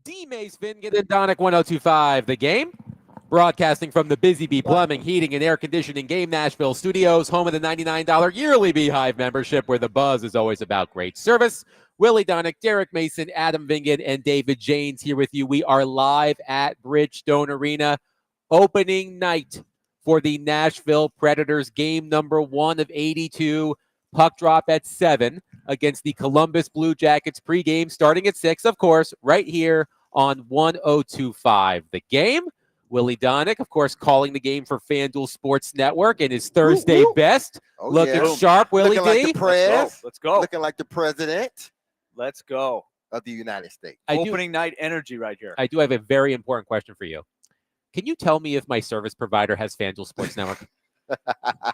D. Mace Fingan and Donick 1025, The Game. Broadcasting from the Busy Bee Plumbing, Heating, and Air Conditioning Game Nashville Studios, home of the $99 yearly Beehive membership, where the buzz is always about great service. Willie Donick, Derek Mason, Adam Vingan, and David Janes here with you. We are live at Bridgestone Arena, opening night for the Nashville Predators, game number 1 of 82. Puck drop at 7 against the Columbus Blue Jackets. Pregame starting at 6, of course, right here on 1025. The Game. Willie Donick, of course, calling the game for FanDuel Sports Network in his Thursday best. Looking sharp, Willie Looking D. like the prez. Let's go. Looking like the president Let's go. of the United States. Opening night energy right here. I do have a very important question for you. Can you tell me if my service provider has FanDuel Sports Network?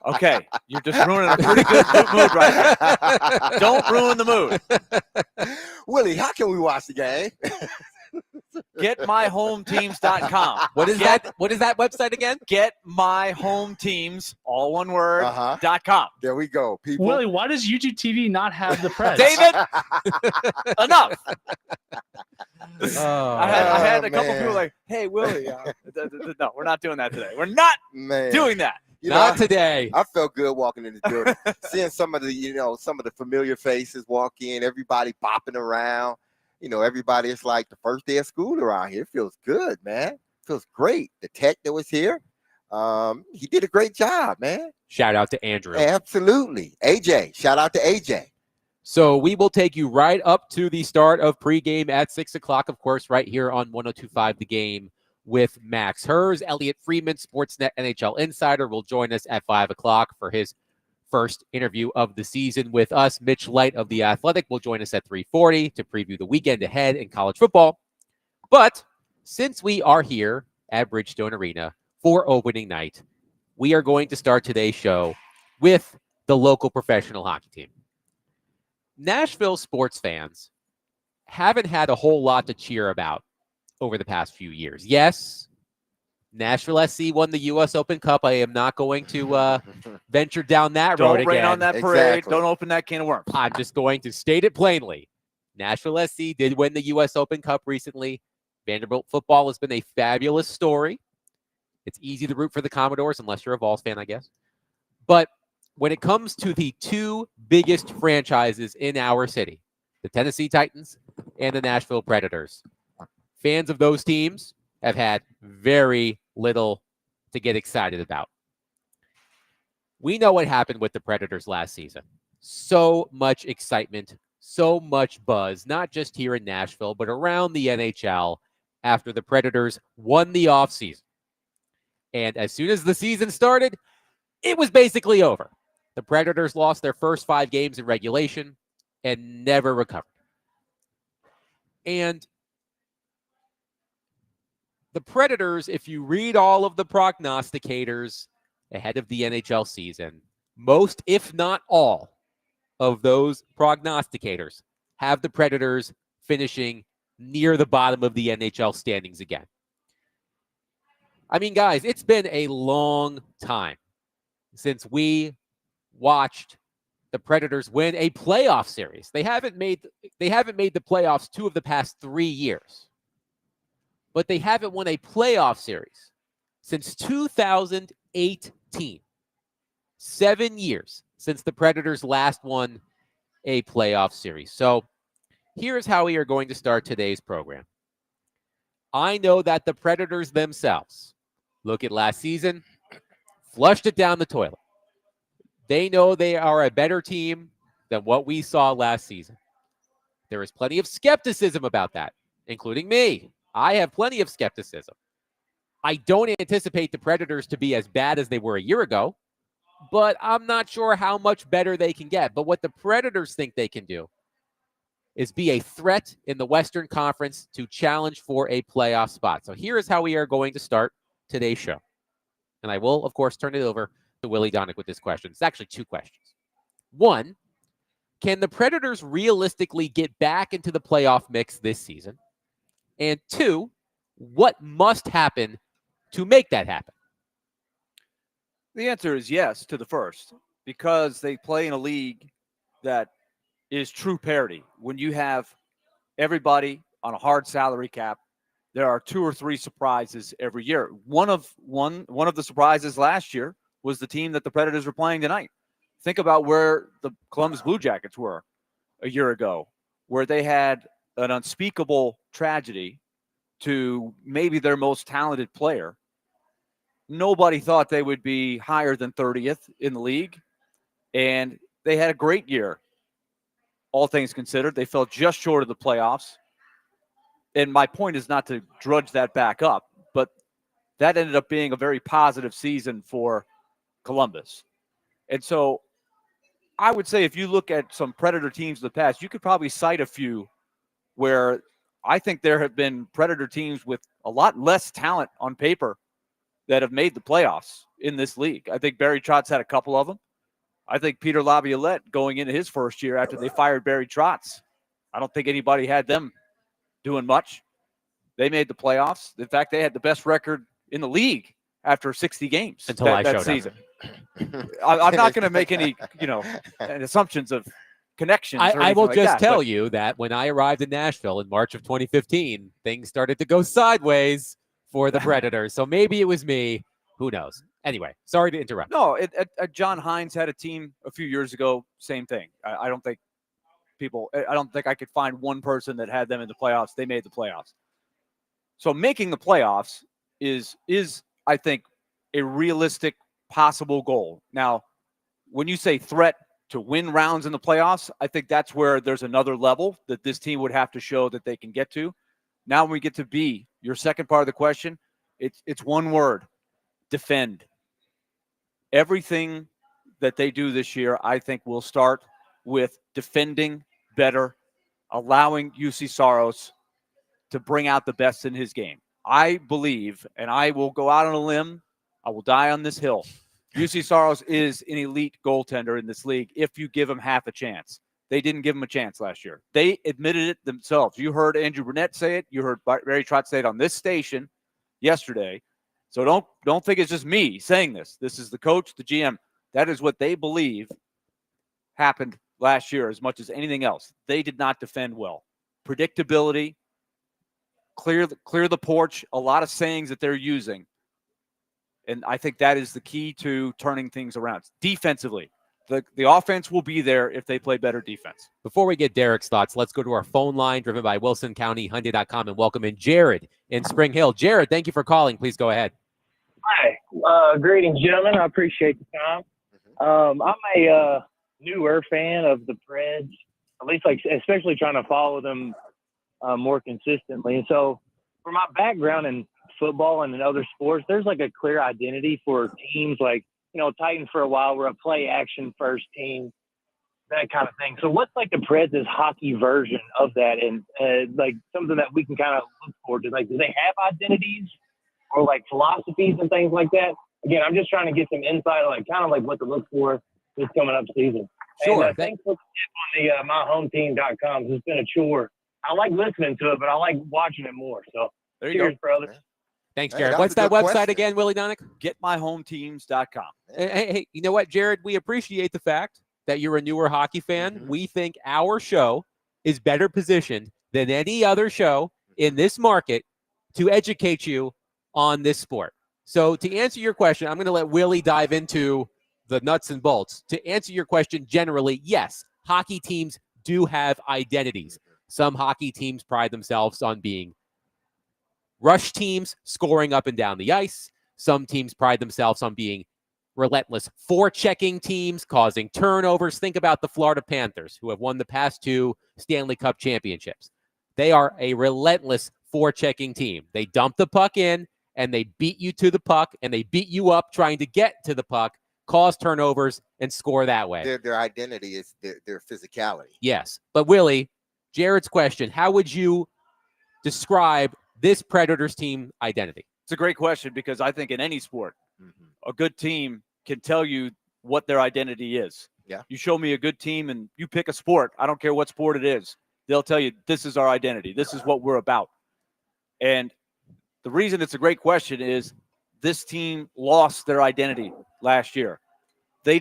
Okay, you're just ruining a pretty good mood right now. Don't ruin the mood. Willie, how can we watch the game? GetMyHomeTeams.com. What is that? What is that website again? GetMyHomeTeams, all one word, .com. There we go, people. Willie, why does UGTV not have the press? David, enough. Oh, I had a couple people like, hey, Willie, no, we're not doing that today. We're not doing that. not today. I felt good walking in the building, seeing some of the, some of the familiar faces walk in, everybody bopping around. Everybody is like the first day of school around here. It feels good, man. Feels great. The tech that was here, he did a great job, man. Shout out to Andrew. Absolutely. AJ. Shout out to AJ. So we will take you right up to the start of pregame at 6 o'clock, of course, right here on 1025 The Game with Max Hers. Elliot Freeman, Sportsnet NHL Insider, will join us at 5 o'clock for his first interview of the season with us. Mitch Light of The Athletic will join us at 3:40 to preview the weekend ahead in college football. But since we are here at Bridgestone Arena for opening night, we are going to start today's show with the local professional hockey team. Nashville sports fans haven't had a whole lot to cheer about over the past few years. Yes, Nashville SC won the U.S. Open Cup. I am not going to venture down that road again. Don't rain on that parade. Exactly. Don't open that can of worms. I'm just going to state it plainly. Nashville SC did win the U.S. Open Cup recently. Vanderbilt football has been a fabulous story. It's easy to root for the Commodores, unless you're a Vols fan, I guess. But when it comes to the two biggest franchises in our city, the Tennessee Titans and the Nashville Predators, fans of those teams have had very little to get excited about. We know what happened with the Predators last season. So much excitement, so much buzz, not just here in Nashville, but around the NHL after the Predators won the offseason. And as soon as the season started, it was basically over. The Predators lost their first 5 games in regulation and never recovered. And the Predators, if you read all of the prognosticators ahead of the NHL season, most, if not all, of those prognosticators have the Predators finishing near the bottom of the NHL standings again. I mean, guys, it's been a long time since we watched the Predators win a playoff series. They haven't made the playoffs 2 of the past 3 years. But they haven't won a playoff series since 2018. 7 years since the Predators last won a playoff series. So here's how we are going to start today's program. I know that the Predators themselves look at last season, flushed it down the toilet. They know they are a better team than what we saw last season. There is plenty of skepticism about that, including me. I have plenty of skepticism. I don't anticipate the Predators to be as bad as they were a year ago, but I'm not sure how much better they can get. But what the Predators think they can do is be a threat in the Western Conference to challenge for a playoff spot. So here is how we are going to start today's show. And I will, of course, turn it over to Willie Donick with this question. It's actually 2 questions. 1, can the Predators realistically get back into the playoff mix this season? And 2, what must happen to make that happen? The answer is yes to the first, because they play in a league that is true parity. When you have everybody on a hard salary cap, there are 2 or 3 surprises every year. One of the surprises last year was the team that the Predators were playing tonight. Think about where the Columbus Blue Jackets were a year ago, where they had an unspeakable tragedy to maybe their most talented player. Nobody thought they would be higher than 30th in the league, and they had a great year. All things considered, they fell just short of the playoffs. And my point is not to drudge that back up, but that ended up being a very positive season for Columbus. And so I would say if you look at some Predator teams in the past, you could probably cite a few where I think there have been Predator teams with a lot less talent on paper that have made the playoffs in this league. I think Barry Trotz had a couple of them. I think Peter Laviolette going into his first year after they fired Barry Trotz, I don't think anybody had them doing much. They made the playoffs. In fact, they had the best record in the league after 60 games Until I showed season. up. I'm not going to make any, assumptions of connections. I will like just that, tell but you that when I arrived in Nashville in March of 2015, things started to go sideways for the Predators. So maybe it was me. Who knows? Anyway, sorry to interrupt. No, John Hines had a team a few years ago. Same thing. I don't think I could find one person that had them in the playoffs. They made the playoffs. So making the playoffs is I think a realistic possible goal. Now, when you say threat to win rounds in the playoffs, I think that's where there's another level that this team would have to show that they can get to. Now when we get to B, your second part of the question, it's one word: defend. Everything that they do this year, I think, will start with defending better, allowing UC Saros to bring out the best in his game. I believe, and I will go out on a limb, I will die on this hill, UC Saros is an elite goaltender in this league if you give him half a chance. They didn't give him a chance last year. They admitted it themselves. You heard Andrew Burnett say it. You heard Barry Trotz say it on this station yesterday. So don't think it's just me saying this. This is the coach, the GM. That is what they believe happened last year as much as anything else. They did not defend well. Predictability, clear the porch, a lot of sayings that they're using. And I think that is the key to turning things around. Defensively, the offense will be there if they play better defense. Before we get Derek's thoughts, let's go to our phone line driven by WilsonCountyHyundai.com and welcome in Jared in Spring Hill. Jared, thank you for calling. Please go ahead. Hi. Greetings, gentlemen. I appreciate the time. I'm a newer fan of the Preds, at least especially trying to follow them more consistently. And so for my background in football and in other sports, there's a clear identity for teams Titans for a while were a play action first team, that kind of thing. So what's the Preds' hockey version of that, and something that we can kind of look forward to? Do they have identities or philosophies and things like that? Again, I'm just trying to get some insight on what to look for this coming up season. Sure. And, thanks for the tip on the myhometeam.com. It's been a chore. I like listening to it, but I like watching it more. So There you cheers, go. brothers. Thanks, Hey, Jared. that's What's a that good website question. again, Willie Donick? GetMyHomeTeams.com. Hey, you know what, Jared? We appreciate the fact that you're a newer hockey fan. Mhm. We think our show is better positioned than any other show in this market to educate you on this sport. So to answer your question, I'm going to let Willie dive into the nuts and bolts. To answer your question generally, yes, hockey teams do have identities. Some hockey teams pride themselves on being rush teams, scoring up and down the ice. Some teams pride themselves on being relentless forechecking teams, causing turnovers. Think about the Florida Panthers, who have won the past 2 Stanley Cup championships. They are a relentless forechecking team. They dump the puck in, and they beat you to the puck, and they beat you up trying to get to the puck, cause turnovers, and score that way. Their identity is their physicality. Yes. But Willie, Jared's question, how would you describe this Predators team identity? It's a great question because I think in any sport, a good team can tell you what their identity is. Yeah. You show me a good team and you pick a sport, I don't care what sport it is, they'll tell you this is our identity. This is what we're about. And the reason it's a great question is this team lost their identity last year. They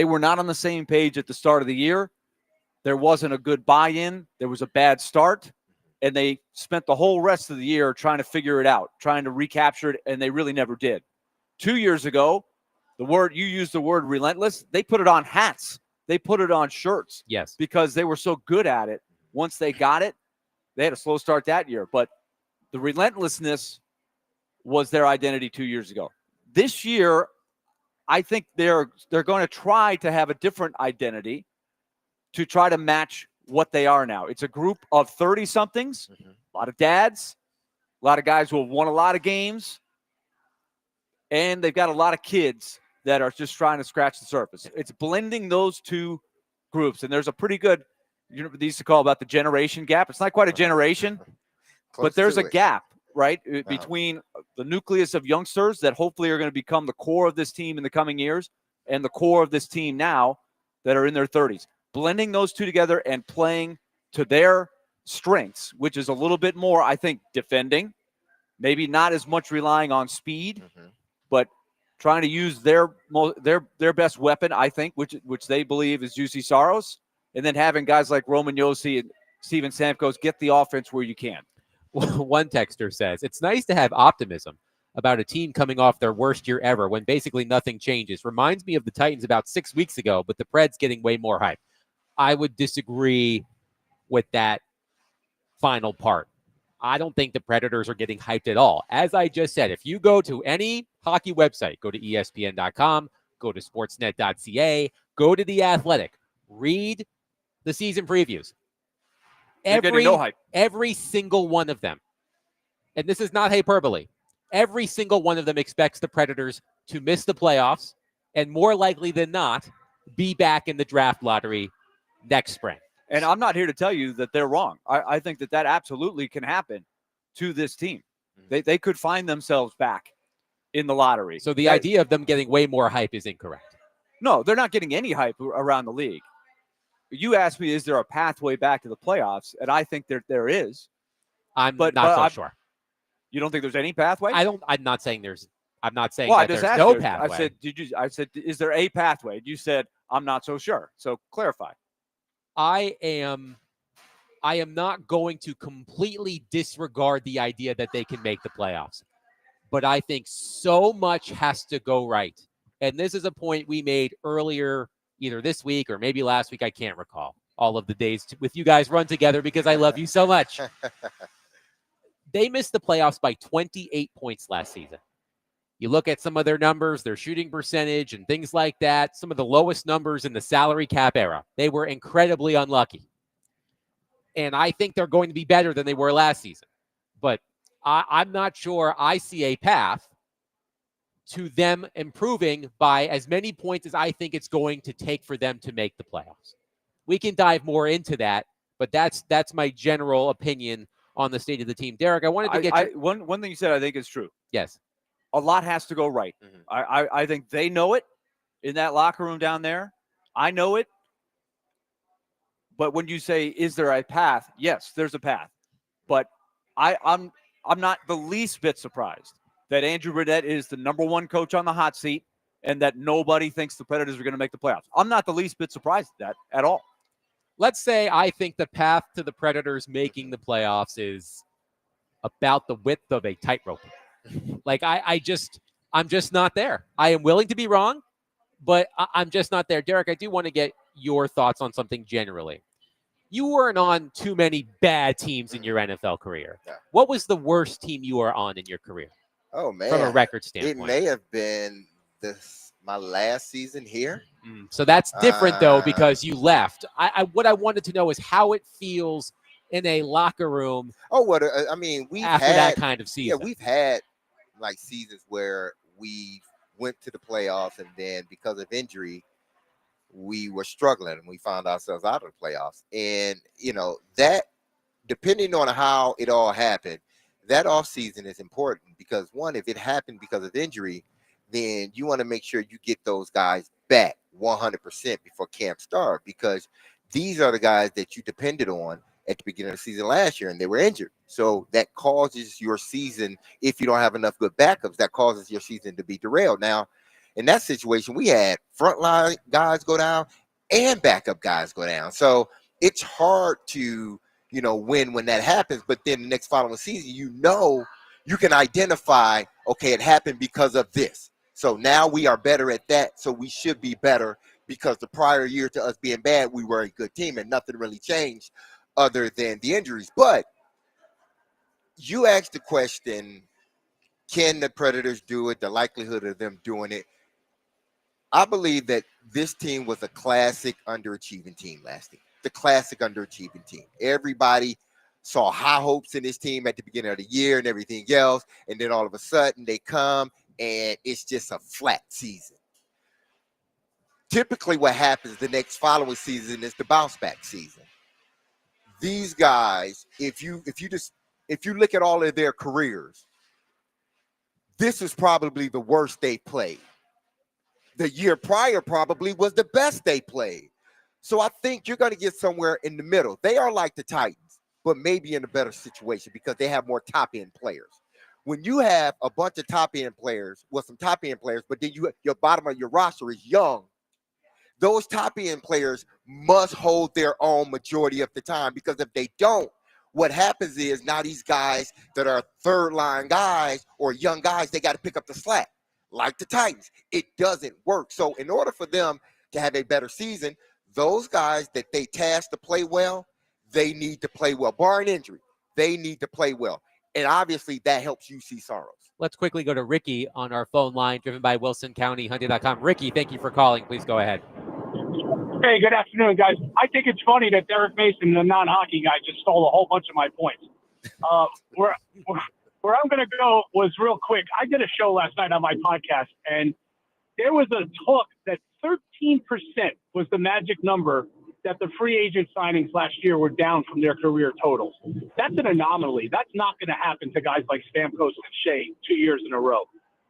were not on the same page at the start of the year. There wasn't a good buy-in. There was a bad start. and they spent the whole rest of the year trying to figure it out, trying to recapture it, and they really never did. 2 years ago, you used the word relentless. They put it on hats. They put it on shirts. Yes. Because they were so good at it. Once they got it, they had a slow start that year. But the relentlessness was their identity 2 years ago. This year, I think they're going to try to have a different identity to try to match what they are now. It's a group of 30-somethings, a lot of dads, a lot of guys who have won a lot of games, and they've got a lot of kids that are just trying to scratch the surface. It's blending those two groups, and there's a pretty good, they used to call about the generation gap. It's not quite a generation, but there's a gap, right, between the nucleus of youngsters that hopefully are going to become the core of this team in the coming years and the core of this team now that are in their 30s. Blending those two together and playing to their strengths, which is a little bit more, I think, defending, maybe not as much relying on speed, but trying to use their best weapon, I think, which they believe is Juicy Saros, and then having guys like Roman Yossi and Steven Stamkos get the offense where you can. One texter says, it's nice to have optimism about a team coming off their worst year ever when basically nothing changes. Reminds me of the Titans about 6 weeks ago, but the Preds getting way more hype. I would disagree with that final part. I don't think the Predators are getting hyped at all. As I just said, if you go to any hockey website, go to ESPN.com, go to sportsnet.ca, go to The Athletic, read the season previews. Every single one of them, and this is not hyperbole, every single one of them expects the Predators to miss the playoffs and more likely than not be back in the draft lottery next spring. And I'm not here to tell you that they're wrong. I think that absolutely can happen to this team. They could find themselves back in the lottery. So the idea of them getting way more hype is incorrect. No, they're not getting any hype around the league. You asked me, is there a pathway back to the playoffs? And I think there is. I'm not so sure. You don't think there's any pathway? I'm not saying there's no pathway. I said, is there a pathway? You said, I'm not so sure. So clarify. I am not going to completely disregard the idea that they can make the playoffs, but I think so much has to go right. And this is a point we made earlier, either this week or maybe last week. I can't recall. All of the days with you guys run together because I love you so much. They missed the playoffs by 28 points last season. You look at some of their numbers, their shooting percentage and things like that, some of the lowest numbers in the salary cap era. They were incredibly unlucky. And I think they're going to be better than they were last season. But I'm not sure I see a path to them improving by as many points as I think it's going to take for them to make the playoffs. We can dive more into that, but that's my general opinion on the state of the team. Derek, I wanted to get one thing you said I think is true. Yes. A lot has to go right. I think they know it in that locker room down there. I know it. But when you say, is there a path? Yes, there's a path. But I'm not the least bit surprised that Andrew Brunette is the number one coach on the hot seat and that nobody thinks the Predators are going to make the playoffs. I'm not the least bit surprised at that at all. Let's say I think the path to the Predators making the playoffs is about the width of a tightrope. Like I'm just not there. I am willing to be wrong, but I'm just not there. Derek, I do want to get your thoughts on something generally. You weren't on too many bad teams in your NFL career. Yeah. What was the worst team you were on in your career? Oh man, from a record standpoint, it may have been my last season here. So that's different though, because you left. What I wanted to know is how it feels in a locker room. Oh, what I mean, we've after had that kind of season. Yeah, we've had like seasons where we went to the playoffs and then because of injury, we were struggling and we found ourselves out of the playoffs. And that, depending on how it all happened, that offseason is important because one, if it happened because of injury, then you want to make sure you get those guys back 100% before camp start, because these are the guys that you depended on at the beginning of the season last year and they were injured. So that causes your season, if you don't have enough good backups, that causes your season to be derailed. Now, in that situation, we had frontline guys go down and backup guys go down. So it's hard to, win when that happens. But then the next following season, you can identify, okay, it happened because of this. So now we are better at that. So we should be better because the prior year to us being bad, we were a good team and nothing really changed other than the injuries. But you asked the question, can the Predators do it? The likelihood of them doing it. I believe that this team was a classic underachieving team last year. The classic underachieving team. Everybody saw high hopes in this team at the beginning of the year and everything else. And then all of a sudden they come and it's just a flat season. Typically what happens the next following season is the bounce back season. These guys, if you look at all of their careers, this is probably the worst they played. The year prior probably was the best they played. So I think you're going to get somewhere in the middle. They are like the Titans, but maybe in a better situation because they have more top-end players. When you have a bunch of top-end players, some top-end players, but then your bottom of your roster is young, those top-end players must hold their own majority of the time, because if they don't, what happens is now these guys that are third-line guys or young guys, they got to pick up the slack. Like the Titans, it doesn't work. So in order for them to have a better season, those guys that they tasked to play well, they need to play well. Barring injury, they need to play well. And obviously that helps UC Soros. Let's quickly go to Ricky on our phone line, driven by WilsonCountyHunting.com. Ricky, thank you for calling. Please go ahead. Hey, good afternoon, guys. I think it's funny that Derek Mason, the non-hockey guy, just stole a whole bunch of my points. Where I'm going to go was real quick. I did a show last night on my podcast, and there was a talk that 13% was the magic number that the free agent signings last year were down from their career totals. That's an anomaly. That's not going to happen to guys like Stamkos and Shea 2 years in a row.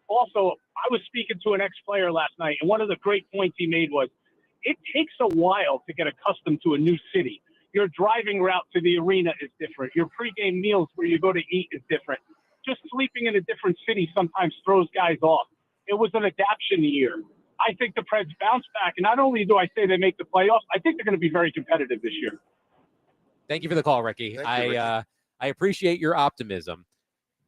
Also, I was speaking to an ex-player last night, and one of the great points he made was, it takes a while to get accustomed to a new city. Your driving route to the arena is different. Your pregame meals where you go to eat is different. Just sleeping in a different city sometimes throws guys off. It was an adaptation year. I think the Preds bounce back, and not only do I say they make the playoffs, I think they're going to be very competitive this year. Thank you for the call, Ricky. Thank you, Ricky. I appreciate your optimism.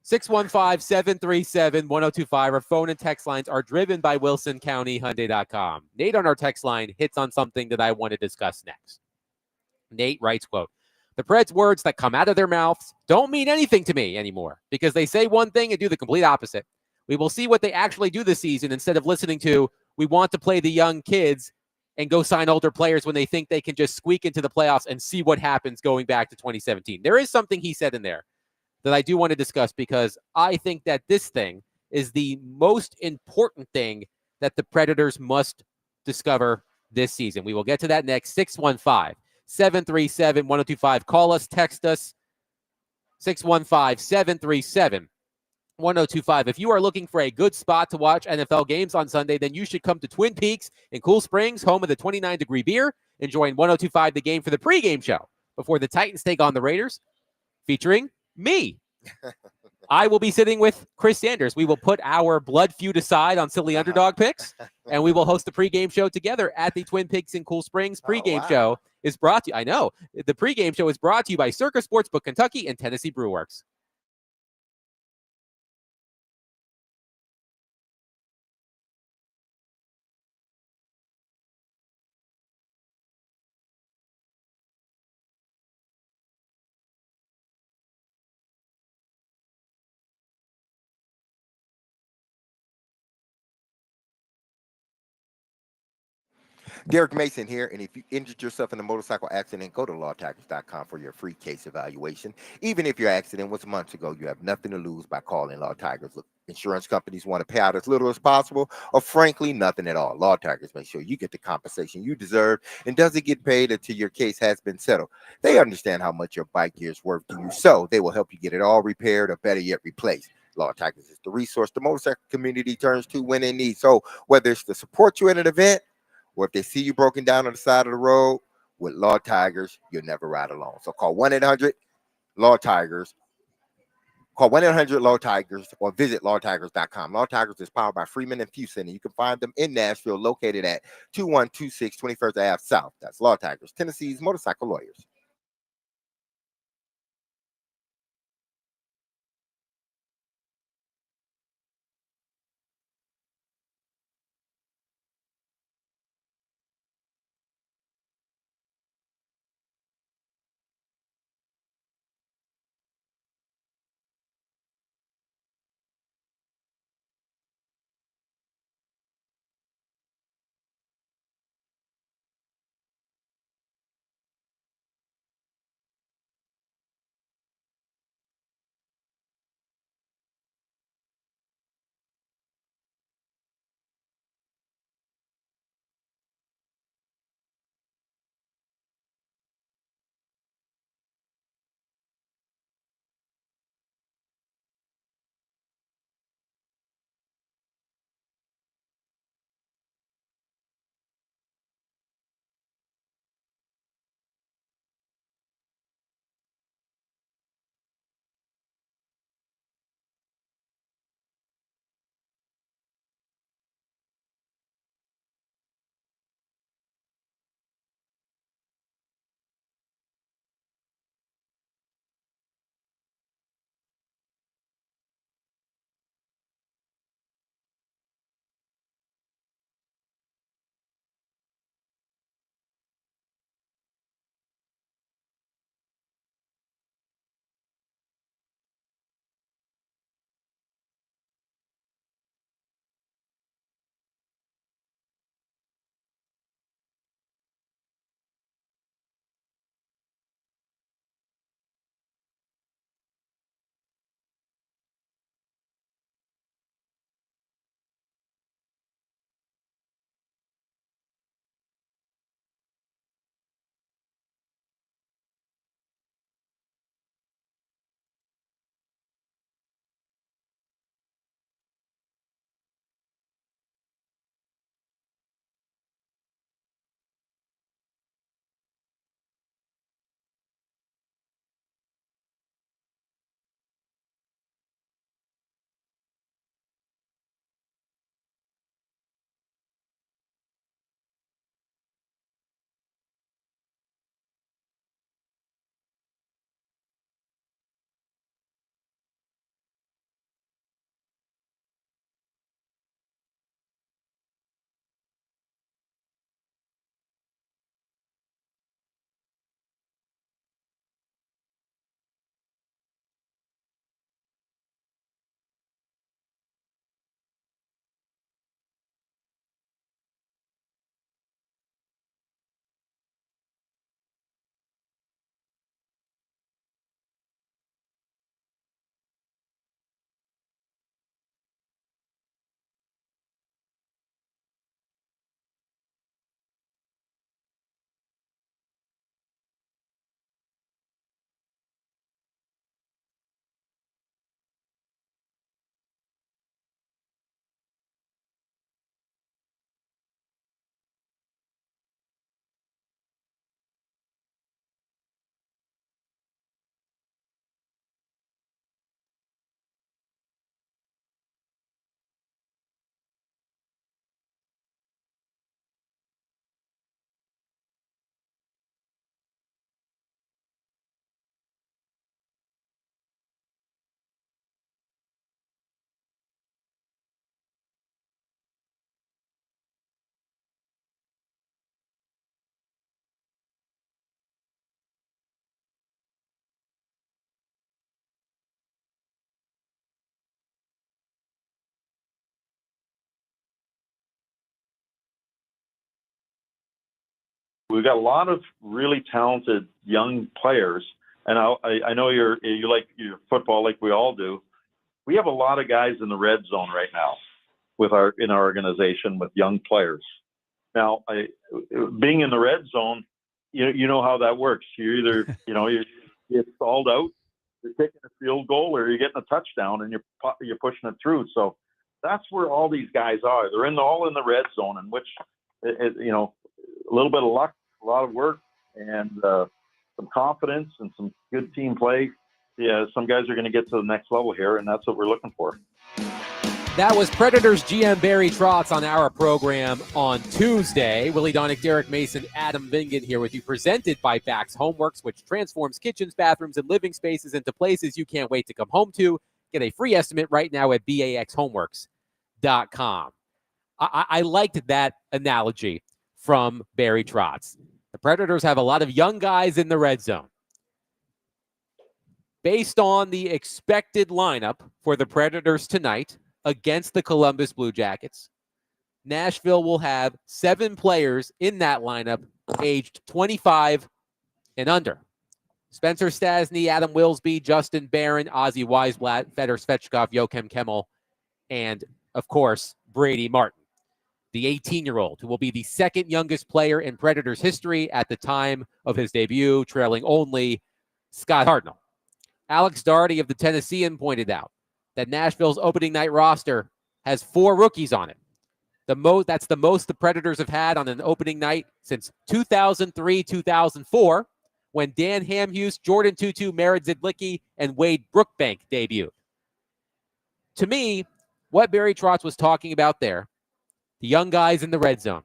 615-737-1025. Our phone and text lines are driven by WilsonCountyHunting.com. Nate on our text line hits on something that I want to discuss next. Nate writes, quote, "The Preds' words that come out of their mouths don't mean anything to me anymore because they say one thing and do the complete opposite. We will see what they actually do this season instead of listening to, we want to play the young kids and go sign older players when they think they can just squeak into the playoffs and see what happens going back to 2017. There is something he said in there that I do want to discuss because I think that this thing is the most important thing that the Predators must discover this season. We will get to that next. 615-737-1025. Call us, text us. 615-737-1025. If you are looking for a good spot to watch NFL games on Sunday, then you should come to Twin Peaks in Cool Springs, home of the 29-degree beer, and join 1025 The Game for the pregame show before the Titans take on the Raiders, featuring me. I will be sitting with Chris Sanders. We will put our blood feud aside on silly underdog picks, and we will host the pregame show together at the Twin Peaks in Cool Springs. Pregame show is brought to you. I know. The pregame show is brought to you by Circus Sportsbook Kentucky and Tennessee Brewworks. Derek Mason here, and if you injured yourself in a motorcycle accident, go to lawtigers.com for your free case evaluation. Even if your accident was months ago, you have nothing to lose by calling Law Tigers. Look, insurance companies want to pay out as little as possible, or frankly, nothing at all. Law Tigers make sure you get the compensation you deserve and doesn't get paid until your case has been settled. They understand how much your bike gear is worth to you, so they will help you get it all repaired or better yet replaced. Law Tigers is the resource the motorcycle community turns to when in need. So whether it's to support you in an event, or if they see you broken down on the side of the road, with Law Tigers, you'll never ride alone. So call 1-800-LAW-TIGERS. Call 1-800-LAW-TIGERS or visit lawtigers.com. Law Tigers is powered by Freeman and Fuson, and you can find them in Nashville, located at 2126 21st Ave South. That's Law Tigers, Tennessee's motorcycle lawyers. we've got a lot of really talented young players, and I know you like your football like we all do. We have a lot of guys in the red zone right now in our organization with young players. Now, being in the red zone, you know how that works. You either you get stalled out, you're taking a field goal, or you're getting a touchdown, and you're pushing it through. So that's where all these guys are. They're all in the red zone, in which a little bit of luck, a lot of work, and some confidence and some good team play. Yeah, some guys are going to get to the next level here, and that's what we're looking for. That was Predators GM Barry Trotz on our program on Tuesday. Willie Donick, Derek Mason, Adam Vingan here with you, presented by Bax Homeworks, which transforms kitchens, bathrooms, and living spaces into places you can't wait to come home to. Get a free estimate right now at baxhomeworks.com. I liked that analogy from Barry Trotz. The Predators have a lot of young guys in the red zone. Based on the expected lineup for the Predators tonight against the Columbus Blue Jackets, Nashville will have 7 players in that lineup aged 25 and under. Spencer Stasny, Adam Wilsby, Justin Barron, Ozzy Weisblatt, Fedor Svechkov, Joachim Kemmel, and, of course, Brady Martin, the 18-year-old, who will be the second youngest player in Predators history at the time of his debut, trailing only Scott Hartnell. Alex Daugherty of the Tennessean pointed out that Nashville's opening night roster has 4 rookies on it. That's the most the Predators have had on an opening night since 2003-2004, when Dan Hamhuis, Jordan Tutu, Merritt Zidlicki, and Wade Brookbank debuted. To me, what Barry Trotz was talking about there, the young guys in the red zone,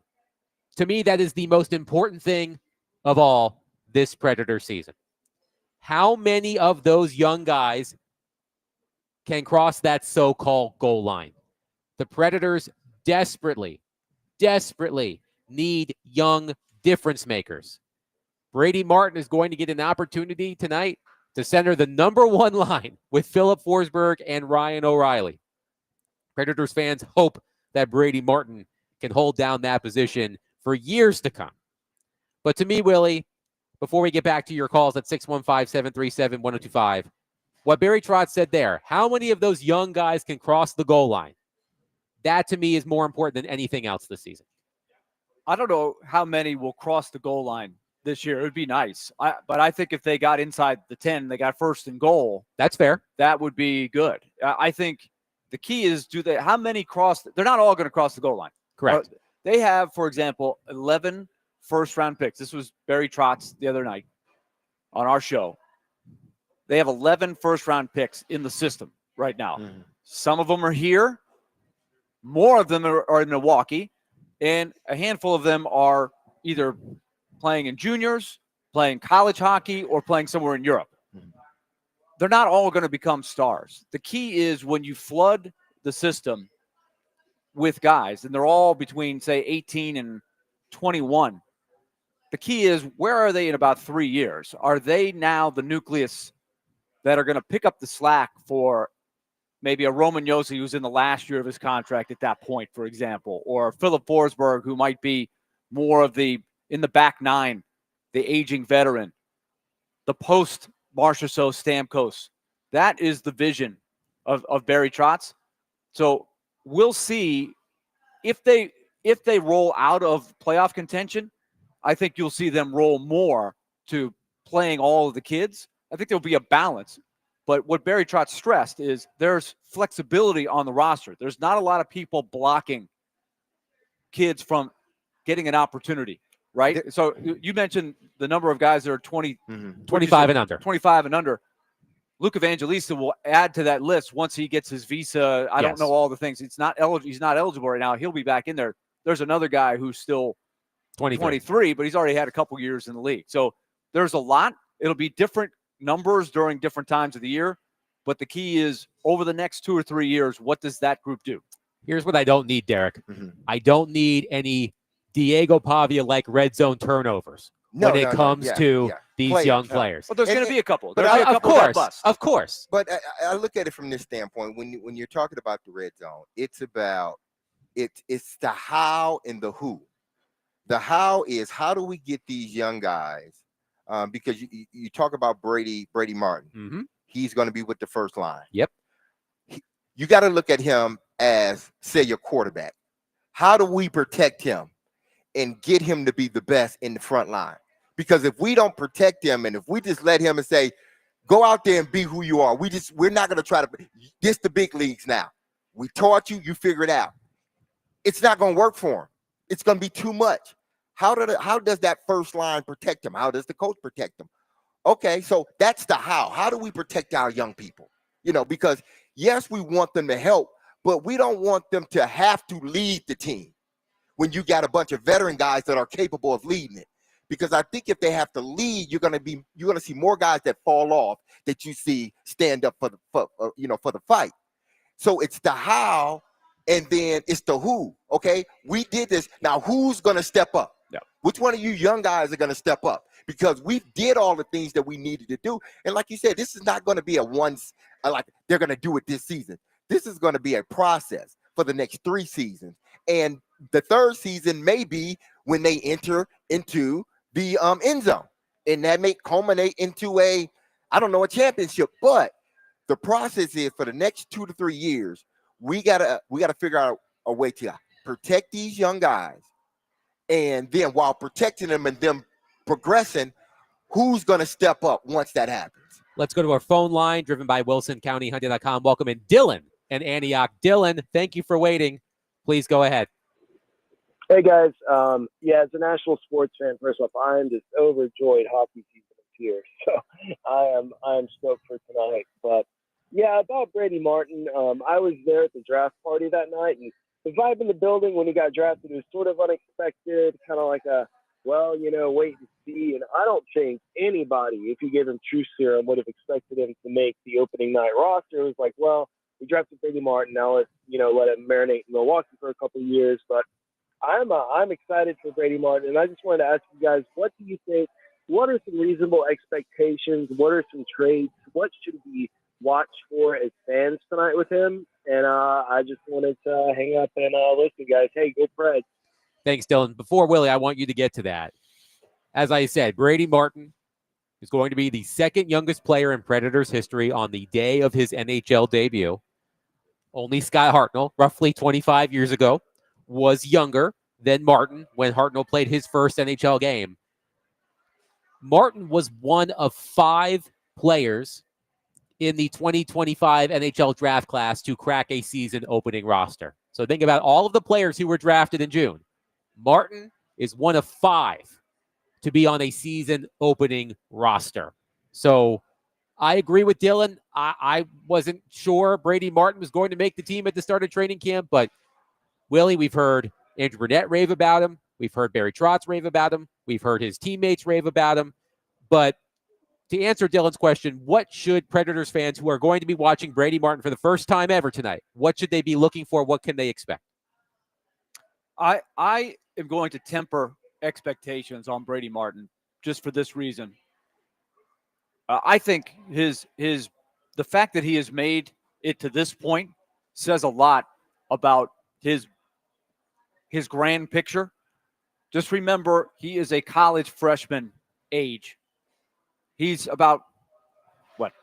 to me, that is the most important thing of all this Predator season. How many of those young guys can cross that so-called goal line? The Predators desperately need young difference makers. Brady Martin is going to get an opportunity tonight to center the number 1 line with Philip Forsberg and Ryan O'Reilly. Predators fans hope that Brady Martin can hold down that position for years to come. But to me, Willie, before we get back to your calls at 615-737-1025, what Barry Trotz said there, how many of those young guys can cross the goal line? That, to me, is more important than anything else this season. I don't know how many will cross the goal line this year. It would be nice. But I think if they got inside the 10, they got first and goal. That's fair. That would be good. I think the key is, how many cross? They're not all going to cross the goal line. Correct. They have, for example, 11 first-round picks. This was Barry Trotz the other night on our show. They have 11 first-round picks in the system right now. Mm-hmm. Some of them are here. More of them are in Milwaukee. And a handful of them are either playing in juniors, playing college hockey, or playing somewhere in Europe. They're not all going to become stars. The key is when you flood the system with guys, and they're all between, say, 18 and 21, the key is, where are they in about 3 years? Are they now the nucleus that are going to pick up the slack for maybe a Roman Josi who's in the last year of his contract at that point, for example, or Philip Forsberg, who might be more of in the back 9, the aging veteran, the post-Marchessault Stamkos. That is the vision of Barry Trotz. So we'll see if they roll out of playoff contention. I think you'll see them roll more to playing all of the kids. I think there'll be a balance. But what Barry Trotz stressed is there's flexibility on the roster. There's not a lot of people blocking kids from getting an opportunity, right? So you mentioned the number of guys that are 25 and under. 25 and under. Luke Evangelista will add to that list once he gets his visa. I don't know all the things. He's not eligible right now. He'll be back in there. There's another guy who's still 23, but he's already had a couple years in the league. So there's a lot. It'll be different numbers during different times of the year, but the key is over the next 2 or 3 years, what does that group do? Here's what I don't need, Derek. I don't need any Diego Pavia-like red zone turnovers when it comes to these young players. Well, there's going to be a couple. But of course. But I look at it from this standpoint. When you're talking about the red zone, it's about it's the how and the who. The how is, how do we get these young guys? Because you talk about Brady Martin. Mm-hmm. He's going to be with the first line. Yep. You got to look at him as, say, your quarterback. How do we protect him and get him to be the best in the front line? Because if we don't protect him and if we just let him and say, go out there and be who you are, we're not going to try to. This the big leagues now. We taught you, you figure it out. It's not going to work for him. It's going to be too much. How does that first line protect him? How does the coach protect him? Okay, so that's the how. How do we protect our young people? Because yes, we want them to help, but we don't want them to have to lead the team when you got a bunch of veteran guys that are capable of leading it. Because I think if they have to lead, you're gonna see more guys that fall off that you see stand up for the fight. So it's the how, and then it's the who. Okay, we did this. Now who's gonna step up? Yeah. Which one of you young guys are gonna step up? Because we did all the things that we needed to do. And like you said, this is not gonna be like they're gonna do it this season. This is gonna be a process for the next 3 seasons. And the 3rd season may be when they enter into the end zone, and that may culminate into a championship. But the process is for the next 2 to 3 years, we gotta figure out a way to protect these young guys, and then while protecting them and them progressing, who's gonna step up once that happens? Let's go to our phone line, driven by WilsonCountyHunting.com. Welcome in Dylan and Antioch. Dylan, thank you for waiting. Please go ahead. Hey guys, as a national sports fan, first off, I am just overjoyed hockey season is here. So I am stoked for tonight. But yeah, about Brady Martin, I was there at the draft party that night, and the vibe in the building when he got drafted was sort of unexpected, kind of like wait and see. And I don't think anybody, if you gave him true serum, would have expected him to make the opening night roster. It was like, well, we drafted Brady Martin, now let's let him marinate in Milwaukee for a couple of years. But I'm excited for Brady Martin, and I just wanted to ask you guys, what do you think? What are some reasonable expectations? What are some traits? What should we watch for as fans tonight with him? And I just wanted to hang up and listen, guys. Hey, go Preds. Thanks, Dylan. Before Willie, I want you to get to that. As I said, Brady Martin is going to be the 2nd youngest player in Predators history on the day of his NHL debut. Only Scott Hartnell, roughly 25 years ago, was younger than Martin when Hartnell played his first NHL game. Martin was one of 5 players in the 2025 NHL draft class to crack a season opening roster. So think about all of the players who were drafted in June. Martin is one of 5 to be on a season opening roster. So I agree with Dylan. I wasn't sure Brady Martin was going to make the team at the start of training camp, but Willie, we've heard Andrew Burnett rave about him. We've heard Barry Trotz rave about him. We've heard his teammates rave about him. But to answer Dylan's question, what should Predators fans who are going to be watching Brady Martin for the first time ever tonight, what should they be looking for? What can they expect? I am going to temper expectations on Brady Martin just for this reason. I think the fact that he has made it to this point says a lot about his grand picture. Just remember, he is a college freshman age. He's about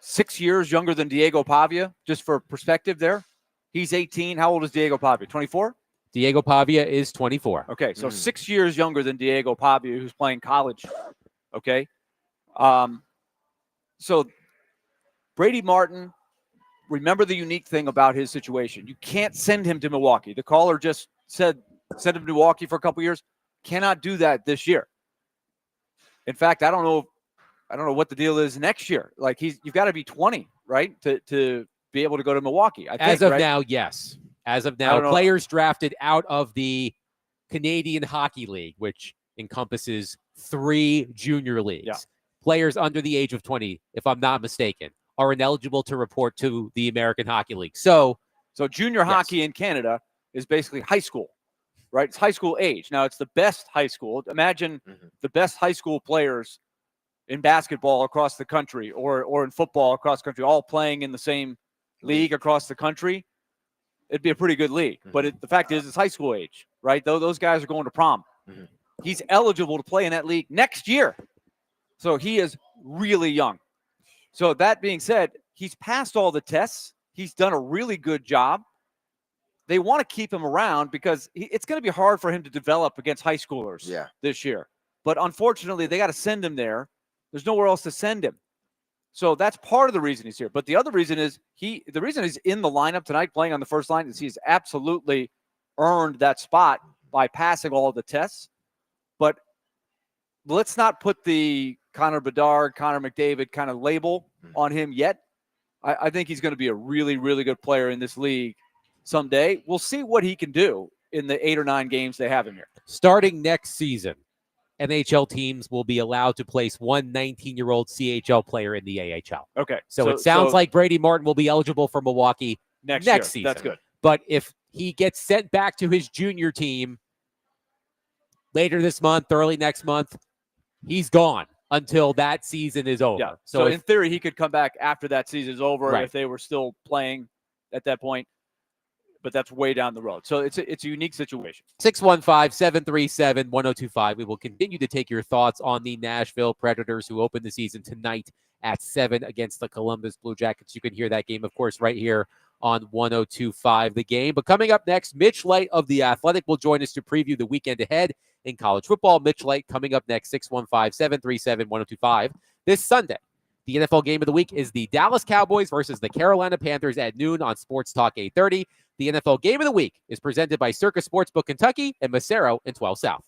6 years younger than Diego Pavia, just for perspective there. He's 18. How old is Diego Pavia? 24? Diego Pavia is 24. Okay, so 6 years younger than Diego Pavia, who's playing college. Okay. So Brady Martin, remember the unique thing about his situation. You can't send him to Milwaukee. The caller just said send him to Milwaukee for a couple years. Cannot do that this year. In fact, I don't know what the deal is next year. Like you've got to be 20, right, to be able to go to Milwaukee. I think, as of right? now, yes. As of now, players drafted out of the Canadian Hockey League, which encompasses 3 junior leagues. Yeah. Players under the age of 20, if I'm not mistaken, are ineligible to report to the American Hockey League. So junior hockey in Canada is basically high school, right? It's high school age. Now, it's the best high school. Imagine the best high school players in basketball across the country or in football across the country, all playing in the same league across the country. It'd be a pretty good league. But the fact is, it's high school age, right? Those guys are going to prom. He's eligible to play in that league next year. So he is really young. So that being said, he's passed all the tests. He's done a really good job. They want to keep him around because it's going to be hard for him to develop against high schoolers this year. But unfortunately, they got to send him there. There's nowhere else to send him. So that's part of the reason he's here. But the other reason is the reason he's in the lineup tonight playing on the first line is he's absolutely earned that spot by passing all of the tests. But let's not put the Connor Bedard, Connor McDavid kind of label on him yet. I think he's going to be a really, really good player in this league someday. We'll see what he can do in the 8 or 9 games they have him here. Starting next season, NHL teams will be allowed to place one 19-year-old CHL player in the AHL. Okay. So it sounds like Brady Martin will be eligible for Milwaukee next season. That's good. But if he gets sent back to his junior team later this month, early next month, he's gone until that season is over. Yeah. So in theory, he could come back after that season is over if they were still playing at that point. But that's way down the road. So it's a unique situation. 615-737-1025. We will continue to take your thoughts on the Nashville Predators, who open the season tonight at 7 against the Columbus Blue Jackets. You can hear that game, of course, right here on 1025 The Game. But coming up next, Mitch Light of The Athletic will join us to preview the weekend ahead in college football. Mitch Light coming up next, 615-737-1025 this Sunday. The NFL game of the week is the Dallas Cowboys versus the Carolina Panthers at noon on Sports Talk 830. The NFL game of the week is presented by Circus Sportsbook Kentucky and Macero in 12 South.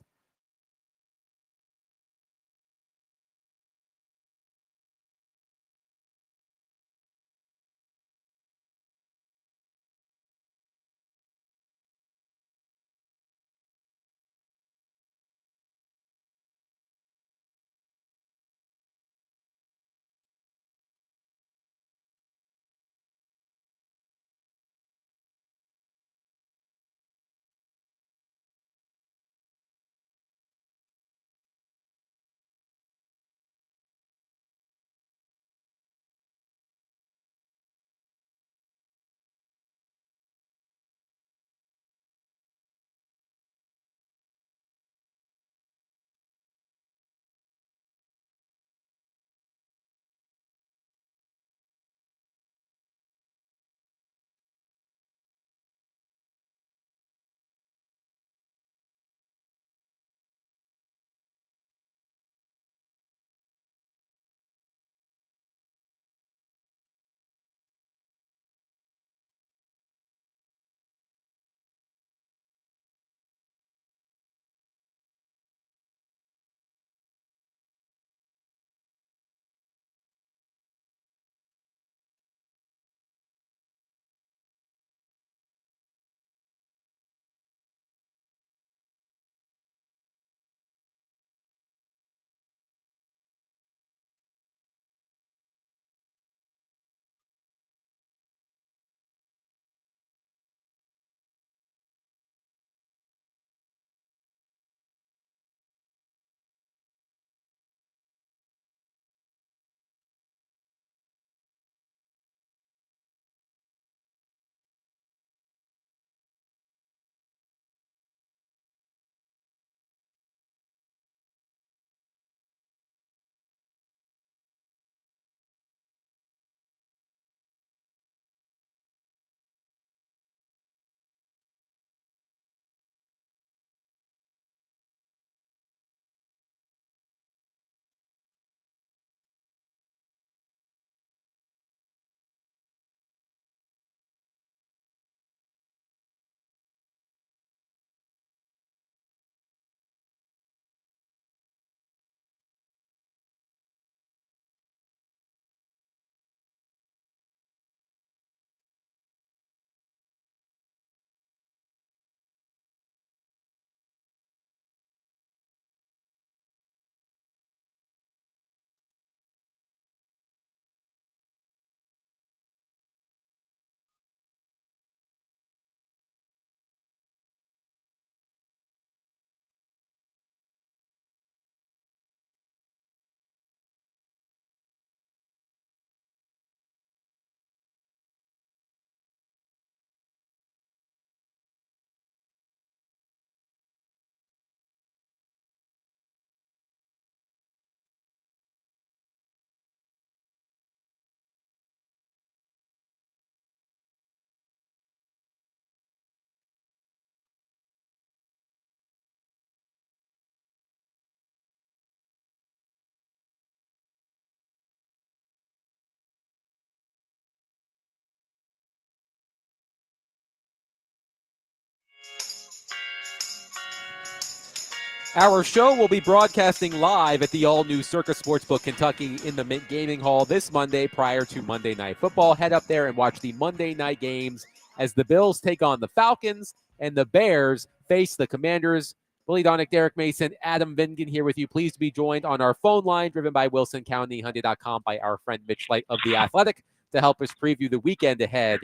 Our show will be broadcasting live at the all-new Circus Sportsbook Kentucky in the Mint Gaming Hall this Monday prior to Monday Night Football. Head up there and watch the Monday night games as the Bills take on the Falcons and the Bears face the Commanders. Billy Donick, Derek Mason, Adam Vingan here with you. Pleased to be joined on our phone line, driven by WilsonCountyHyundai.com, by our friend Mitch Light of The Athletic to help us preview the weekend ahead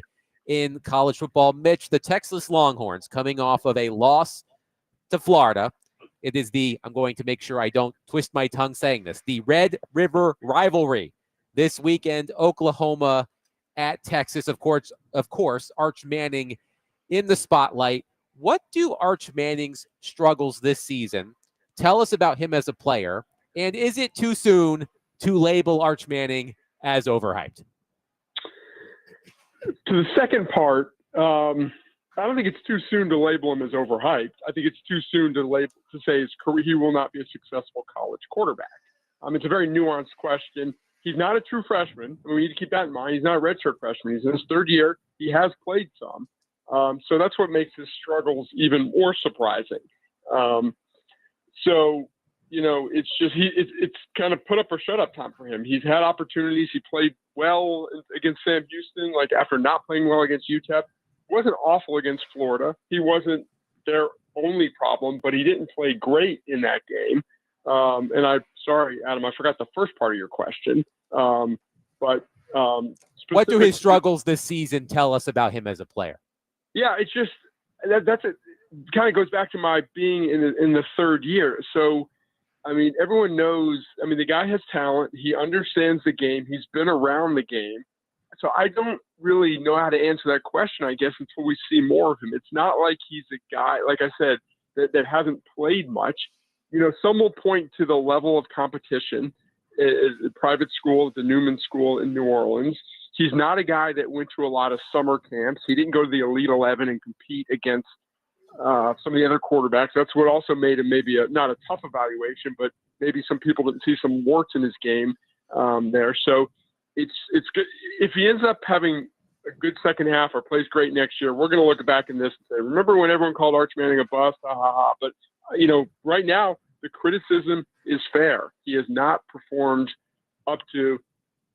in college football. Mitch, the Texas Longhorns coming off of a loss to Florida. It is I'm going to make sure I don't twist my tongue saying this, the Red River rivalry this weekend, Oklahoma at Texas. Of course, Arch Manning in the spotlight. What do Arch Manning's struggles this season tell us about him as a player? And is it too soon to label Arch Manning as overhyped? To the second part, I don't think it's too soon to label him as overhyped. I think it's too soon to say his career, he will not be a successful college quarterback. It's a very nuanced question. He's not a true freshman. We need to keep that in mind. He's not a redshirt freshman. He's in his third year. He has played some. So that's what makes his struggles even more surprising. It's just it's kind of put up or shut up time for him. He's had opportunities. He played well against Sam Houston, like after not playing well against UTEP. Wasn't awful against Florida. He wasn't their only problem, but he didn't play great in that game. Sorry, Adam, I forgot the first part of your question. What do his struggles this season tell us about him as a player? Yeah, it's just that's it. Kind of goes back to my being in the third year. So, everyone knows. The guy has talent. He understands the game. He's been around the game. So I don't really know how to answer that question, I guess, until we see more of him. It's not like he's a guy, like I said, that hasn't played much. Some will point to the level of competition at private school, at the Newman School in New Orleans. He's not a guy that went to a lot of summer camps. He didn't go to the Elite 11 and compete against some of the other quarterbacks. That's what also made him maybe not a tough evaluation, but maybe some people didn't see some warts in his game there. So it's good if he ends up having a good second half or plays great next year. We're going to look back in this and say, remember when everyone called Arch Manning a bust? Ha ha ha. But right now the criticism is fair. He has not performed up to,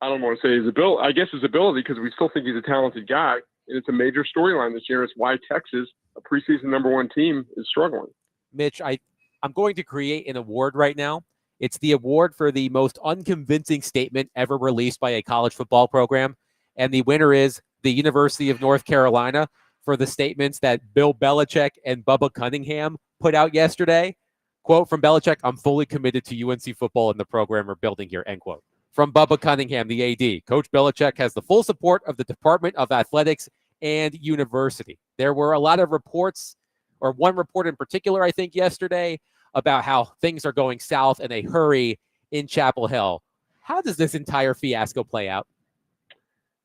I don't want to say his ability. I guess his ability, because we still think he's a talented guy, and it's a major storyline this year. It's why Texas, a preseason #1 team, is struggling. Mitch, I'm going to create an award right now. It's the award for the most unconvincing statement ever released by a college football program. And the winner is the University of North Carolina for the statements that Bill Belichick and Bubba Cunningham put out yesterday. Quote from Belichick, "I'm fully committed to UNC football and the program we're building here," end quote. From Bubba Cunningham, the AD, Coach Belichick has the full support of the Department of Athletics and University. There were a lot of reports, or one report in particular, I think, yesterday, about how things are going south in a hurry in Chapel Hill. How does this entire fiasco play out?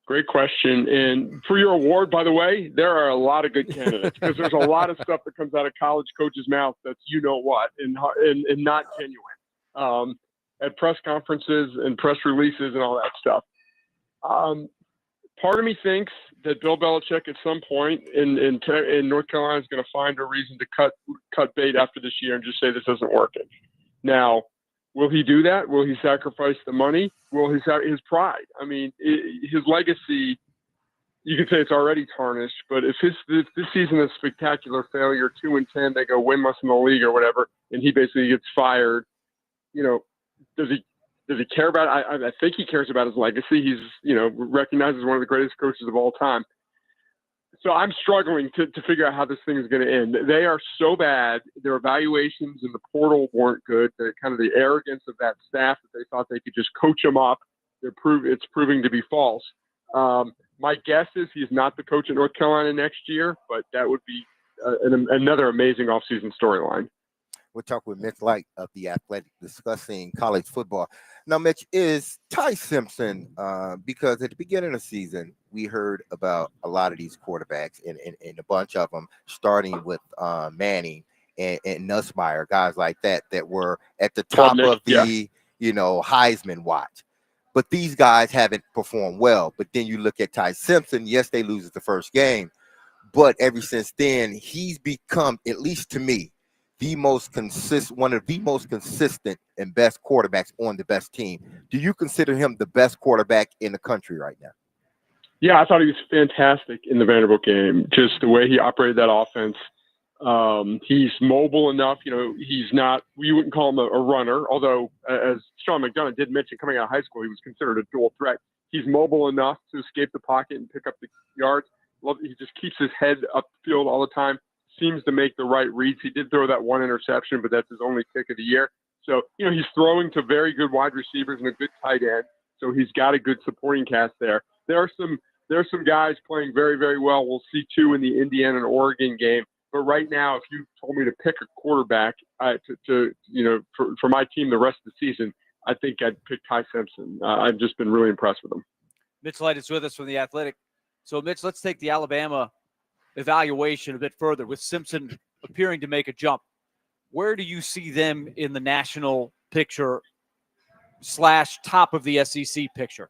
Great question. And for your award, by the way, there are a lot of good candidates because there's a lot of stuff that comes out of college coaches' mouth that's and not genuine at press conferences and press releases and all that stuff. Part of me thinks that Bill Belichick at some point in North Carolina is going to find a reason to cut bait after this year and just say this isn't working. Now, will he do that? Will he sacrifice the money? Will his pride? His legacy, you could say it's already tarnished, but if this season is a spectacular failure, 2-10, they go winless in the league or whatever, and he basically gets fired, does he care about it? I think he cares about his legacy. He's, recognized as one of the greatest coaches of all time. So I'm struggling to figure out how this thing is going to end. They are so bad. Their evaluations in the portal weren't good. The arrogance of that staff that they thought they could just coach them up. It's proving to be false. My guess is he's not the coach at North Carolina next year, but that would be another amazing offseason storyline. We'll talk with Mitch Light of The Athletic discussing college football. Now, Mitch, is Ty Simpson, because at the beginning of the season, we heard about a lot of these quarterbacks and a bunch of them, starting with Manning and Nussmeier, guys like that were at the top of the, Heisman watch. But these guys haven't performed well. But then you look at Ty Simpson, yes, they lose the first game. But ever since then, he's become, at least to me, one of the most consistent and best quarterbacks on the best team. Do you consider him the best quarterback in the country right now? Yeah, I thought he was fantastic in the Vanderbilt game. Just the way he operated that offense. He's mobile enough. He's not, we wouldn't call him a runner, although as Sean McDonough did mention, coming out of high school, he was considered a dual threat. He's mobile enough to escape the pocket and pick up the yards. He just keeps his head upfield all the time, seems to make the right reads. He did throw that one interception, but that's his only pick of the year. So, he's throwing to very good wide receivers and a good tight end. So he's got a good supporting cast there. There are some guys playing very, very well. We'll see two in the Indiana and Oregon game. But right now, if you told me to pick a quarterback for my team the rest of the season, I think I'd pick Ty Simpson. I've just been really impressed with him. Mitch Light is with us from The Athletic. So, Mitch, let's take the Alabama evaluation a bit further with Simpson appearing to make a jump. Where do you see them in the national picture / top of the SEC picture?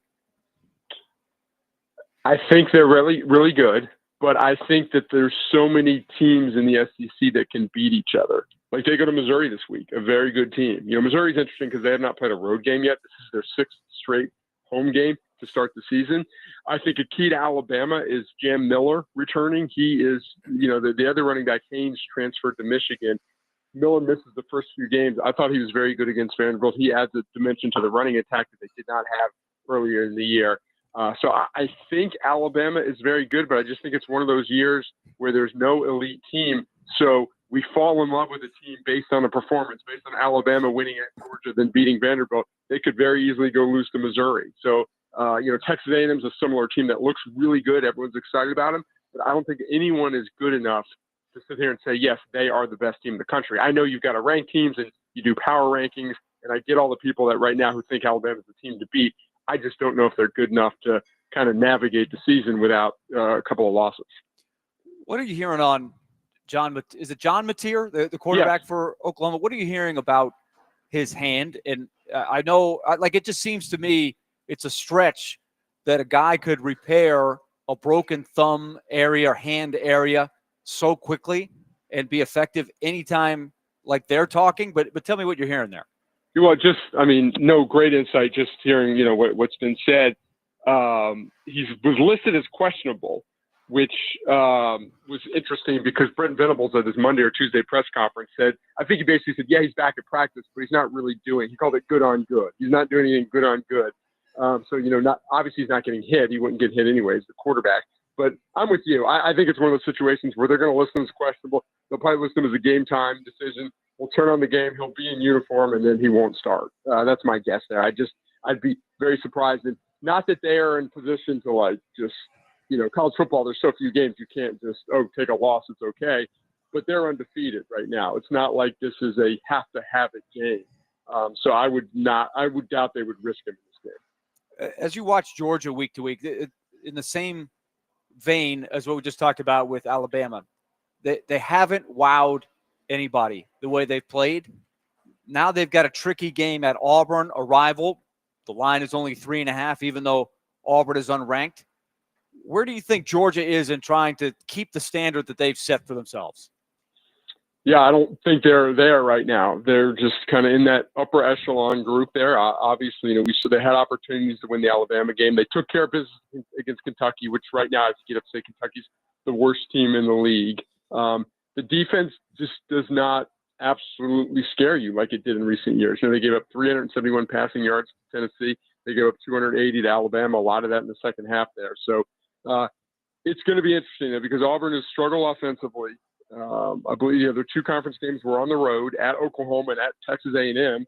I think they're really, really good, but I think that there's so many teams in the SEC that can beat each other. Like they go to Missouri this week, a very good team. Missouri's interesting because they have not played a road game yet. This is their 6th straight home game to start the season. I think a key to Alabama is Jam Miller returning. He is, the other running back, Haynes, transferred to Michigan. Miller misses the first few games. I thought he was very good against Vanderbilt. He adds a dimension to the running attack that they did not have earlier in the year. So I think Alabama is very good, but I just think it's one of those years where there's no elite team. So we fall in love with a team based on the performance, based on Alabama winning at Georgia, then beating Vanderbilt. They could very easily go lose to Missouri. So, Texas A&M is a similar team that looks really good. Everyone's excited about them, but I don't think anyone is good enough to sit here and say, yes, they are the best team in the country. I know you've got to rank teams and you do power rankings, and I get all the people that right now who think Alabama is the team to beat. I just don't know if they're good enough to kind of navigate the season without a couple of losses. What are you hearing on John? Is it John Mateer, the quarterback for Oklahoma? What are you hearing about his hand? And I know, it just seems to me it's a stretch that a guy could repair a broken thumb area or hand area so quickly and be effective anytime like they're talking. But tell me what you're hearing there. Well, no great insight, just hearing, what's been said. He was listed as questionable, which was interesting because Brent Venables at his Monday or Tuesday press conference said, I think he basically said, yeah, he's back at practice, but he's not really he called it good on good. He's not doing anything good on good. Obviously he's not getting hit. He wouldn't get hit anyways, the quarterback. But I'm with you. I think it's one of those situations where they're going to list him as questionable. They'll probably list him as a game time decision. We'll turn on the game. He'll be in uniform, and then he won't start. That's my guess there. I'd be very surprised. And not that they are in position to college football. There's so few games you can't just take a loss. It's okay. But they're undefeated right now. It's not like this is a have to have it game. So I would doubt they would risk him in this game. As you watch Georgia week to week, in the same vein as what we just talked about with Alabama, they haven't wowed anybody the way they've played. Now they've got a tricky game at Auburn, a rival. The line is only 3.5, even though Auburn is unranked. Where do you think Georgia is in trying to keep the standard that they've set for themselves? Yeah, I don't think they're there right now. They're just kind of in that upper echelon group there. Obviously, they had opportunities to win the Alabama game. They took care of business against Kentucky, which right now, I get up to say Kentucky's the worst team in the league. The defense just does not absolutely scare you like it did in recent years. They gave up 371 passing yards to Tennessee. They gave up 280 to Alabama, a lot of that in the second half there. So it's going to be interesting because Auburn has struggled offensively. I believe their 2 conference games were on the road at Oklahoma and at Texas A&M.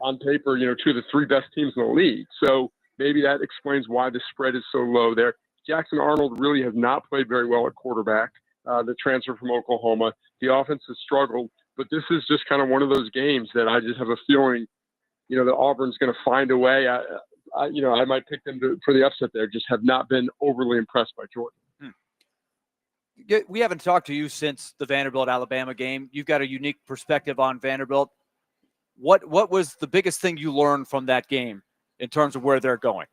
On paper, 2 of the 3 best teams in the league. So maybe that explains why the spread is so low there. Jackson Arnold really has not played very well at quarterback. The transfer from Oklahoma. The offense has struggled, but this is just kind of one of those games that I just have a feeling, that Auburn's going to find a way. I might pick them for the upset there. Just have not been overly impressed by Georgia. We haven't talked to you since the Vanderbilt-Alabama game. You've got a unique perspective on Vanderbilt. What was the biggest thing you learned from that game in terms of where they're going?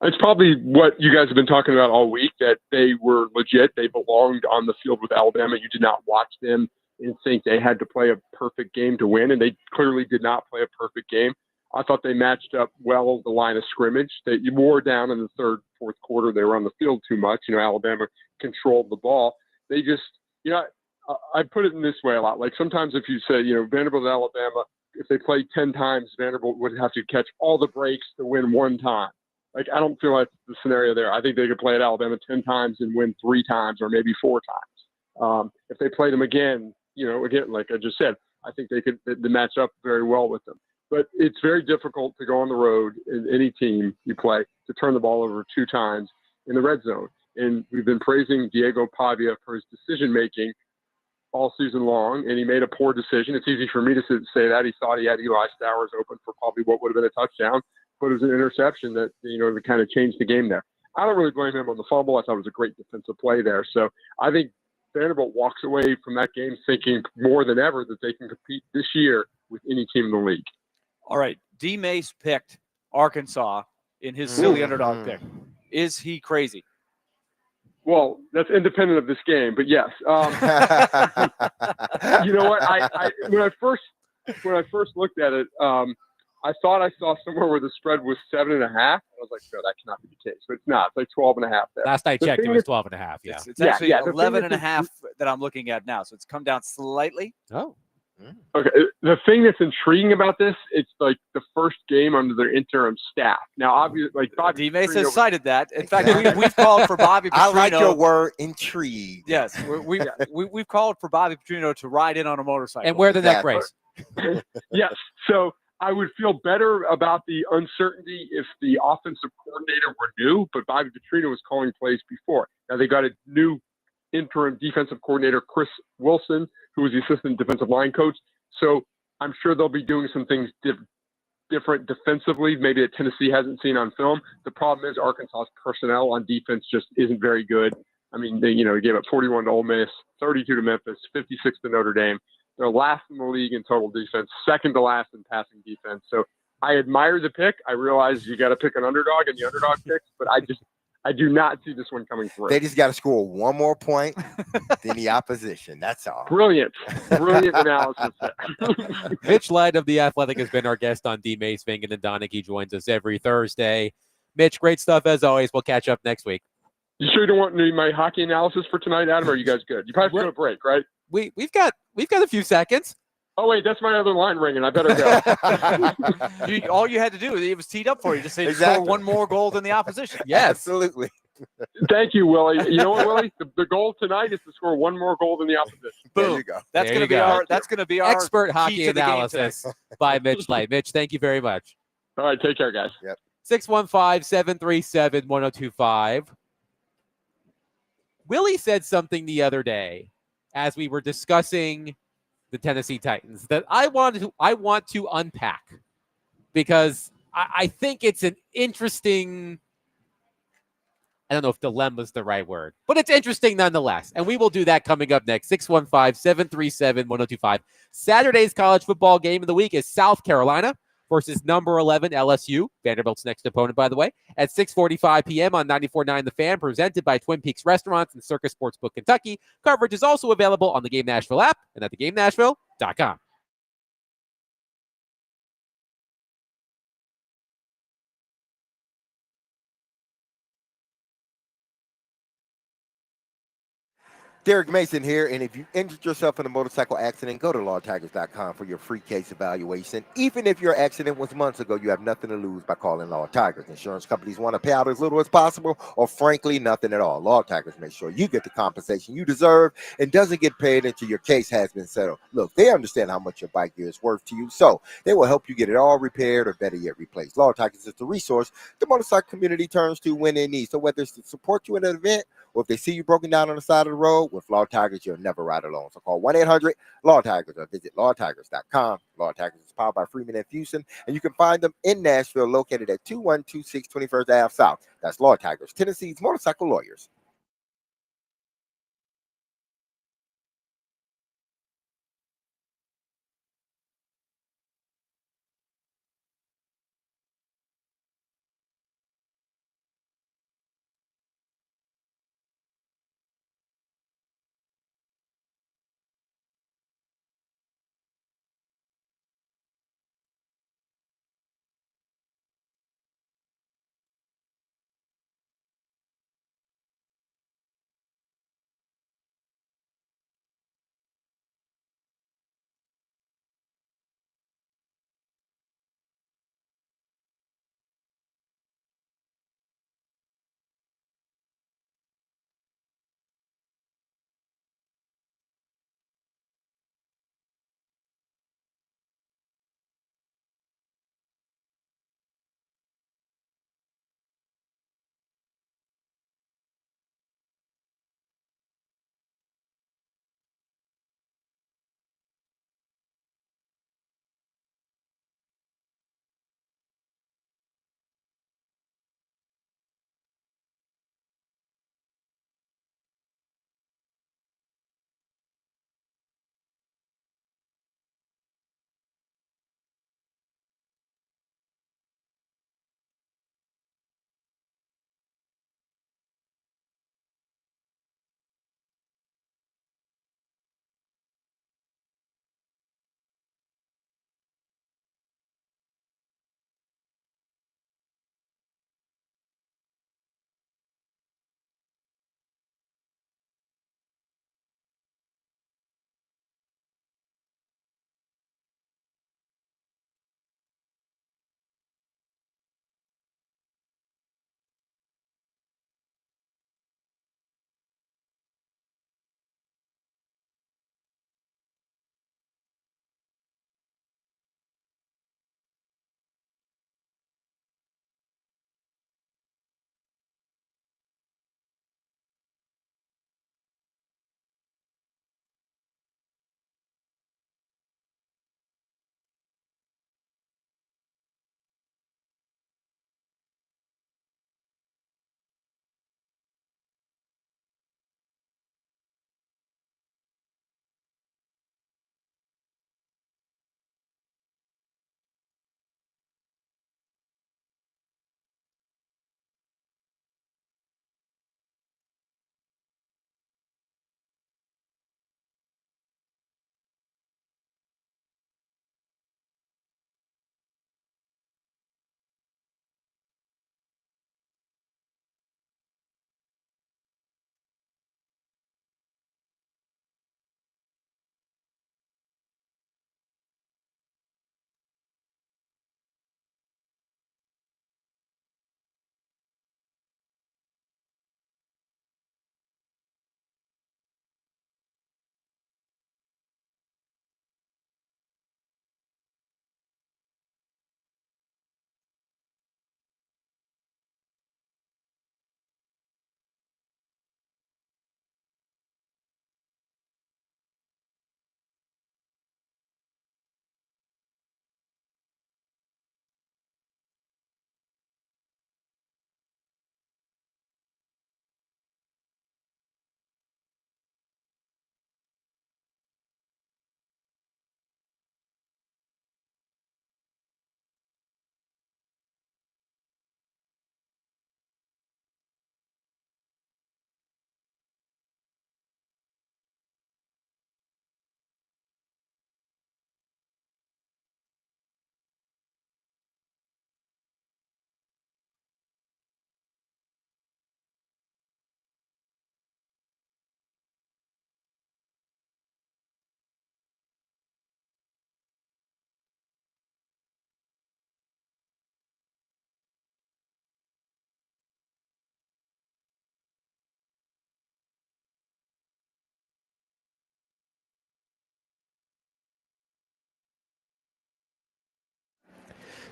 It's probably what you guys have been talking about all week, that they were legit. They belonged on the field with Alabama. You did not watch them and think they had to play a perfect game to win, and they clearly did not play a perfect game. I thought they matched up well the line of scrimmage. They wore down in the third, fourth quarter. They were on the field too much. Alabama controlled the ball. They just, I put it in this way a lot. Like sometimes if you say, Vanderbilt and Alabama, if they played 10 times, Vanderbilt would have to catch all the breaks to win one time. Like, I don't feel like the scenario there. I think they could play at Alabama 10 times and win 3 times or maybe 4 times. If they played them again, like I just said, I think they could match up very well with them. But it's very difficult to go on the road in any team you play to turn the ball over 2 times in the red zone. And we've been praising Diego Pavia for his decision-making all season long, and he made a poor decision. It's easy for me to say that. He thought he had Eli Stowers open for probably what would have been a touchdown, but it was an interception that, that kind of changed the game there. I don't really blame him on the fumble. I thought it was a great defensive play there. So I think Vanderbilt walks away from that game thinking more than ever that they can compete this year with any team in the league. All right. D. Mace picked Arkansas in his silly underdog pick. Is he crazy? Well, that's independent of this game, but yes. You know what? I when I first looked at it, I thought I saw somewhere where the spread was 7.5. I was like, no, that cannot be the case. But it's not. It's like 12.5 there. Last I checked, it was 12.5. Yeah. It's actually 11.5 that I'm looking at now. So it's come down slightly. Oh. Okay. The thing that's intriguing about this, it's like the first game under their interim staff. Now, obviously, like Bobby D. Mace has cited that. In fact, we've called for Bobby Petrino. I like your word, intrigue. Yes, we've called for Bobby Petrino to ride in on a motorcycle and wear the neck brace. Yes. So I would feel better about the uncertainty if the offensive coordinator were new, but Bobby Petrino was calling plays before. Now they got a new interim defensive coordinator, Chris Wilson, who was the assistant defensive line coach. So I'm sure they'll be doing some things different defensively, maybe that Tennessee hasn't seen on film. The problem is Arkansas's personnel on defense just isn't very good. I mean, they gave up 41 to Ole Miss, 32 to Memphis, 56 to Notre Dame. They're last in the league in total defense, second to last in passing defense. So I admire the pick. I realize you got to pick an underdog in the underdog picks, but I do not see this one coming through. They just got to score one more point than the opposition. That's all. Brilliant analysis there. Mitch Light of The Athletic has been our guest on D. Mace, Vingan, and Donaghy. Joins us every Thursday. Mitch, great stuff as always. We'll catch up next week. You sure you don't want my hockey analysis for tonight, Adam? Or are you guys good? You probably have to go to break, right? We've got a few seconds. Oh wait, that's my other line ringing. I better go. All you had to do, it was teed up for you. Just say score one more goal than the opposition. Yes, absolutely. Thank you, Willie. You know what, Willie? The goal tonight is to score one more goal than the opposition. Boom. There you go. That's going to be our expert hockey analysis by Mitch Light. Mitch, thank you very much. All right, take care, guys. Yep. 615-737-1025. Willie said something the other day as we were discussing the Tennessee Titans that I want to unpack because I think it's an interesting, I don't know if dilemma is the right word, but it's interesting nonetheless. And we will do that coming up next. 615-737-1025. Saturday's college football game of the week is South Carolina versus number 11 LSU, Vanderbilt's next opponent, by the way, at 6:45 p.m. on 94.9 The Fan, presented by Twin Peaks Restaurants and Circus Sportsbook Kentucky. Coverage is also available on the Game Nashville app and at thegamenashville.com. Derek Mason here, and if you injured yourself in a motorcycle accident, go to lawtigers.com for your free case evaluation. Even if your accident was months ago, you have nothing to lose by calling Law Tigers. Insurance companies want to pay out as little as possible, or frankly, nothing at all. Law Tigers make sure you get the compensation you deserve and doesn't get paid until your case has been settled. Look, they understand how much your bike gear is worth to you, so they will help you get it all repaired or better yet replaced. Law Tigers is the resource the motorcycle community turns to when they need. So whether it's to support you in an event or if they see you broken down on the side of the road, with Law Tigers, you'll never ride alone. So call 1-800-LAW-TIGERS or visit lawtigers.com. Law Tigers is powered by Freeman and Fuson, and you can find them in Nashville, located at 2126 21st Ave South. That's Law Tigers, Tennessee's motorcycle lawyers.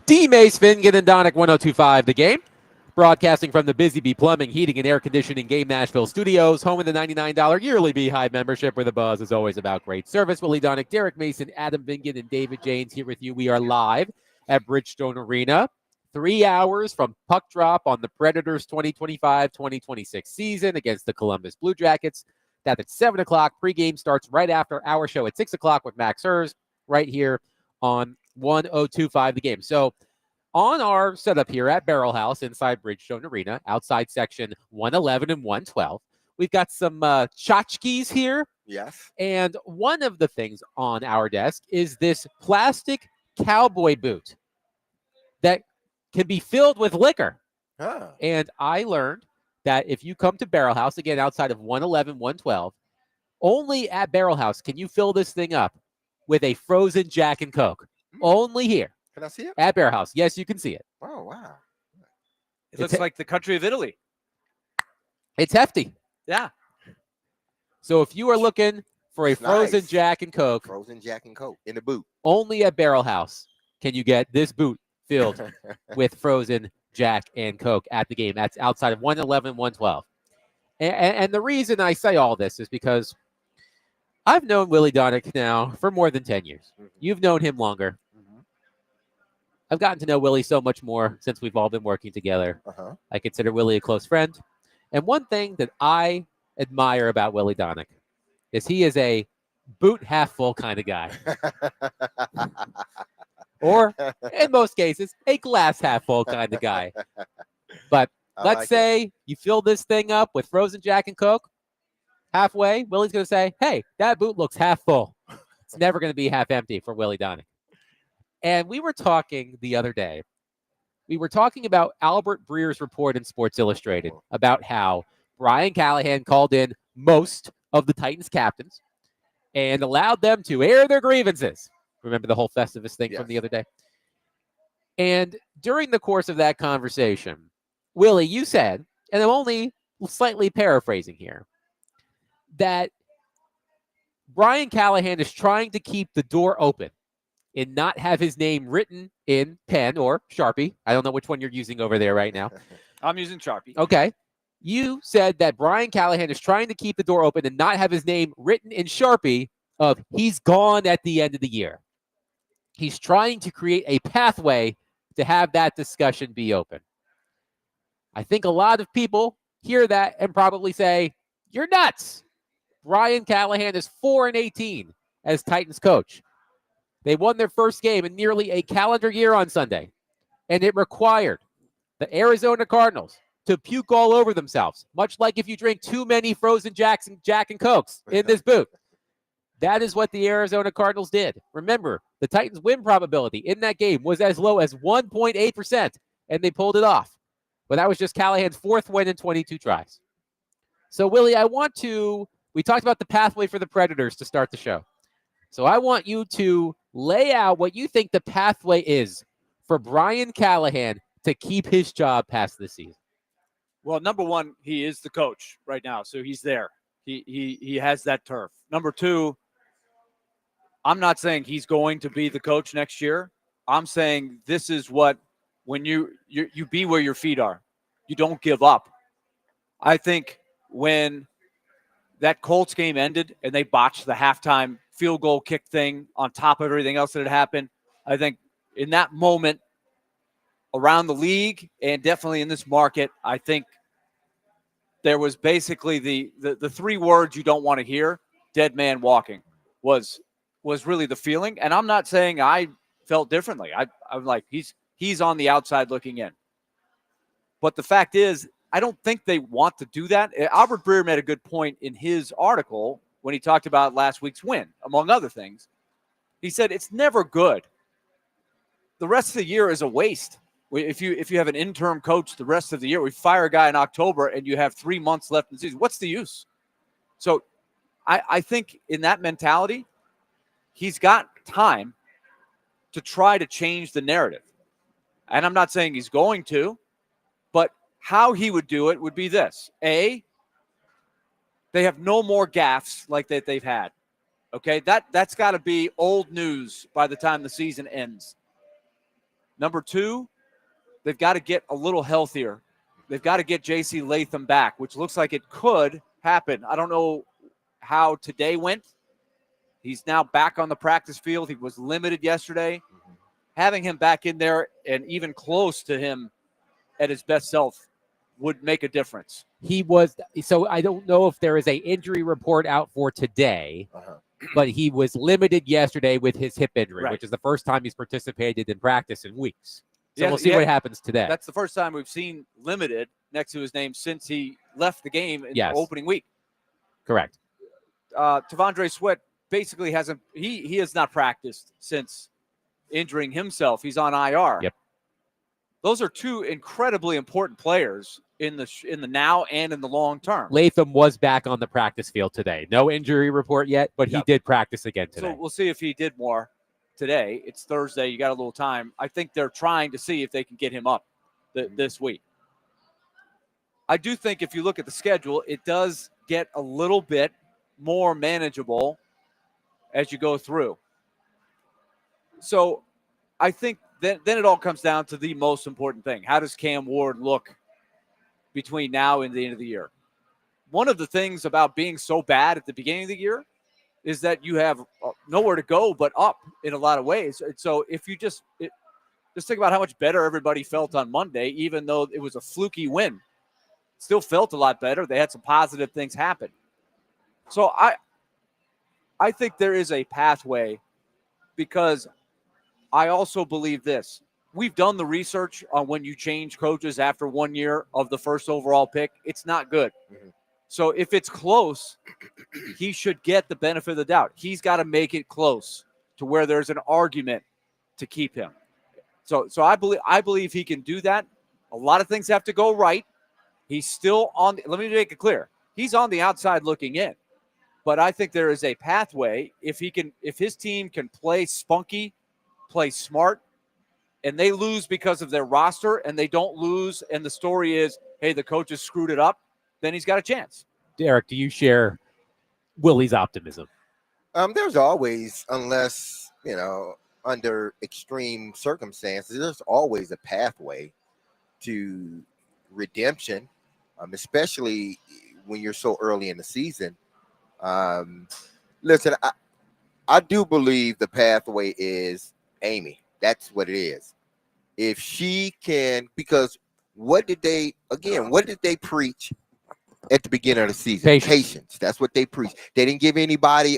D. Mace, Fingan, and Donick 1025 The Game. Broadcasting from the Busy Bee Plumbing, Heating, and Air Conditioning Game Nashville Studios, home of the $99 yearly Beehive membership, where the buzz is always about great service. Willie Donick, Derek Mason, Adam Vingan, and David Janes here with you. We are live at Bridgestone Arena. 3 hours from puck drop on the Predators 2025-2026 season against the Columbus Blue Jackets. That's at 7 o'clock. Pregame starts right after our show at 6 o'clock with Max Hers right here on 1025 The Game. So, on our setup here at Barrel House inside Bridgestone Arena, outside section 111 and 112, we've got some tchotchkes here. Yes. And one of the things on our desk is this plastic cowboy boot that can be filled with liquor. Huh. And I learned that if you come to Barrel House, again, outside of 111, 112, only at Barrel House can you fill this thing up with a frozen Jack and Coke. Only here. Can I see it? At Bear House. Yes, you can see it. Oh, wow. It looks like the country of Italy. It's hefty. Yeah. So if you are looking for a It's frozen nice. Jack and Coke, Frozen Jack and Coke in the boot. only at Barrel House can you get this boot filled with frozen Jack and Coke at the game. That's outside of 111, 112. And the reason I say all this is because I've known Willie Donick now for more than 10 years. You've known him longer. I've gotten to know Willie so much more since we've all been working together. I consider Willie a close friend. And one thing that I admire about Willie Donick is he is a boot half full kind of guy. Or, in most cases, a glass half full kind of guy. But let's say you fill this thing up with frozen Jack and Coke halfway. Willie's going to say, hey, that boot looks half full. It's never going to be half empty for Willie Donick. And we were talking the other day. We were talking about Albert Breer's report in Sports Illustrated about how Brian Callahan called in most of the Titans captains and allowed them to air their grievances. Remember the whole Festivus thing from the other day? And during the course of that conversation, Willie, you said, and I'm only slightly paraphrasing here, that Brian Callahan is trying to keep the door open and not have his name written in pen or Sharpie. I don't know which one you're using over there right now. I'm using Sharpie. Okay. You said that Brian Callahan is trying to keep the door open and not have his name written in Sharpie of he's gone at the end of the year. He's trying to create a pathway to have that discussion be open. I think a lot of people hear that and probably say, you're nuts. Brian Callahan is 4-18 as Titans coach. They won their first game in nearly a calendar year on Sunday, and it required the Arizona Cardinals to puke all over themselves, much like if you drink too many frozen Jack and Cokes in this boot. That is what the Arizona Cardinals did. Remember, the Titans' win probability in that game was as low as 1.8%, and they pulled it off. But that was just Callahan's fourth win in 22 tries. So, Willie, we talked about the pathway for the Predators to start the show. So I want you to lay out what you think the pathway is for Brian Callahan to keep his job past this season. Well, number one, he is the coach right now, so he's there. He has that turf. Number two, I'm not saying he's going to be the coach next year. I'm saying this is what, when you be where your feet are. You don't give up. I think when that Colts game ended and they botched the halftime field goal kick thing on top of everything else that had happened, I think in that moment around the league and definitely in this market, I think there was basically the three words you don't want to hear, dead man walking, was really the feeling. And I'm not saying I felt differently. I'm like, he's on the outside looking in. But the fact is, I don't think they want to do that. Albert Breer made a good point in his article when he talked about last week's win, among other things. He said it's never good. The rest of the year is a waste. If you have an interim coach the rest of the year, we fire a guy in October and you have 3 months left in the season. What's the use? So I think in that mentality, he's got time to try to change the narrative. And I'm not saying he's going to, but how he would do it would be this. A, they have no more gaffes like that they've had. Okay, that's got to be old news by the time the season ends. Number two, they've got to get a little healthier. They've got to get J.C. Latham back, which looks like it could happen. I don't know how today went. He's now back on the practice field. He was limited yesterday. Having him back in there and even close to him at his best self would make a difference. He was, so I don't know if there is a injury report out for today, but he was limited yesterday with his hip injury, which is the first time he's participated in practice in weeks. So we'll see what happens today. That's the first time we've seen limited next to his name since he left the game in the opening week. Correct. T'Vondre Sweat basically hasn't, he has not practiced since injuring himself. He's on IR. Yep. Those are two incredibly important players in the now and in the long term. Latham was back on the practice field today. No injury report yet, but he did practice again today. So we'll see if he did more today. It's Thursday. You got a little time. I think they're trying to see if they can get him up this week. I do think if you look at the schedule, it does get a little bit more manageable as you go through. So I think then it all comes down to the most important thing. How does Cam Ward look between now and the end of the year? One of the things about being so bad at the beginning of the year is that you have nowhere to go but up in a lot of ways. And so if you just think about how much better everybody felt on Monday, even though it was a fluky win, still felt a lot better. They had some positive things happen. So I think there is a pathway, because I also believe this. We've done the research on when you change coaches after 1 year of the first overall pick. It's not good. So if it's close, he should get the benefit of the doubt. He's got to make it close to where there's an argument to keep him. So I believe he can do that. A lot of things have to go right. He's still on. Let me make it clear. He's on the outside looking in. But I think there is a pathway if his team can play spunky, play smart, and they lose because of their roster and they don't lose, and the story is, hey, the coaches screwed it up, then he's got a chance. Derek, do you share Willie's optimism? There's always, unless, under extreme circumstances, there's always a pathway to redemption, especially when you're so early in the season. Listen, I do believe the pathway is Amy. That's what it is. If she can, because what did they preach at the beginning of the season? Patience. That's what they preached. They didn't give anybody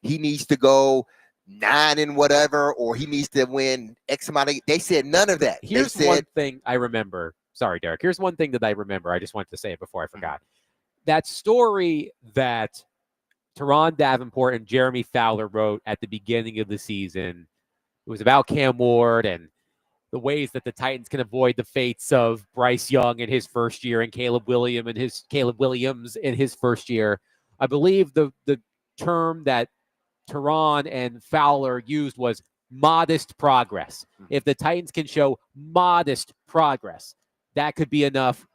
he needs to go 9 and whatever, or he needs to win X amount of. They said none of that. Here's one thing I remember. Sorry, Derek. Here's one thing that I remember. I just wanted to say it before I forgot. That story that Teron Davenport and Jeremy Fowler wrote at the beginning of the season. It was about Cam Ward and the ways that the Titans can avoid the fates of Bryce Young in his first year and Caleb Williams in his first year. I believe the term that Teron and Fowler used was modest progress. If the Titans can show modest progress, that could be enough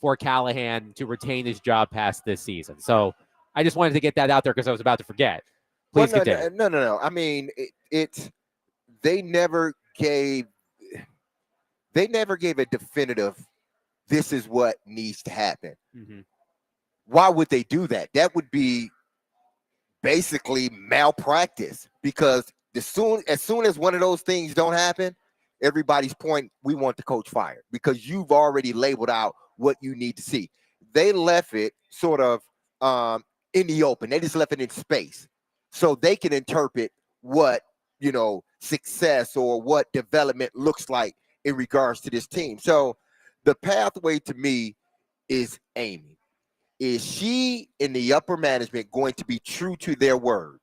for Callahan to retain his job past this season. So I just wanted to get that out there because I was about to forget. Please continue. No. I mean, they never gave a definitive, this is what needs to happen. Why would they do that? That would be basically malpractice, because as soon as one of those things don't happen, everybody's point, we want the coach fired, because you've already labeled out what you need to see. They left it sort of in the open. They just left it in space so they can interpret what, success or what development looks like in regards to this team. So the pathway to me is Amy. Is she in the upper management going to be true to their word?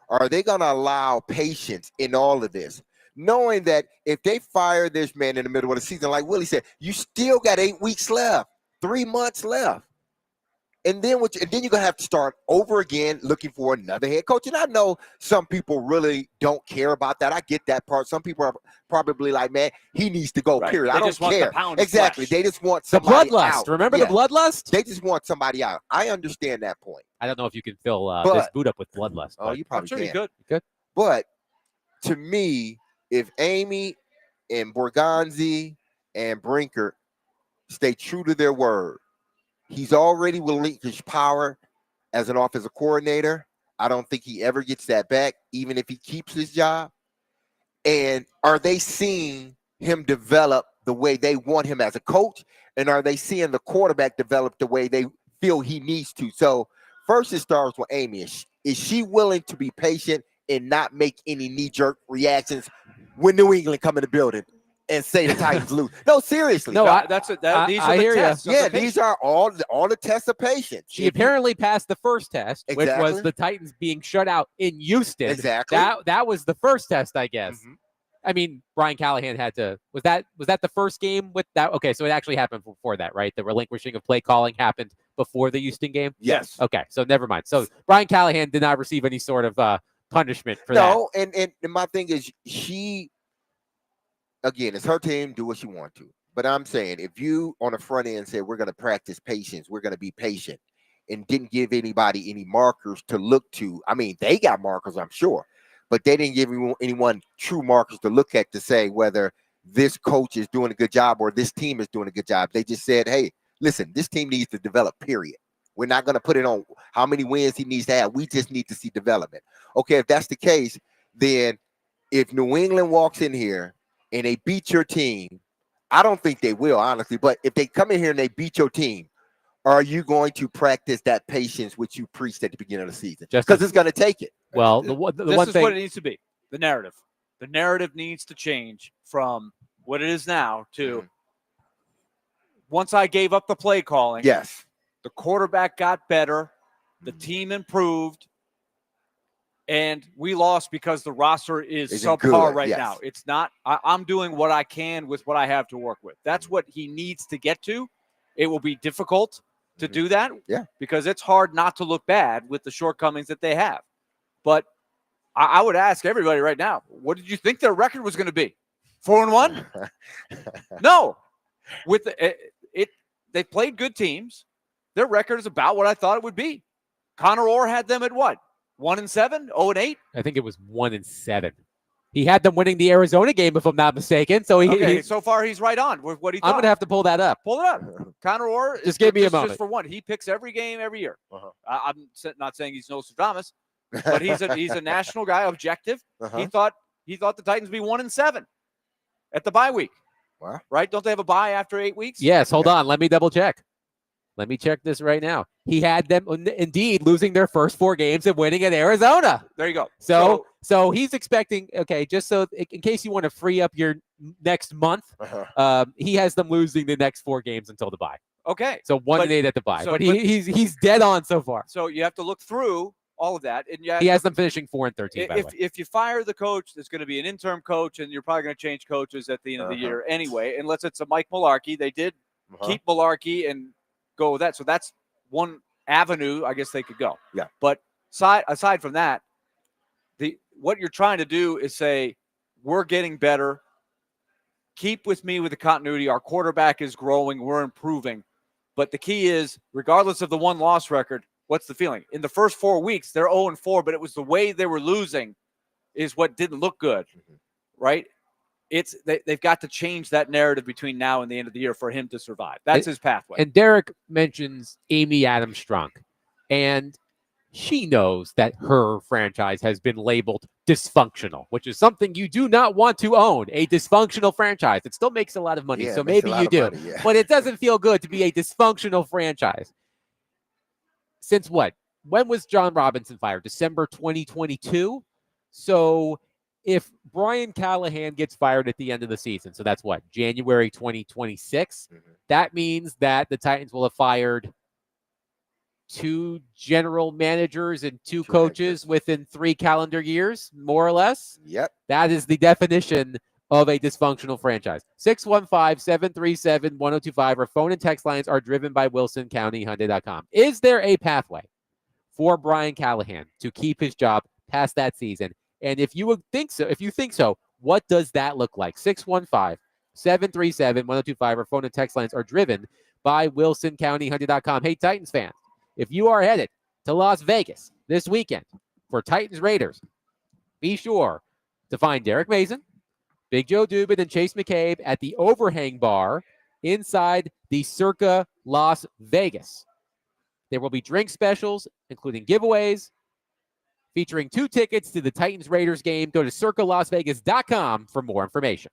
Are they going to allow patience in all of this? Knowing that if they fire this man in the middle of the season, like Willie said, you still got 8 weeks left, 3 months left. And then you're going to have to start over again looking for another head coach. And I know some people really don't care about that. I get that part. Some people are probably like, man, he needs to go, period. I don't care. Exactly. They just want somebody out. Remember the bloodlust? They just want somebody out. I understand that point. I don't know if you can fill this boot up with bloodlust. Oh, you probably I'm sure can. You could. But to me, if Amy and Borgonzi and Brinker stay true to their word, he's already relinquished power as an offensive coordinator. I don't think he ever gets that back, even if he keeps his job. And are they seeing him develop the way they want him as a coach? And are they seeing the quarterback develop the way they feel he needs to? So first it starts with Amy. Is she willing to be patient and not make any knee-jerk reactions when New England come in the building and say the Titans lose? No, seriously. No, These are I the hear ya. tests. of Yeah, the patient. these are all the tests of patience. She apparently passed the first test, which Exactly. was the Titans being shut out in Houston. Exactly. That was the first test, I guess. Mhm. I mean, Brian Callahan had to. Was that the first game with that? Okay, so it actually happened before that, right? The relinquishing of play calling happened before the Houston game. Yes. Okay, so never mind. So Brian Callahan did not receive any sort of punishment for that. No, and my thing is, she, again, it's her team, do what she wants to. But I'm saying, if you on the front end said we're going to practice patience, we're going to be patient, and didn't give anybody any markers to look to. I mean, they got markers, I'm sure, but they didn't give anyone true markers to look at to say whether this coach is doing a good job or this team is doing a good job. They just said, hey, listen, this team needs to develop, period. We're not going to put it on how many wins he needs to have. We just need to see development. Okay, if that's the case, then if New England walks in here and they beat your team, I don't think they will, honestly, but if they come in here and they beat your team, are you going to practice that patience which you preached at the beginning of the season? Because it's going to take it. Well, the one This is thing. what it needs to be. The narrative. The narrative needs to change from what it is now to once I gave up the play calling. Yes. The quarterback got better. The team improved. And we lost because the roster is Isn't subpar good, right yes. now. It's not. I'm doing what I can with what I have to work with. That's what he needs to get to. It will be difficult to do that. Yeah. Because it's hard not to look bad with the shortcomings that they have. But I would ask everybody right now, what did you think their record was going to be? 4-1? No. With they played good teams. Their record is about what I thought it would be. Connor Orr had them at what? 1-7, 0-8. I think it was 1-7. He had them winning the Arizona game, if I'm not mistaken. So So far he's right on with what he thought. I'm gonna have to pull that up. Pull it up. Connor Orr. Just give me a moment. Just for one, he picks every game every year. Uh-huh. I'm not saying he's Nostradamus, but he's a national guy, objective. Uh-huh. He thought the Titans would be 1-7 at the bye week. Wow. Right? Don't they have a bye after 8 weeks? Yes, hold on. Let me double check. Let me check this right now. He had them indeed losing their first 4 games and winning at Arizona. There you go. So he's expecting, okay, just so in case you want to free up your next month, he has them losing the next 4 games until the bye. Okay. So 1-8 at the bye. so- but he's dead on so far. So you have to look through all of that. And He has them finishing 4-13, by the way. if you fire the coach, there's going to be an interim coach, and you're probably going to change coaches at the end of the year anyway, unless it's a Mike Mularkey. They did keep Mularkey and go with that. So that's one avenue I guess they could go. Yeah. But aside from that, what you're trying to do is say, we're getting better. Keep with me with the continuity. Our quarterback is growing. We're improving. But the key is, regardless of the 1-loss record, what's the feeling? In the first 4 weeks, they're 0-4, but it was the way they were losing is what didn't look good, right? They've got to change that narrative between now and the end of the year for him to survive. That's his pathway. And Derek mentions Amy Adams-Strunk, and she knows that her franchise has been labeled dysfunctional, which is something you do not want to own, a dysfunctional franchise. It still makes a lot of money, Yeah, so it makes a maybe lot you of do. money, yeah. But it doesn't feel good to be a dysfunctional franchise. Since what? When was John Robinson fired? December 2022? So if Brian Callahan gets fired at the end of the season, so that's what, January 2026, that means that the Titans will have fired 2 general managers and 2 coaches within 3 calendar years, more or less. Yep. That is the definition of a dysfunctional franchise. 615-737-1025. Our phone and text lines are driven by WilsonCountyHyundai.com. Is there a pathway for Brian Callahan to keep his job past that season? And if you think so, what does that look like? 615-737-1025. Our phone and text lines are driven by WilsonCountyHyundai.com. Hey, Titans fans, if you are headed to Las Vegas this weekend for Titans Raiders, be sure to find Derek Mason, Big Joe Dubin and Chase McCabe at the Overhang Bar inside the Circa Las Vegas. There will be drink specials, including giveaways, featuring 2 tickets to the Titans-Raiders game. Go to circalasvegas.com for more information.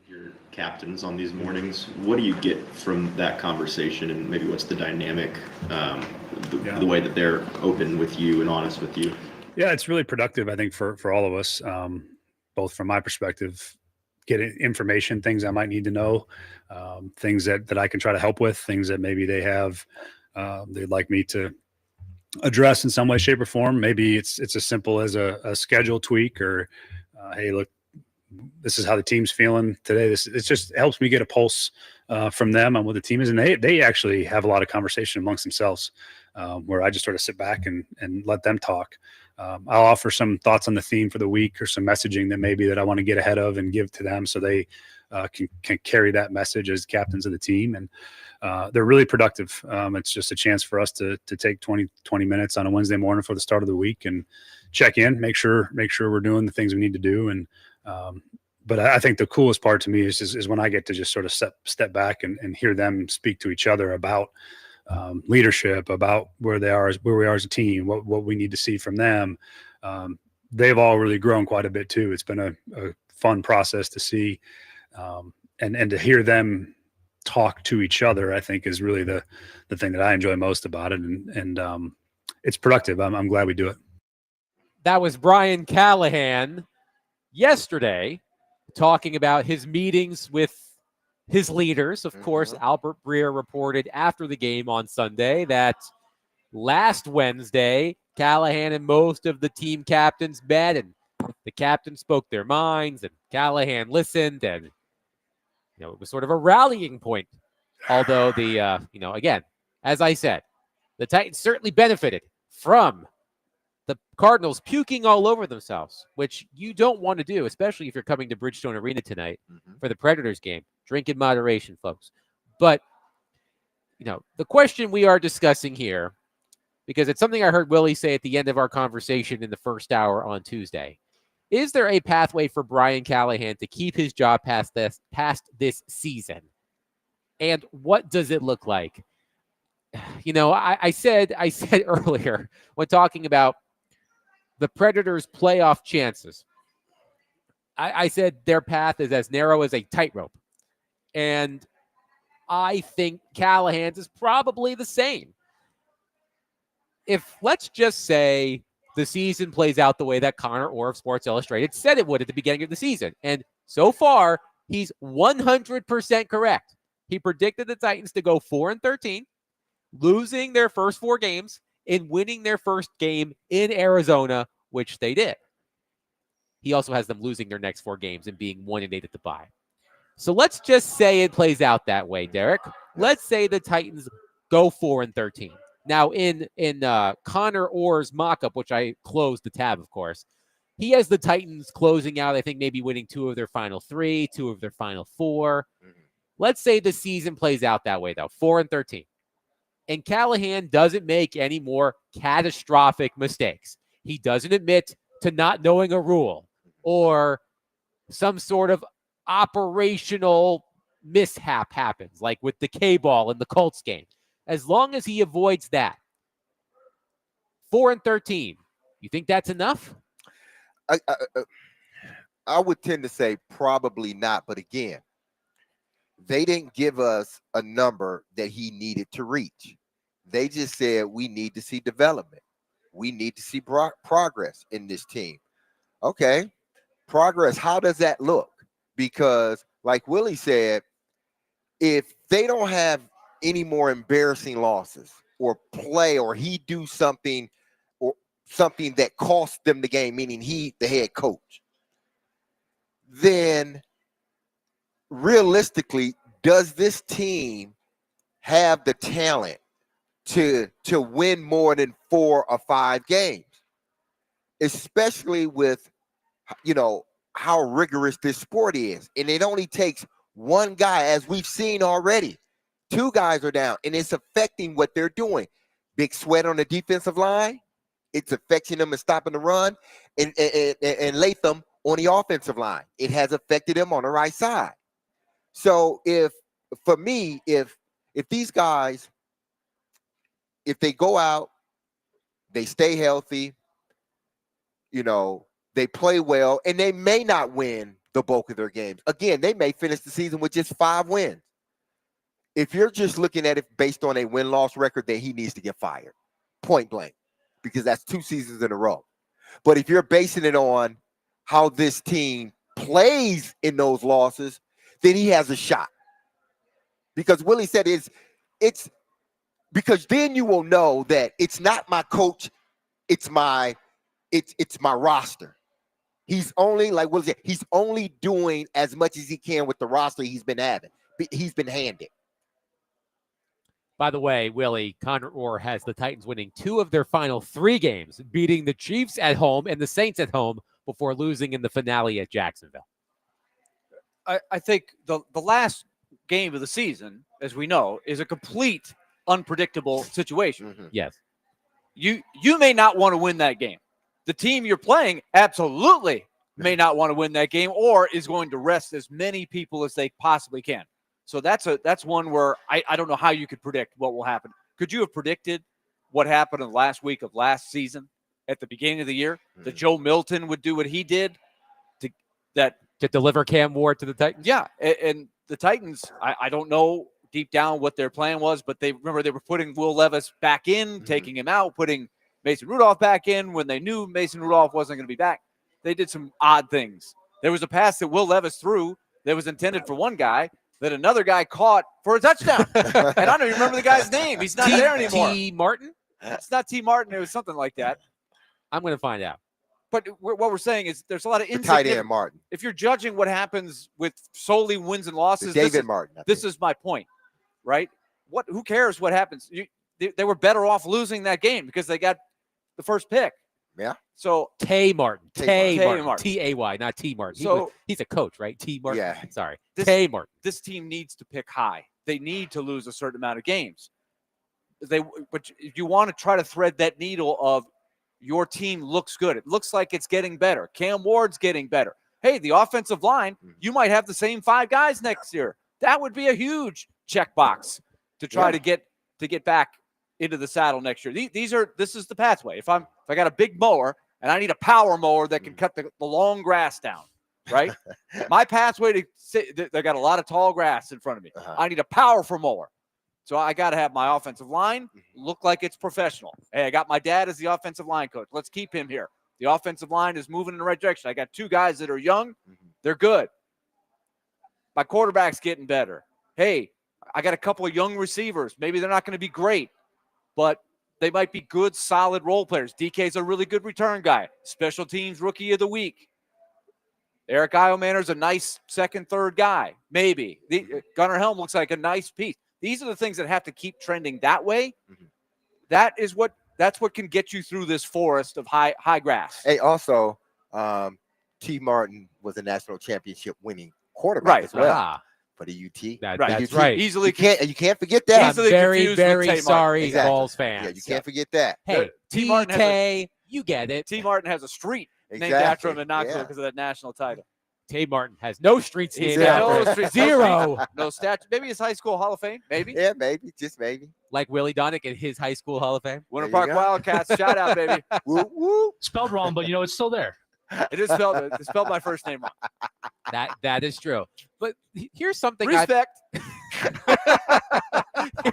your captains on these mornings. What do you get from that conversation, and maybe what's the dynamic, the way that they're open with you and honest with you? Yeah, it's really productive, I think, for all of us, both from my perspective, getting information, things I might need to know, things that I can try to help with, things that maybe they have, they'd like me to address in some way, shape, or form. Maybe it's as simple as a schedule tweak, or hey, look, this is how the team's feeling today. It just helps me get a pulse from them on what the team is, and they actually have a lot of conversation amongst themselves, where I just sort of sit back and let them talk. I'll offer some thoughts on the theme for the week, or some messaging that I want to get ahead of and give to them, so they can carry that message as captains of the team. And they're really productive. It's just a chance for us to take 20 minutes on a Wednesday morning for the start of the week and check in, make sure we're doing the things we need to do. And but I think the coolest part to me is when I get to just sort of step back and hear them speak to each other about leadership, about where we are as a team, what we need to see from them. They've all really grown quite a bit too. It's been a fun process to see, and to hear them talk to each other, I think, is really the thing that I enjoy most about it. And it's productive. I'm glad we do it. That was Brian Callahan yesterday talking about his meetings with his leaders. Of course, Albert Breer reported after the game on Sunday that last Wednesday, Callahan and most of the team captains met, and the captains spoke their minds, and Callahan listened, and it was sort of a rallying point. Although again, as I said, the Titans certainly benefited from the Cardinals puking all over themselves, which you don't want to do, especially if you're coming to Bridgestone Arena tonight for the Predators game. Drink in moderation, folks. But, the question we are discussing here, because it's something I heard Willie say at the end of our conversation in the first hour on Tuesday, is there a pathway for Brian Callahan to keep his job past this season? And what does it look like? I said earlier when talking about the Predators' playoff chances, I said their path is as narrow as a tightrope. And I think Callahan's is probably the same. If, let's just say, the season plays out the way that Connor Orr of Sports Illustrated said it would at the beginning of the season, and so far, he's 100% correct. He predicted the Titans to go 4-13, losing their first 4 games, and winning their first game in Arizona, which they did. He also has them losing their next 4 games and being 1-8 at the bye. So let's just say it plays out that way, Derek. Let's say the Titans go 4-13. Now, in Connor Orr's mock-up, which I closed the tab, of course, he has the Titans closing out, I think, maybe winning 2 of their final 3, 2 of their final 4. Let's say the season plays out that way, though, 4-13. And Callahan doesn't make any more catastrophic mistakes. He doesn't admit to not knowing a rule or some sort of operational mishap happens, like with the K-ball in the Colts game. As long as he avoids that, 4-13, you think that's enough? I would tend to say probably not. But again, they didn't give us a number that he needed to reach. They just said we need to see development. We need to see progress in this team. Okay, progress. How does that look? Because like Willie said, if they don't have any more embarrassing losses or play, or he do something that cost them the game, meaning he, the head coach, then realistically, does this team have the talent to win more than 4 or 5 games? Especially with, how rigorous this sport is. And it only takes one guy, as we've seen already. 2 guys are down, and it's affecting what they're doing. Big sweat on the defensive line. It's affecting them and stopping the run. And Latham on the offensive line. It has affected them on the right side. So if these guys, if they go out, they stay healthy, they play well, and they may not win the bulk of their games. Again, they may finish the season with just 5 wins. If you're just looking at it based on a win-loss record, then he needs to get fired, point blank, because that's 2 seasons in a row. But if you're basing it on how this team plays in those losses, then he has a shot. Because Willie said it's because then you will know that it's not my coach, it's my roster. He's only, like Willie said, he's only doing as much as he can with the roster he's been having. He's been handed. By the way, Willie, Connor Orr has the Titans winning 2 of their final 3 games, beating the Chiefs at home and the Saints at home before losing in the finale at Jacksonville. I think the last game of the season, as we know, is a complete unpredictable situation. Mm-hmm. Yes. You may not want to win that game. The team you're playing absolutely may not want to win that game or is going to rest as many people as they possibly can. So that's one where I don't know how you could predict what will happen. Could you have predicted what happened in the last week of last season at the beginning of the year? Mm-hmm. That Joe Milton would do what he did to deliver Cam Ward to the Titans? Yeah, and the Titans, I don't know deep down what their plan was, but they were putting Will Levis back in, taking him out, putting Mason Rudolph back in when they knew Mason Rudolph wasn't going to be back. They did some odd things. There was a pass that Will Levis threw that was intended for one guy that another guy caught for a touchdown. And I don't even remember the guy's name. He's not there anymore. T. Martin? It's not T. Martin. It was something like that. I'm going to find out. But what we're saying is there's a lot of tight end Martin. If you're judging what happens with solely wins and losses, David Martin. This is my point, right? Who cares what happens? They were better off losing that game because they got the first pick. Yeah. So Tay Martin. Tay Martin. T-A-Y, not T. Martin. So he's a coach, right? T. Martin. Yeah. Sorry. Tay Martin. This team needs to pick high. They need to lose a certain amount of games. But you want to try to thread that needle of your team looks good. It looks like it's getting better. Cam Ward's getting better. Hey, the offensive line, you might have the same 5 guys next year. That would be a huge checkbox to try to get back into the saddle next year. This is the pathway. If I got a big mower and I need a power mower that can cut the long grass down, right? My pathway to sit, they got a lot of tall grass in front of me. I need a powerful mower. So I got to have my offensive line look like it's professional. Hey, I got my dad as the offensive line coach. Let's keep him here. The offensive line is moving in the right direction. I got 2 guys that are young. They're good. My quarterback's getting better. Hey, I got a couple of young receivers. Maybe they're not going to be great, but they might be good, solid role players. DK's a really good return guy. Special teams rookie of the week. Eric Eilmaner's a nice second, third guy. Maybe. Gunnar Helm looks like a nice piece. These are the things that have to keep trending that way. That's what can get you through this forest of high grass. Hey, also, T. Martin was a national championship winning quarterback as well for the UT. That's right. You can't forget that. I'm very, very sorry, Vols fans. Yeah, you can't forget that. Hey, TK, you get it. T. Martin has a street named after him in Knoxville because of that national title. Tay Martin has no streets named after him. Zero. No statue. Maybe his high school Hall of Fame. Maybe. Yeah, maybe. Just maybe. Like Willie Donick in his high school Hall of Fame. Winter Park Wildcats. Shout out, baby. Woo, woo. Spelled wrong, but it's still there. It is spelled. It's spelled my first name wrong. That is true. But here's something. Respect.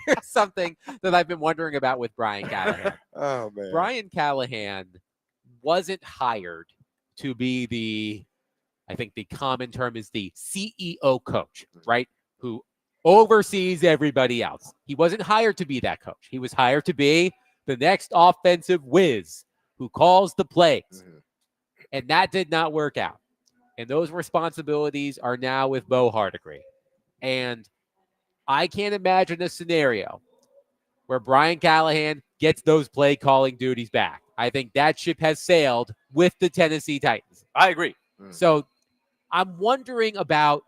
Here's something that I've been wondering about with Brian Callahan. Oh man. Brian Callahan wasn't hired to be I think the common term is the CEO coach, right? Who oversees everybody else. He wasn't hired to be that coach. He was hired to be the next offensive whiz who calls the plays. And that did not work out. And those responsibilities are now with Bo Hardigree. And I can't imagine a scenario where Brian Callahan gets those play calling duties back. I think that ship has sailed with the Tennessee Titans. I agree. So I'm wondering about,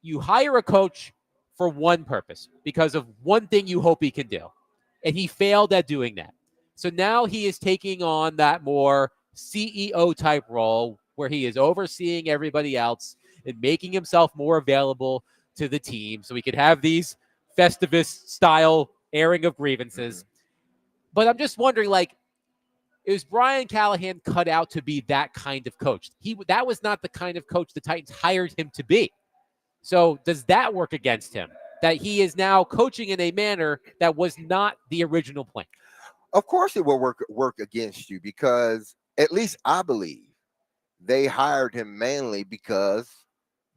you hire a coach for one purpose because of one thing you hope he can do. And he failed at doing that. So now he is taking on that more CEO type role where he is overseeing everybody else and making himself more available to the team so he could have these Festivus style airing of grievances. But I'm just wondering, is Brian Callahan cut out to be that kind of coach? That was not the kind of coach the Titans hired him to be. So does that work against him? That he is now coaching in a manner that was not the original plan? Of course it will work against you, because at least I believe they hired him mainly because